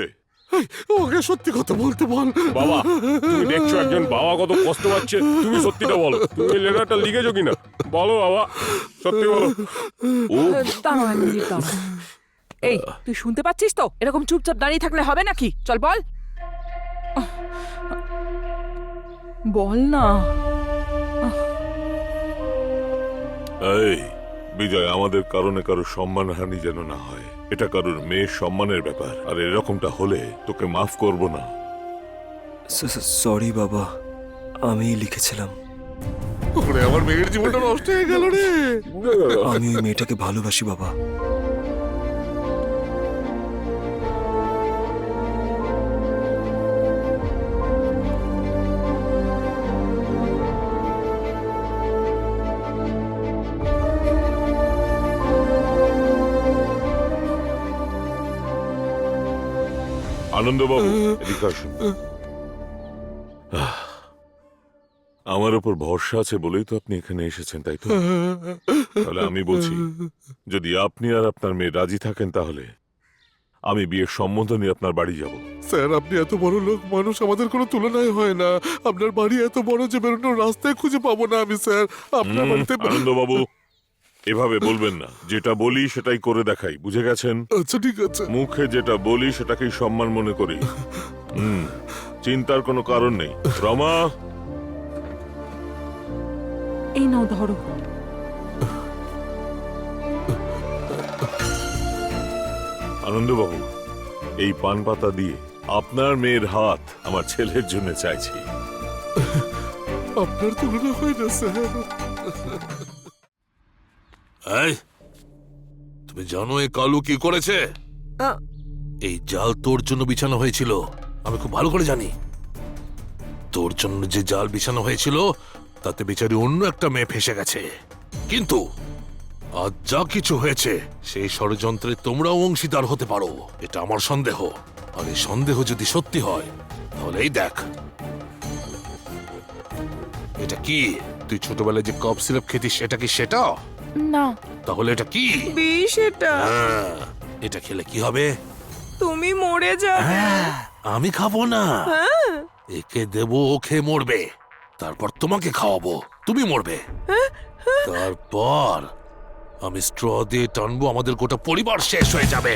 ওকে সত্যি কথা বলতে বল। বাবা তুমি দেখছো একজন বাবা কত কষ্ট পাচ্ছে, তুমি সত্যিটা বলো, তুমি লেটারটা লিখেছো কিনা বলো বাবা, সত্যি বলো। ও দাঁড়াও এক মিনিট, দাঁড়াও। এই তুই শুনতে পাচ্ছিস তো? এরকম চুপচাপ দাঁড়িয়ে থাকলে হবে নাকি? চল বল, বল না। এই বিজয়, আমাদের কারণে কারো সম্মানহানি যেন না হয়। এটা কারোর মেয়ের সম্মানের ব্যাপার, আর এরকমটা হলে তোকে মাফ করব না। সরি বাবা, আমি লিখেছিলাম। ওরে আমার মেয়ের জীবনটা নষ্ট হয়ে গেল রে। আমি ওই মেয়েটাকে ভালোবাসি বাবা। আনন্দবাবু, এদিকে আসুন। আমার ওপর ভরসা আছে বলেই তো আপনি এখানে এসেছেন, তাই তো? তাহলে আমি বলছি, যদি আপনি আর আপনার মেয়ে রাজি থাকেন তাহলে আমি বিয়ের সম্বন্ধ নিয়ে আপনার বাড়ি যাব। স্যার, আপনি এত বড় লোক মানুষ, আমাদের কোনো তুলনায় হয় না। আপনার বাড়ি এত বড় যে বেরোনোর রাস্তায় খুঁজে পাবো না আমি স্যার। আপনার বাড়িতে আনন্দবাবু, এভাবে বলবেন না। যেটা বলি সেটাই করে দেখাই, বুঝে গেছেন? আচ্ছা ঠিক আছে। মুখে যেটা বলি সেটাকেই সম্মান মনে করি। চিন্তার কোনো কারণ নেই। রমা, এই নাও ধরো। আনন্দবাবু, এই পান পাতা দিয়ে আপনার মেয়ের হাত আমার ছেলের জন্য চাইছি। আপনার তুলনা হয় না স্যার। এই, তুমি জানো এই কালু কি করেছে? এই জাল তোর জন্য বিছানো হয়েছিল, আমি খুব ভালো করে জানি। তোর জন্য যে জাল বিছানো হয়েছিল তাতে বেচারি অন্য একটা মেয়ে ফেসে গেছে, কিন্তু আজ যা কিছু হয়েছে সেই ষড়যন্ত্রে তোমরাও অংশীদার হতে পারো, এটা আমার সন্দেহ। আর এই সন্দেহ যদি সত্যি হয় তাহলে এই দেখ, এটা কি? তুই ছোটবেলায় যে কফ সিরাপ খেতিস সেটা কি সেটা? না। তাহলে এটা কি? বিষ এটা। হ্যাঁ, এটা খেলে কি হবে? তুমি মরে যাবে। আমি খাবো না, হ্যাঁ? একে দেবো, ও খেয়ে মরবে, তারপর তোমাকে খাওয়াবো, তুমি মরবে, তারপর আমি স্ট্র দিয়ে টানবো, আমাদের গোটা পরিবার শেষ হয়ে যাবে।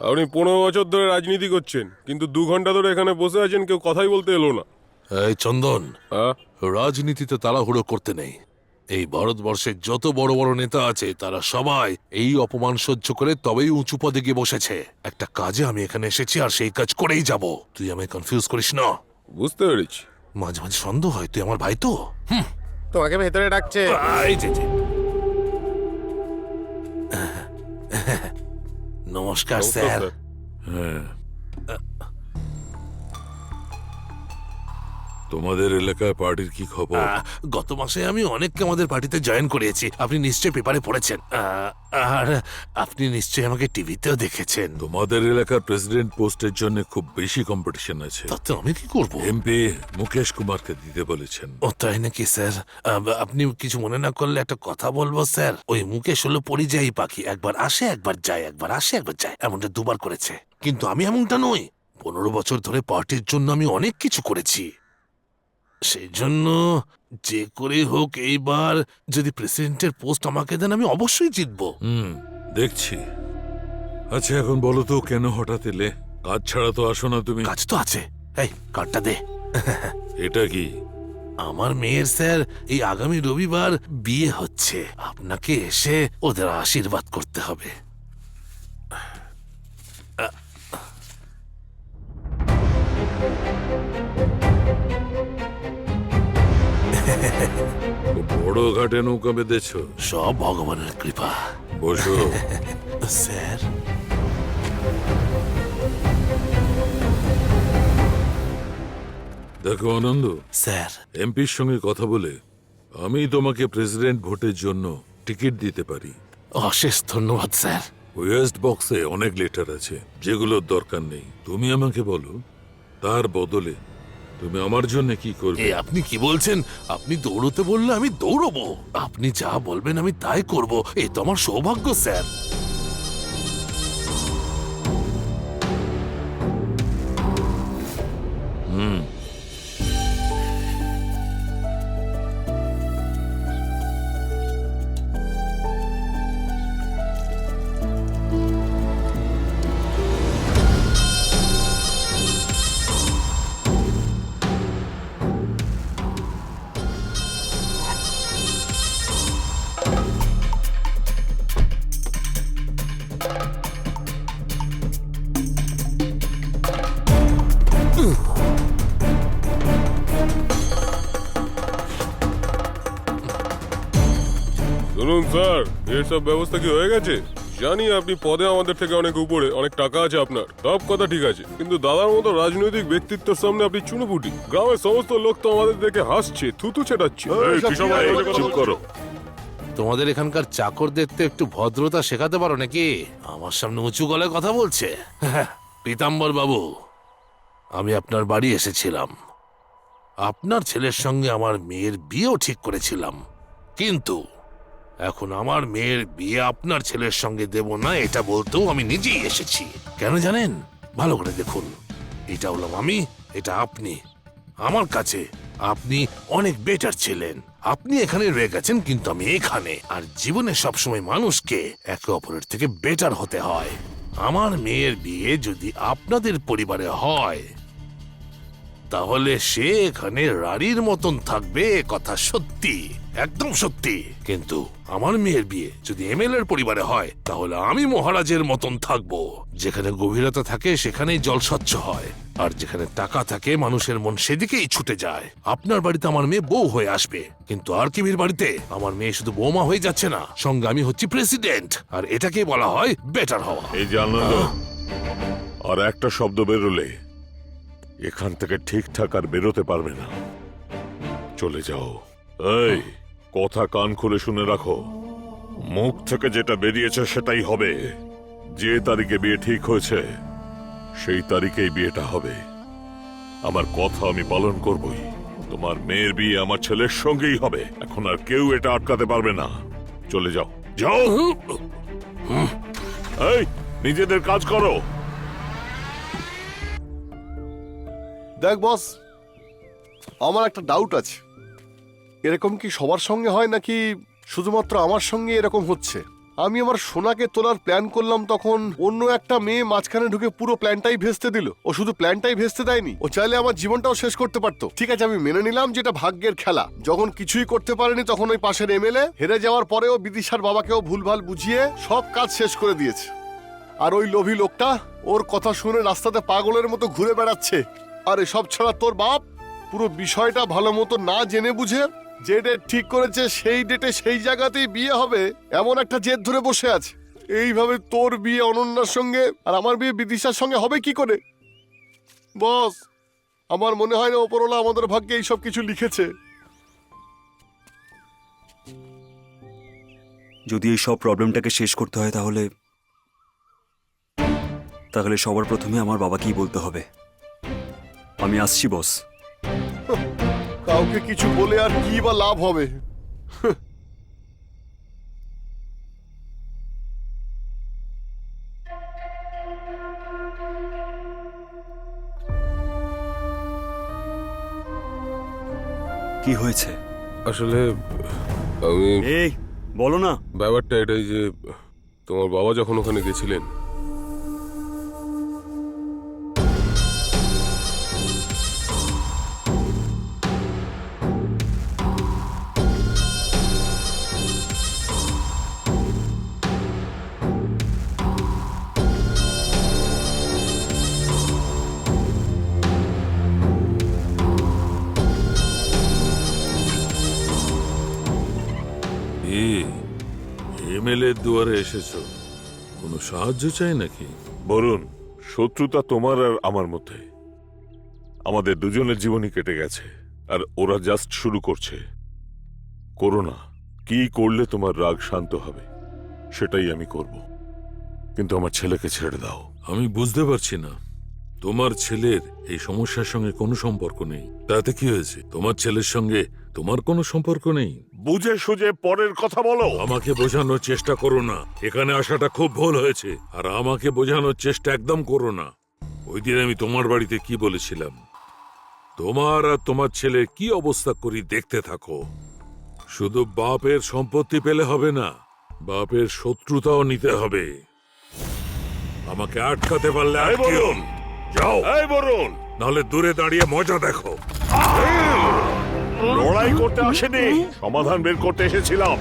আপনি 15 বছর ধরে রাজনীতি করছেন, কিন্তু 2 ঘন্টা ধরে এখানে বসে আছেন, কেউ কথাই বলতে এলো না। এই চন্দন, হ্যাঁ? রাজনীতিতে তাড়াহুড়ো করতে নেই। এই ভারতবর্ষের যত বড় বড় নেতা আছে তারা সবাই এই অপমান সহ্য করে তবেই উঁচু পদে গিয়ে বসেছে। একটা কাজে আমি এখানে এসেছি আর সেই কাজ করেই যাব। তুই আমায় কনফিউজ করিস না। বুঝতে পেরেছি। মাঝে মাঝে সন্দেহ হয় তুই আমার ভাই তো। তোমাকে ভেতরে ডাকছে। এই যে যে। নমস্কার স্যার। তোমাদের এলাকায় পার্টির কি খবর? গত মাসে আমি অনেককে আমাদের পার্টিতে জয়েন করিয়েছি। আপনি নিশ্চয়ই পেপারে পড়েছেন, আর আপনি নিশ্চয়ই আমাকে টিভিতেও দেখেছেন। তোমাদের এলাকার প্রেসিডেন্ট পোস্টের জন্য খুব বেশি কম্পিটিশন আছে। তাতে আমি কি করব? এমপি মুকেশ কুমারকে দিতে বলেছেন। ও তাই নাকি স্যার? আপনি কিছু মনে না করলে একটা কথা বলবো স্যার। ওই মুকেশ হলো পরিযায়ী পাখি, একবার আসে একবার যায়, একবার আসে একবার যায়, এমনটা 2 বার করেছে। কিন্তু আমি এমনটা নই। 15 বছর ধরে পার্টির জন্য আমি অনেক কিছু করেছি। সেই জন্য যে করে হোক এইবার যদি প্রেসিডেন্টের পোস্ট আমাকে দেন আমি অবশ্যই জিতবো। দেখছি। আচ্ছা এখন বলো তো কেন হঠাৎ এলে? কাজ ছাড়া তো আসো না তুমি। কাজ তো আছে। এই কার্ডটা দে। এটা কি? আমার মেয়ের স্যার এই আগামী রবিবার বিয়ে হচ্ছে। আপনাকে এসে ওদের আশীর্বাদ করতে হবে। বড় ঘাটে নৌকা বেঁধেছ? সব ভগবানের কৃপা। বসো। স্যার, দেখো আনন্দ স্যার, এমপির সঙ্গে কথা বলে আমি তোমাকে প্রেসিডেন্ট ভোটের জন্য টিকিট দিতে পারি। অশেষ ধন্যবাদ স্যার। ওয়েস্ট বক্সে অনেক লেটার আছে যেগুলোর দরকার নেই। তুমি আমাকে বলো তার বদলে তুমি আমার জন্য কি করবে? আপনি কি বলছেন? আপনি দৌড়তে বললে আমি দৌড়বো। আপনি যা বলবেন আমি তাই করব। এ তো আমার সৌভাগ্য স্যার। শুনুন স্যার, এর সব ব্যবস্থা কি হয়ে গেছে? জানি আপনি পদে আমাদের থেকে অনেক উপরে, অনেক টাকা আছে আপনার, সব কথা ঠিক আছে, কিন্তু দাদার মতো রাজনৈতিক ব্যক্তিত্বের সামনে আপনি চুনোপুটি। গ্রামের সমস্ত লোক তো আমাদের দেখে হাসছে, থুতু ছেটাচ্ছে। চুপ করো। তোমাদের এখানকার চাকরদের তো একটু ভদ্রতা শেখাতে পারো নাকি? আমার সামনে উঁচু গলায় কথা বলছে। পীতাম্বর বাবু, আমি আপনার বাড়ি এসেছিলাম। আপনার ছেলের সঙ্গে আমার মেয়ের বিয়েও ঠিক করেছিলাম, কিন্তু এখন আমার মেয়ের বিয়ে আপনার ছেলের সঙ্গে দেব না এটা বলতেও আমি নিজেই এসেছি। কেন জানেন? ভালো করে দেখুন। এটা হলাম আমি, এটা আপনি। আমার কাছে আপনি অনেক বেটার ছিলেন। আপনি এখানে রয়ে গেছেন, কিন্তু আমি এখানে। আর জীবনে সবসময় মানুষকে একে অপরের থেকে বেটার হতে হয়। আমার মেয়ের বিয়ে যদি আপনাদের পরিবারে হয় তাহলে সে এখানে রানীর মতন থাকবে, কথা সত্যি, একদম সত্যি। কিন্তু আমার মেয়ের বিয়ে যদি এমএলএর পরিবারে হয় তাহলে আমি মহারাজের মতন থাকবো। যেখানে গভীরতা থাকে সেখানেই জল স্বচ্ছ হয়, আর যেখানে টাকা থাকে মানুষের মন সেদিকেই ছুটে যায়। আপনার বাড়িতে আমার মেয়ে বউ হয়ে আসবে, কিন্তু আর কিমির বাড়িতে আমার মেয়ে শুধু বৌমা হয়ে যাচ্ছে না, সঙ্গে আমি হচ্ছি প্রেসিডেন্ট। আর এটাকে বলা হয় বেটার হওয়া। এই যে আনন্দ, আর একটা শব্দ বেরোলে এখান থেকে ঠিকঠাক আর বেরোতে পারবে না। চলে যাও। এই কথা কান খুলে শুনে রাখো, মুখ থেকে যেটা বেরিয়েছে সেটাই হবে। যে তারিখে বিয়ে ঠিক হয়েছে সেই তারিখেই বিয়েটা হবে। আমার কথা আমি পালন করবই। তোমার মেয়ের বিয়ে আমার ছেলের সঙ্গেই হবে। এখন আর কেউ এটা আটকাতে পারবে না। চলে যাও, যাও। এই নিজেদের কাজ করো। দেখ বস, আমার একটা ডাউট আছে। এরকম কি সবার সঙ্গে হয় নাকি শুধুমাত্র আমার সঙ্গে এরকম হচ্ছে? আমি আমার সোনাকে তোলার প্ল্যান করলাম, তখন অন্য একটা মেয়ে মাঝখানে ঢুকে পুরো প্ল্যানটাই ভেস্তে দিল। ও শুধু প্ল্যানটাই ভেস্তে দেয়নি, ও চাইলে আমার জীবনটাও শেষ করতে পারতো। ঠিক আছে, আমি মেনে নিলাম যেটা ভাগ্যের খেলা। যখন কিছুই করতে পারেনি তখন ওই পাশের এমএলএ হেরে যাওয়ার পরেও বিদিশার বাবাকেও ভুলভাল বুঝিয়ে সব কাজ শেষ করে দিয়েছে। আর ওই লোভী লোকটা ওর কথা শুনে রাস্তাতে পাগলের মতো ঘুরে বেড়াচ্ছে। আর এসব ছাড়া তোর বাপ পুরো বিষয়টা ভালো মতো না জেনে বুঝে যে ডেট ঠিক করেছে সেই ডেটে সেই জায়গাতেই বিয়ে হবে এমন একটা জেদ ধরে বসে আছে। এইভাবে তোর বিয়ে অনন্যার সঙ্গে আর আমার বিয়ে বিদিশার সঙ্গে হবে কি করে? বস, আমার মনে হয় না ওপরওয়ালা আমাদের ভাগ্যে এইসব কিছু লিখেছে। যদি এই সব প্রবলেমটাকে শেষ করতে হয় তাহলে সবার প্রথমে আমার বাবাকেই বলতে হবে। আমি আসছি বস। কাউকে কিছু বলে আর কি বা লাভ হবে? কি হয়েছে? আসলে আমি এই বলো না। ব্যাপারটা এটাই যে তোমার বাবা যখন ওখানে গেছিলেন, এমএলএ দুয়ারে এসেছো, কোনো সাহায্য চাই নাকি? বরুণ, শত্রুতা তোমার আর আমার মধ্যে। আমাদের দুজনের জীবনই কেটে গেছে আর ওরা জাস্ট শুরু করছে। করো না। কি করলে তোমার রাগ শান্ত হবে সেটাই আমি করব, কিন্তু আমার ছেলেকে ছেড়ে দাও। আমি বুঝতে পারছি না, তোমার ছেলের এই সমস্যার সঙ্গে কোনো সম্পর্ক নেই। তাতে কি হয়েছে? তোমার ছেলের সঙ্গে তোমার কোনো সম্পর্ক নেই। বুঝে সুঝে পরের কথা বলো। আমাকে বোঝানোর চেষ্টা করো না। এখানে আসাটা খুব ভুল হয়েছে, আর আমাকে বোঝানোর চেষ্টা একদম করো না। ওই দিন আমি তোমার বাড়িতে কি বলেছিলাম? তোমার আর তোমার ছেলের কি অবস্থা করি দেখতে থাকো। শুধু বাপের সম্পত্তি পেলে হবে না, বাপের শত্রুতাও নিতে হবে। আমাকে আটকাতে পারলে আটকিও। যাও। এই বরুণ, নাহলে দূরে দাঁড়িয়ে মজা দেখো। লড়াই করতে আসেনি, সমাধান বের করতে এসেছিলাম।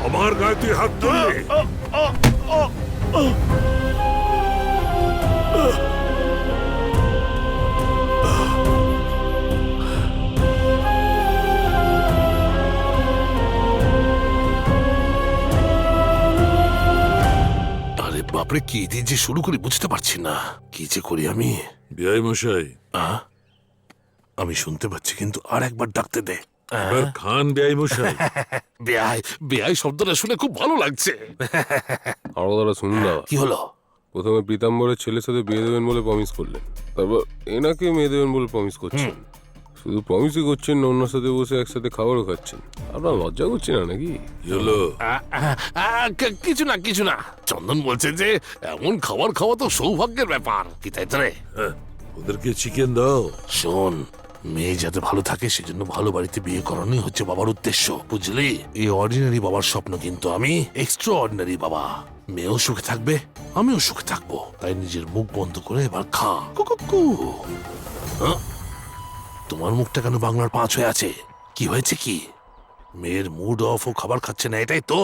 আমার গায়ে তুই হাত তুললি? আরে বাপরে, কি দিয়ে যে শুরু করি বুঝতে পারছি না। কি যে করি আমি? বিআই মশাই, আমি শুনতে পাচ্ছি, কিন্তু আর একবার ডাকতে দে। এবার খান বিআই মশাই। বেআই বেআই শব্দটা শুনে খুব ভালো লাগছে। আরো দাদা শুনুন না। কি হলো? প্রথমে পীতাম্বরের ছেলের সাথে বিয়ে দেবেন বলে প্রমিস করলেন, তারপর এনাকে মেয়ে দেবেন বলে প্রমিস করছেন। শুধু প্রমিসই করছেন না, ওনার সাথে বসে একসাথে খাবারও খাচ্ছেন। আপনার লজ্জা করছে না নাকি? কি হলো? কিছু না কিছু না। চন্দন বলছে যে এমন খাবার খাওয়া তো সৌভাগ্যের ব্যাপার, কি তাই তো রে? ওদেরকে চিকেন দাও। শোন, মেয়ে যাতে ভালো থাকে সেজন্য ভালো বাড়িতে বিয়ে করানোই হচ্ছে বাবার উদ্দেশ্য, বুঝলি? এই অর্ডিনারি বাবার স্বপ্ন, কিন্তু আমি এক্সট্রা অর্ডিনারি বাবা। মেয়েও সুখে থাকবে, আমিও সুখে থাকবো। তাই নিজের মুখ বন্ধ করে এবার খা। কুকুকু। তোমার মুখটা কেন বাংলার 5 হয়ে আছে? কি হয়েছে কি? মেয়ের মুড অফ ও খাবার খাচ্ছে না, এটাই তো?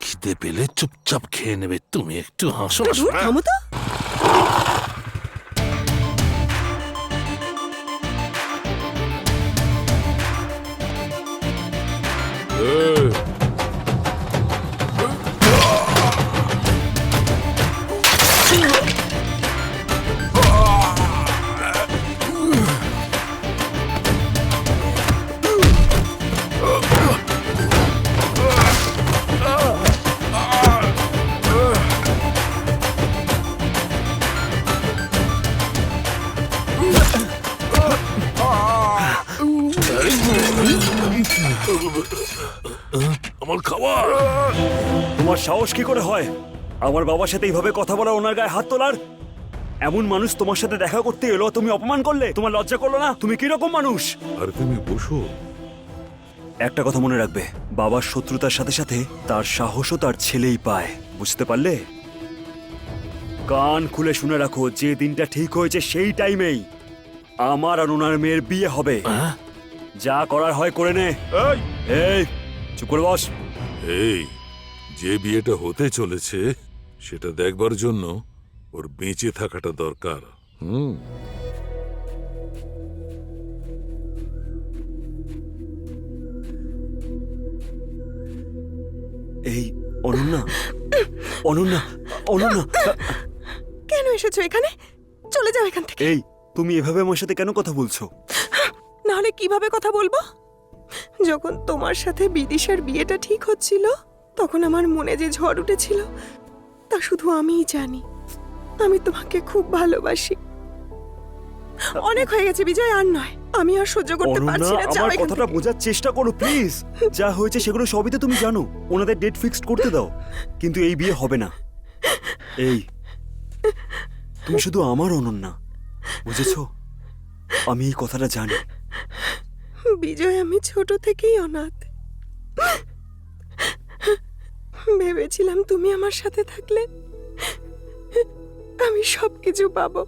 খিদে পেলে চুপচাপ খেয়ে নেবে। তুমি একটু হাসো না শোনা। থামো তো। আমার খাবার। তোমার সাহস কি করে হয় আমার বাবার সাথে এইভাবে কথা বলা, ওনার গায়ে হাত তোলার? এমন মানুষ তোমার সাথে দেখা করতে এলো, তুমি অপমান করলে? তোমার লজ্জা করলো না? তুমি কি রকম মানুষ? আরে তুমি বসো। একটা কথা মনে রাখবে, বাবার শত্রুতার সাথে সাথে তার সাহসও তার ছেলেই পায়, বুঝতে পারলে? কান খুলে শুনে রাখো, যে দিনটা ঠিক হয়েছে সেই টাইমেই আমার আর ওনার মেয়ের বিয়ে হবে। যা করার হয় করে নে। এই চুপ করে বস। এই যে বিয়েটা হতে চলেছে সেটা দেখবার জন্য ওর বেঁচে থাকাটা দরকার। এই অনন্যা, অনন্যা, অনন্যা, কেন এসেছো এখানে? চলে যাও এখান থেকে। এই তুমি এভাবে আমার সাথে কেন কথা বলছো? নাহলে কিভাবে কথা বলবো? যখন তোমার সাথে বিদিশার বিয়েটা ঠিক হচ্ছিল তখন আমার মনে যে ঝড় উঠেছিল তা শুধু আমিই জানি। আমি তোমাকে খুব ভালোবাসি। অনেক হয়ে গেছে বিজয়, আর নয়। আমি আর সহ্য করতে পারছি না। যাও আমার এখান কথাটা থেকে। বোঝার চেষ্টা করো প্লিজ। যা হয়েছে সেগুলো সবই তো তুমি জানো। ওনাদের ডেট ফিক্সড করতে দাও, কিন্তু এই বিয়ে হবে না। এই তুমি শুধু আমার অনন্যা, বুঝেছো? আমি এই কথাটা জানি। বিজয়, আমি ছোট থেকেই অনাথ। ভেবেছিলাম তুমি আমার সাথে থাকলে আমি সবকিছু পাবো,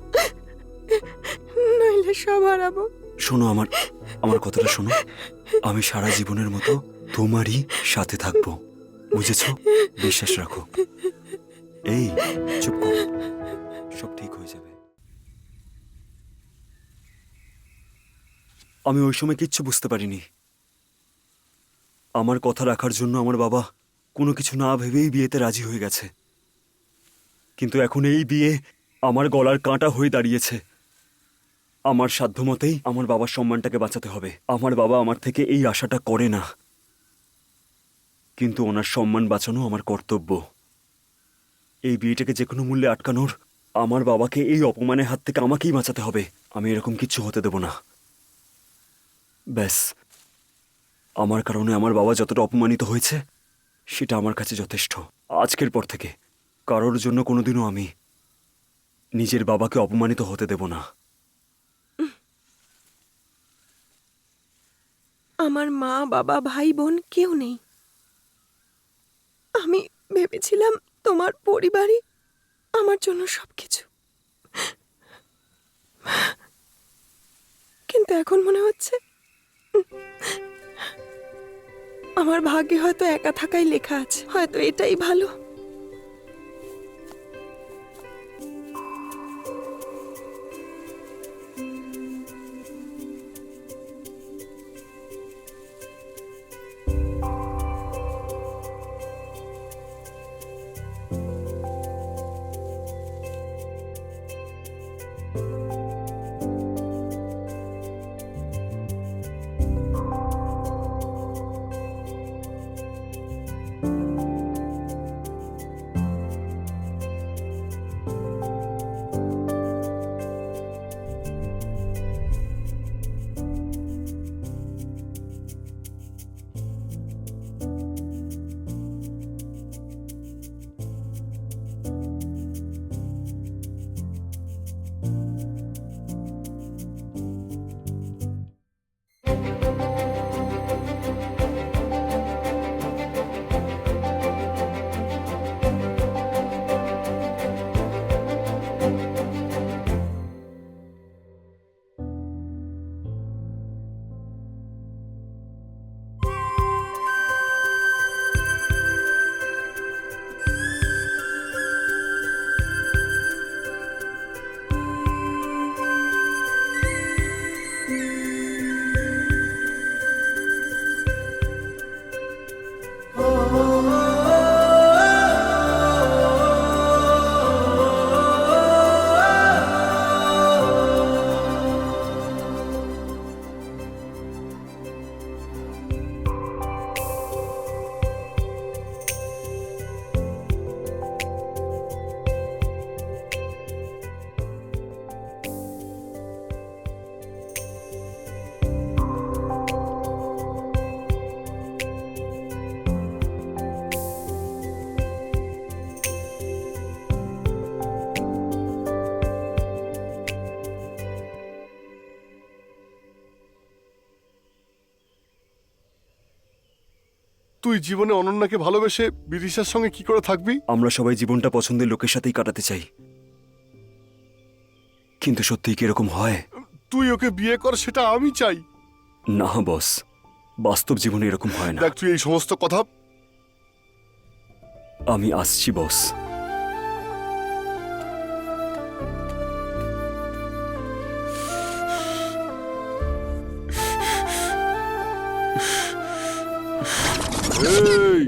নইলে সব হারাবো। শোনো, আমার কথাটা শোনো। আমি সারা জীবনের মতো তোমারই সাথে থাকবো, বুঝেছো? বিশ্বাস রাখো। এই চুপ করো, সব ঠিক হয়ে যাবে। আমি ওই সময় কিচ্ছু বুঝতে পারিনি। আমার কথা রাখার জন্য আমার বাবা কোনো কিছু না ভেবেই বিয়েতে রাজি হয়ে গেছে। কিন্তু এখন এই বিয়ে আমার গলার কাঁটা হয়ে দাঁড়িয়েছে। আমার সাধ্যমতেই আমার বাবার সম্মানটাকে বাঁচাতে হবে। আমার বাবা আমার থেকে এই আশাটা করে না, কিন্তু ওনার সম্মান বাঁচানো আমার কর্তব্য। এই বিয়েটাকে যে কোনো মূল্যে আটকানোর, আমার বাবাকে এই অপমানের হাত থেকে আমাকেই বাঁচাতে হবে। আমি এরকম কিচ্ছু হতে দেব না। ব্যাস, আমার কারণে আমার বাবা যতটা অপমানিত হয়েছে সেটা আমার কাছে যথেষ্ট। আজকের পর থেকে কারোর জন্য কোনোদিনও আমি নিজের বাবাকে অপমানিত হতে দেব না। আমার মা, বাবা, ভাই, বোন কেউ নেই। আমি ভেবেছিলাম তোমার পরিবারই আমার জন্য সবকিছু, কিন্তু এখন মনে হচ্ছে আমার ভাগ্যে হয়তো একা থাকাই লেখা আছে। হয়তো এটাই ভালো। তুই জীবনে অনন্যাকে ভালোবেসে বিদিশার সঙ্গে কি করে থাকবি? আমরা সবাই জীবনটা পছন্দের লোকের সাথেই কাটাতে চাই, কিন্তু সত্যিই কি এরকম হয়? তুই ওকে বিয়ে কর, সেটা আমি চাই। না বস, বাস্তব জীবনে এরকম হয় না। দেখ, তুই এই সমস্ত কথা আমি আসছি বস। এই,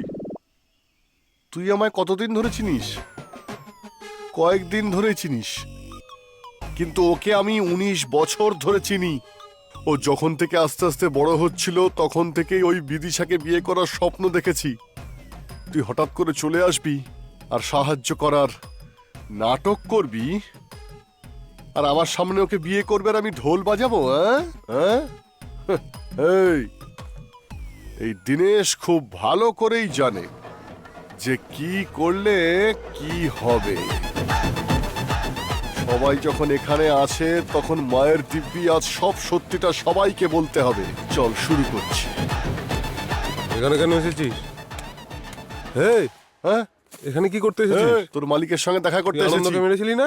তুই আমায় কতদিন ধরে চিনিস? কয়েকদিন ধরে চিনিস, কিন্তু ওকে আমি 19 বছর ধরে চিনি। ও যখন থেকে আস্তে আস্তে বড় হচ্ছিল তখন থেকেই ওই বিদিশাকে বিয়ে করার স্বপ্ন দেখেছি। তুই হঠাৎ করে চলে আসবি আর সাহায্য করার নাটক করবি, আর আমার সামনে ওকে বিয়ে করবে আর আমি ঢোল বাজাবো? হ্যাঁ? এই দিনেশ খুব ভালো করেই জানে যে কি করলে কি হবে। সবাই যখন এখানে আছে তখন মায়ের দিব্যি আজ সব সত্যিটা সবাইকে বলতে হবে। চল শুরু করছি। এখানে কেন এসেছিস? হেই, হ্যাঁ, এখানে কি করতে এসেছিস? তোর মালিকের সঙ্গে দেখা করতে তুই এসেছি। আনন্দকে মেরেছিলি না?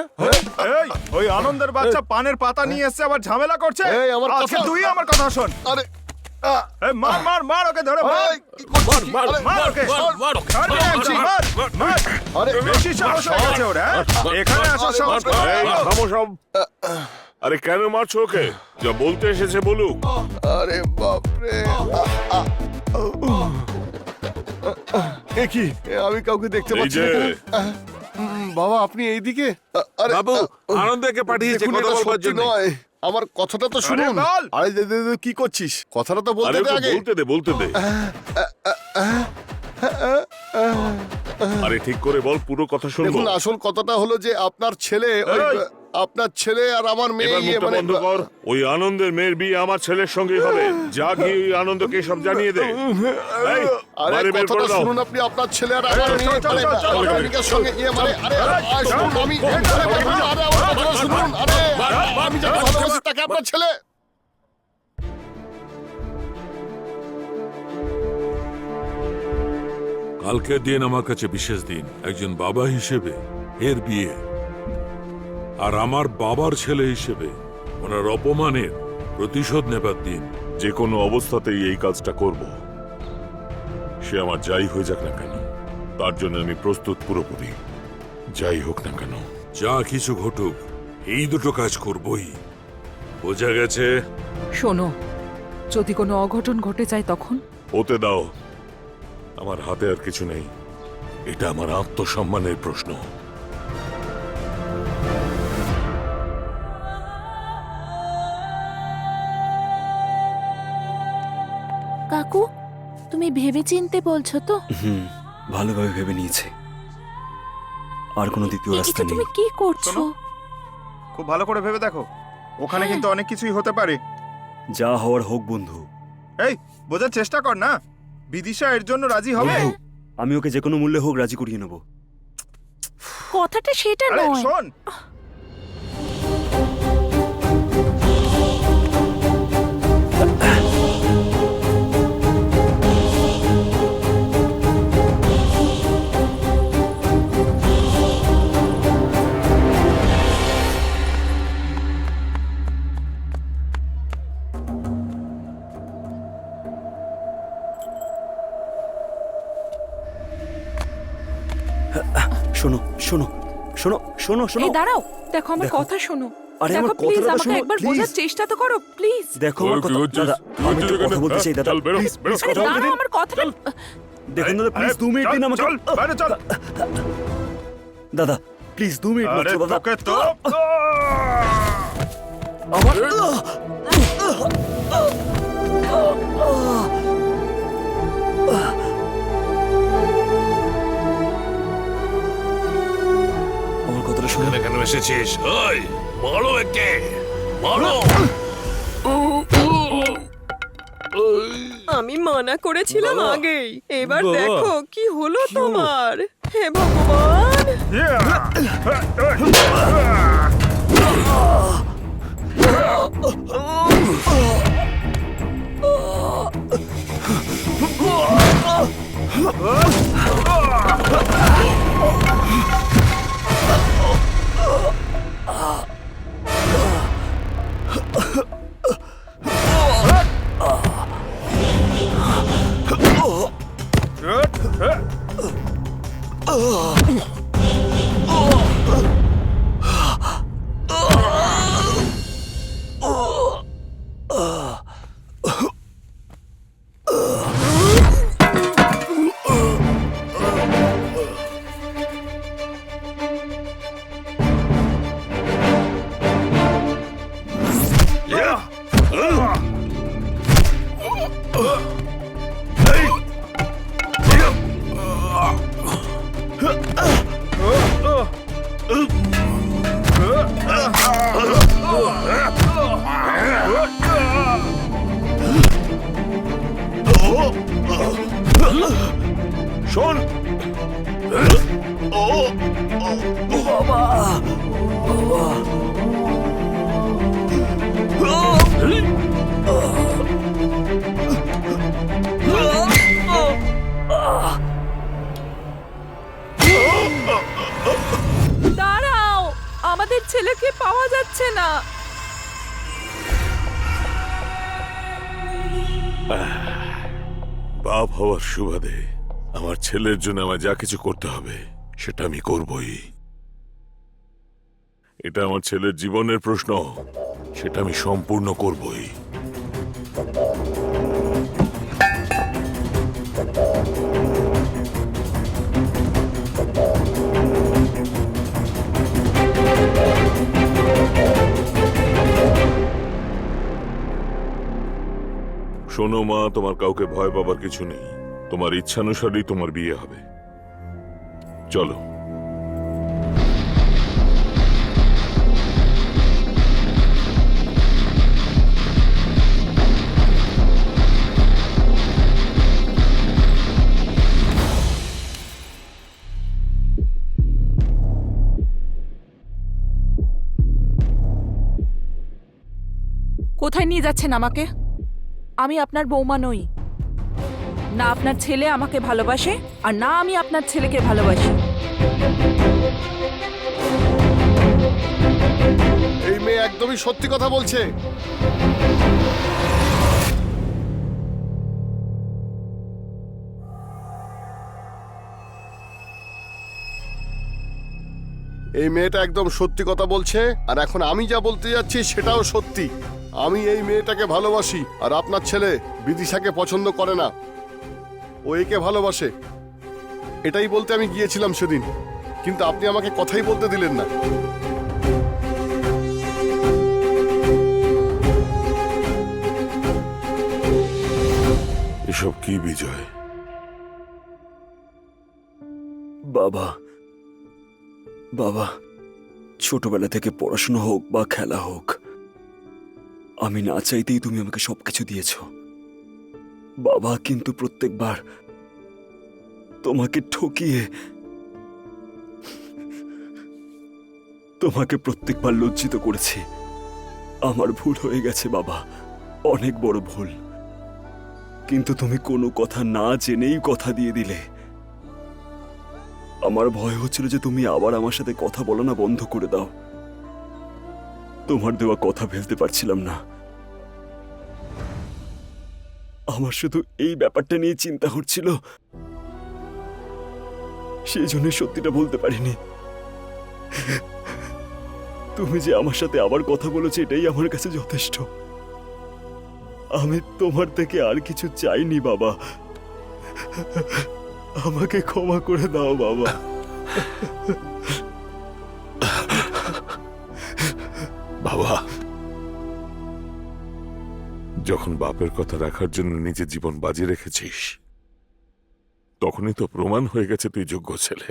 এই, ওই আনন্দের বাচ্চা পানের পাতা নিয়ে এসে আবার ঝামেলা করছে। এই, আমার আজকে কথা- তুই আমার কথা শোন। আরে এই, মার মার মার ওকে, ধরে মার। এই, কি করছিস? আরে, মার ওকে। ছাড় দে, আনছি, মার, মার। আরে, বেশি সাহস হয়ে গেছে ওর, হ্যাঁ? এখানে আসার সাহস কোথা থেকে এই, পেলো? থামো সব। আরে কেন মারছো ওকে? যা বলতে এসেছে বলুক। আরে বাপরে, এ কি? আমি কাউকে দেখতে এই পাচ্ছি যে। না। বাবা, আপনি এইদিকে? আরে বাবু, আনন্দকে পাঠিয়েছে দেখুন, কথা এটা বলবার সত্যি জন্য। নয়। আমার কথাটা তো শুনুন। বল। আরে কি করছিস? কথাটা তো বলতে আরে দে ওকে আগে। বলতে দে, বলতে দে। আরে ঠিক করে বল, পুরো কথা শুনবো। দেখুন, আসল কথাটা হলো যে আপনার ছেলে আপনার ছেলে আর আমার মেয়ে এবার মুখটা বন্ধ কর। ওই আনন্দের মেয়ের বিয়ে আমার ছেলের সঙ্গে হবে। যা গিয়ে ওই আনন্দকে সব জানিয়ে দে। এই, আরে বাইরে বের করে কথাটা দাও। শুনুন, আপনি আপনার ছেলে আর আমার মেয়ে চল, চল, চল, চল, প্রেমিকার সঙ্গে আরে শুনুন, আমি আরে আমার কথাটা শুনুন। আরে আমি যাকে ভালোবাসি তাকে আপনার ছেলে। কালকের দিন আমার কাছে বিশেষ দিন। একজন বাবা হিসেবে এর বিয়ে, আর আমার বাবার ছেলে হিসেবে ওনার অপমানের প্রতিশোধ নেবার দিন। যে কোনো অবস্থাতেই এই কাজটা করব। সে আমার যাই হয়ে যাক না কেন, তার জন্য আমি প্রস্তুত পুরোপুরি। যাই হোক না কেন। যা কিছু ঘটুক, এই দুটো কাজ করবই। বোঝা গেছে? শোনো, যদি কোনো অঘটন ঘটে যায় তখন? ওতে দাও, আমার হাতে আর কিছু নেই। এটা আমার আত্মসম্মানের প্রশ্ন। কাকু, তুমি ভেবে চিনতে বলছো তো? ভালোভাবে ভেবে নিয়েছে, আর কোনো দ্বিতীয় রাস্তা এটা নেই। তুমি কি করছো? শোনো। খুব ভালো করে ভেবে দেখো, ওখানে কিন্তু অনেক কিছুই হতে পারে। যা হওয়ার হোক বন্ধু। এই, বোঝার চেষ্টা কর না, বিদিশা এর জন্য রাজি হবে। বন্ধু, আমি ওকে যে কোনো মূল্যে হোক রাজি করিয়ে নেব। কথাটা সেটা আরে নয়। শোন, শোনো শোনো শোনো শোনো শোনো। এই দাঁড়াও, দেখো আমার দেখো। কথা শোনো। আরে দেখো আমার প্লিজ, কথাটা তো আমাকে শোনো, একবার please। বোঝার চেষ্টা তো করো প্লিজ। দেখো আমার ওই, কি কথা, হচ্ছিস? দাদা কি আমি হচ্ছে তো কথা এখানে? বলতে চাই দাদা, চল, বেরো, প্লিজ বেরো। প্লিজ আরে কথা বলতে দাঁড়াও, দিন। আমার কথাটা। দেখুন দাদা, প্লিজ 2 মিনিট দিন আমাকে। চল বাইরে চল। দাদা প্লিজ 2 মিনিট আরে মাত্র দাদা। তোকে তো আমার আমার কথাটা শুনে এখানে কেন এসেছিস? ওই, মারো একে, মারো। আমি মানা করেছিলাম আগেই। এবার দেখো কি হলো তোমার। হে ভগবান! শোন বাবা দাঁড়াও, আমাদের ছেলেকে পাওয়া যাচ্ছে না। বাপ হওয়ার সুবাদে আমার ছেলের জন্য আমার যা কিছু করতে হবে সেটা আমি করবই। এটা আমার ছেলের জীবনের প্রশ্ন, সেটা আমি সম্পূর্ণ করবই। শোনো মা, তোমার কাউকে ভয় পাবার কিছু নেই। তোমার ইচ্ছানুসারেই তোমার বিয়ে হবে। চলো। কোথায় নিয়ে যাচ্ছেন আমাকে? আমি আপনার বৌমা নই। না আপনার ছেলে আমাকে ভালোবাসে, আর না আমি আপনার ছেলেকে ভালোবাসি। এই মেয়ে একদমই সত্যি কথা বলছে। এই মেয়েটা একদম সত্যি কথা বলছে, আর এখন আমি যা বলতে যাচ্ছি সেটাও সত্যি। আমি এই মেয়েটাকে ভালোবাসি, আর আপনার ছেলে বিদিশাকে পছন্দ করে না, ও একে ভালোবাসে। এটাই বলতে আমি গিয়েছিলাম সেদিন, কিন্তু আপনি আমাকে কথাই বলতে দিলেন না। এসব কি বিজয়? বাবা বাবা, ছোটবেলা থেকে পড়াশোনা হোক বা খেলা হোক, আমি না চাইতেই তুমি আমাকে সবকিছু দিয়েছ বাবা, কিন্তু প্রত্যেকবার তোমাকে ঠকিয়ে, তোমাকে প্রত্যেকবার লজ্জিত করেছি। আমার ভুল হয়ে গেছে বাবা, অনেক বড় ভুল। কিন্তু তুমি কোনো কথা না জেনেই কথা দিয়ে দিলে। আমার ভয় হচ্ছিল যে তুমি আবার আমার সাথে কথা বলো না বন্ধ করে দাও। তোমার দেওয়া কথা ফেলতে পারছিলাম না। আমার শুধু এই ব্যাপারটা নিয়ে চিন্তা হচ্ছিল, সেই জন্য সত্যিটা বলতে পারিনি। তুমি যে আমার সাথে আবার কথা বলেছো এটাই আমার কাছে যথেষ্ট। আমি তোমার থেকে আর কিছু চাইনি বাবা, আমাকে ক্ষমা করে দাও বাবা। বাবা, যখন বাপের কথা রাখার জন্য নিজের জীবন বাজি রেখেছিস, তখনই তো প্রমাণ হয়ে গেছে তুই যোগ্য ছেলে।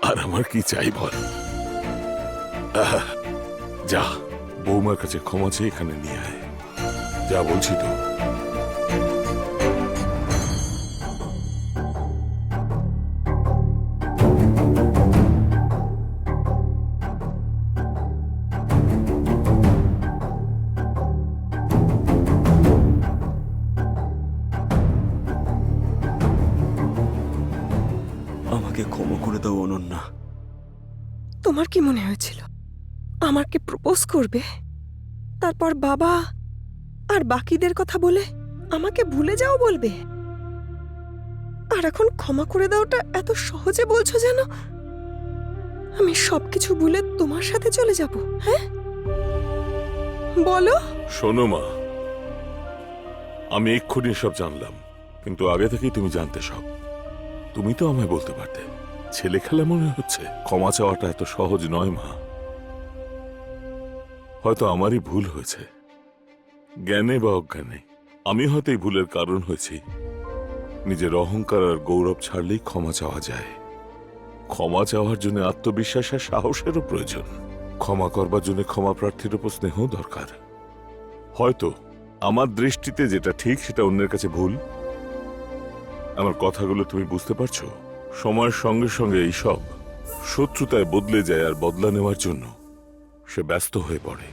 আর আমার কি চাই বল? যা, বৌমার কাছে ক্ষমা চেয়ে এখানে নিয়ে আয়। যা বলছি তো। আমাকে ক্ষমা করে দাও অনন্যা। তোমার কি মনে হয়েছিল আমাকে প্রপোজ করবে, তারপর বাবা আর বাকিদের কথা বলে আমাকে ভুলে যাও বলবে? আর এখন ক্ষমা করে দাওটা এত সহজে বলছো যেন আমি সবকিছু ভুলে তোমার সাথে চলে যাব। হ্যাঁ বলো। শোনো মা, আমি এক্ষুনি সব জানলাম, কিন্তু আগে থেকেই তুমি জানতে সব। তুমি তো আমায় বলতে পারতে। ছেলে খেলা মনে হচ্ছে, ক্ষমা চাওয়াটা এত সহজ নয় মা। হয়তো আমারই ভুল হয়েছে, জ্ঞানে বা অজ্ঞানে। আমি হয়তো এই ভুলের কারণ হয়েছি। নিজের অহংকার আর গৌরব ছাড়লেই ক্ষমা চাওয়া যায়। ক্ষমা চাওয়ার জন্য আত্মবিশ্বাস আর সাহসেরও প্রয়োজন। ক্ষমা করবার জন্য ক্ষমা প্রার্থীর উপর স্নেহ দরকার। হয়তো আমার দৃষ্টিতে যেটা ঠিক সেটা অন্যের কাছে ভুল। আমার কথাগুলো তুমি বুঝতে পারছো? সময়ের সঙ্গে সঙ্গে এইসব শত্রুতায় বদলে যায়, আর বদলা নেওয়ার জন্য সে ব্যস্ত হয়ে পড়ে।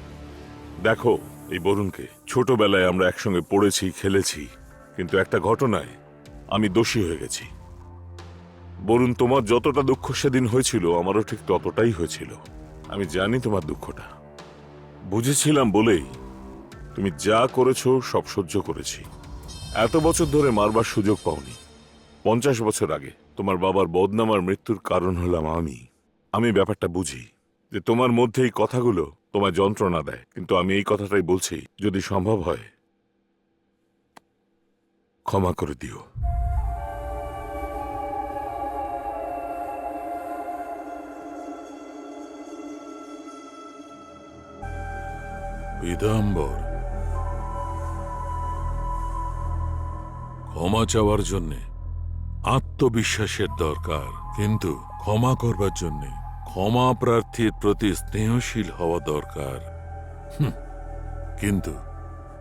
দেখো এই বরুণকে, ছোটবেলায় আমরা একসঙ্গে পড়েছি, খেলেছি, কিন্তু একটা ঘটনায় আমি দোষী হয়ে গেছি। বরুণ, তোমার যতটা দুঃখ সেদিন হয়েছিল আমারও ঠিক ততটাই হয়েছিল। আমি জানি তোমার দুঃখটা, বুঝেছিলাম বলেই তুমি যা করেছো সব সহ্য করেছি। এত বছর ধরে মারবার সুযোগ পাওনি। 50 বছর আগে তোমার বাবার বদনাম আর মৃত্যুর কারণ হলাম আমি ব্যাপারটা বুঝি যে তোমার মধ্যে এই কথাগুলো তোমায় যন্ত্রণা দেয়, কিন্তু আমি এই কথাটাই বলছি, যদি সম্ভব হয় ক্ষমা করে দিও। পীতাম্বর, ক্ষমা চাওয়ার জন্যে আত্মবিশ্বাসের দরকার, কিন্তু ক্ষমা করবার জন্যে ক্ষমা প্রার্থীর প্রতি স্নেহশীল হওয়া দরকার। কিন্তু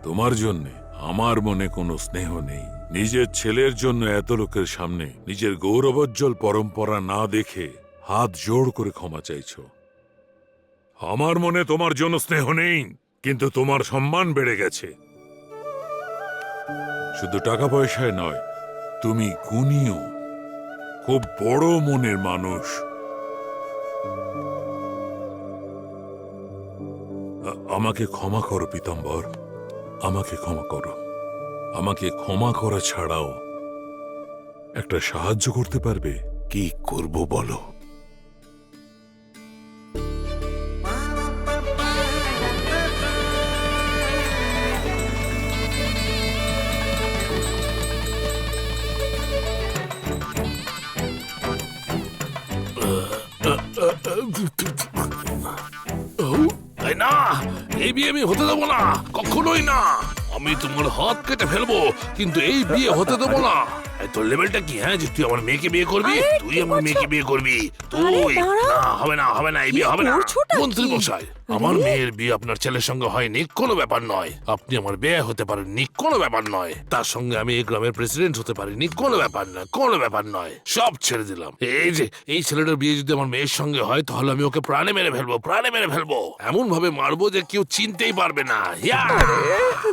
তোমার জন্যে আমার মনে কোনো স্নেহ নেই। নিজের ছেলের জন্য এত লোকের সামনে নিজের গৌরবোজ্জ্বল পরম্পরা না দেখে হাত জোড় করে ক্ষমা চাইছ। আমার মনে তোমার জন্য স্নেহ নেই, কিন্তু তোমার সম্মান বেড়ে গেছে। শুধু টাকা পয়সায় নয়, তুমি গুণীও, খুব বড় মনের মানুষ। আমাকে ক্ষমা করো পীতাম্বর, আমাকে ক্ষমা করো। আমাকে ক্ষমা করা ছাড়াও একটা সাহায্য করতে পারবে? কি করব বলো? না, এই বিয়ে আমি হতে দেবো না, কখনোই না। আমি তোমার হাত কেটে ফেলবো, কিন্তু এই বিয়ে হতে দেবো না। তোর লেভেলটা কি? হ্যাঁ, যে তুই আমার মেয়েকে বিয়ে করবি? তুই আমার মেয়েকে বিয়ে করবি? তুই না, হবে না, হবে না, এই বিয়ে হবে না। মন্ত্রী মশাই, আমার মেয়ের বিয়ে আপনার ছেলের সঙ্গে হয়নি, কোনো ব্যাপার নয়। আপনি আমার বিয়ে হতে পারেননি, কোনো ব্যাপার নয়। তার সঙ্গে আমি এই গ্রামের প্রেসিডেন্ট হতে পারিনি, কোনো ব্যাপার নয়, কোনো ব্যাপার নয়। সব ছেড়ে দিলাম। এই যে এই ছেলেটার বিয়ে যদি আমার মেয়ের সঙ্গে হয়, তাহলে আমি ওকে প্রাণে মেরে ফেলবো, প্রাণে মেরে ফেলবো। এমন ভাবে মারবো যে কেউ চিনতেই পারবে না।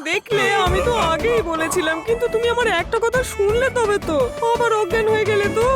দেখলে, আমি তো আগেই বলেছিলাম, কিন্তু তুমি আমার একটা কথা শুনলে তবে তো। আবার অজ্ঞান হয়ে গেলে তো।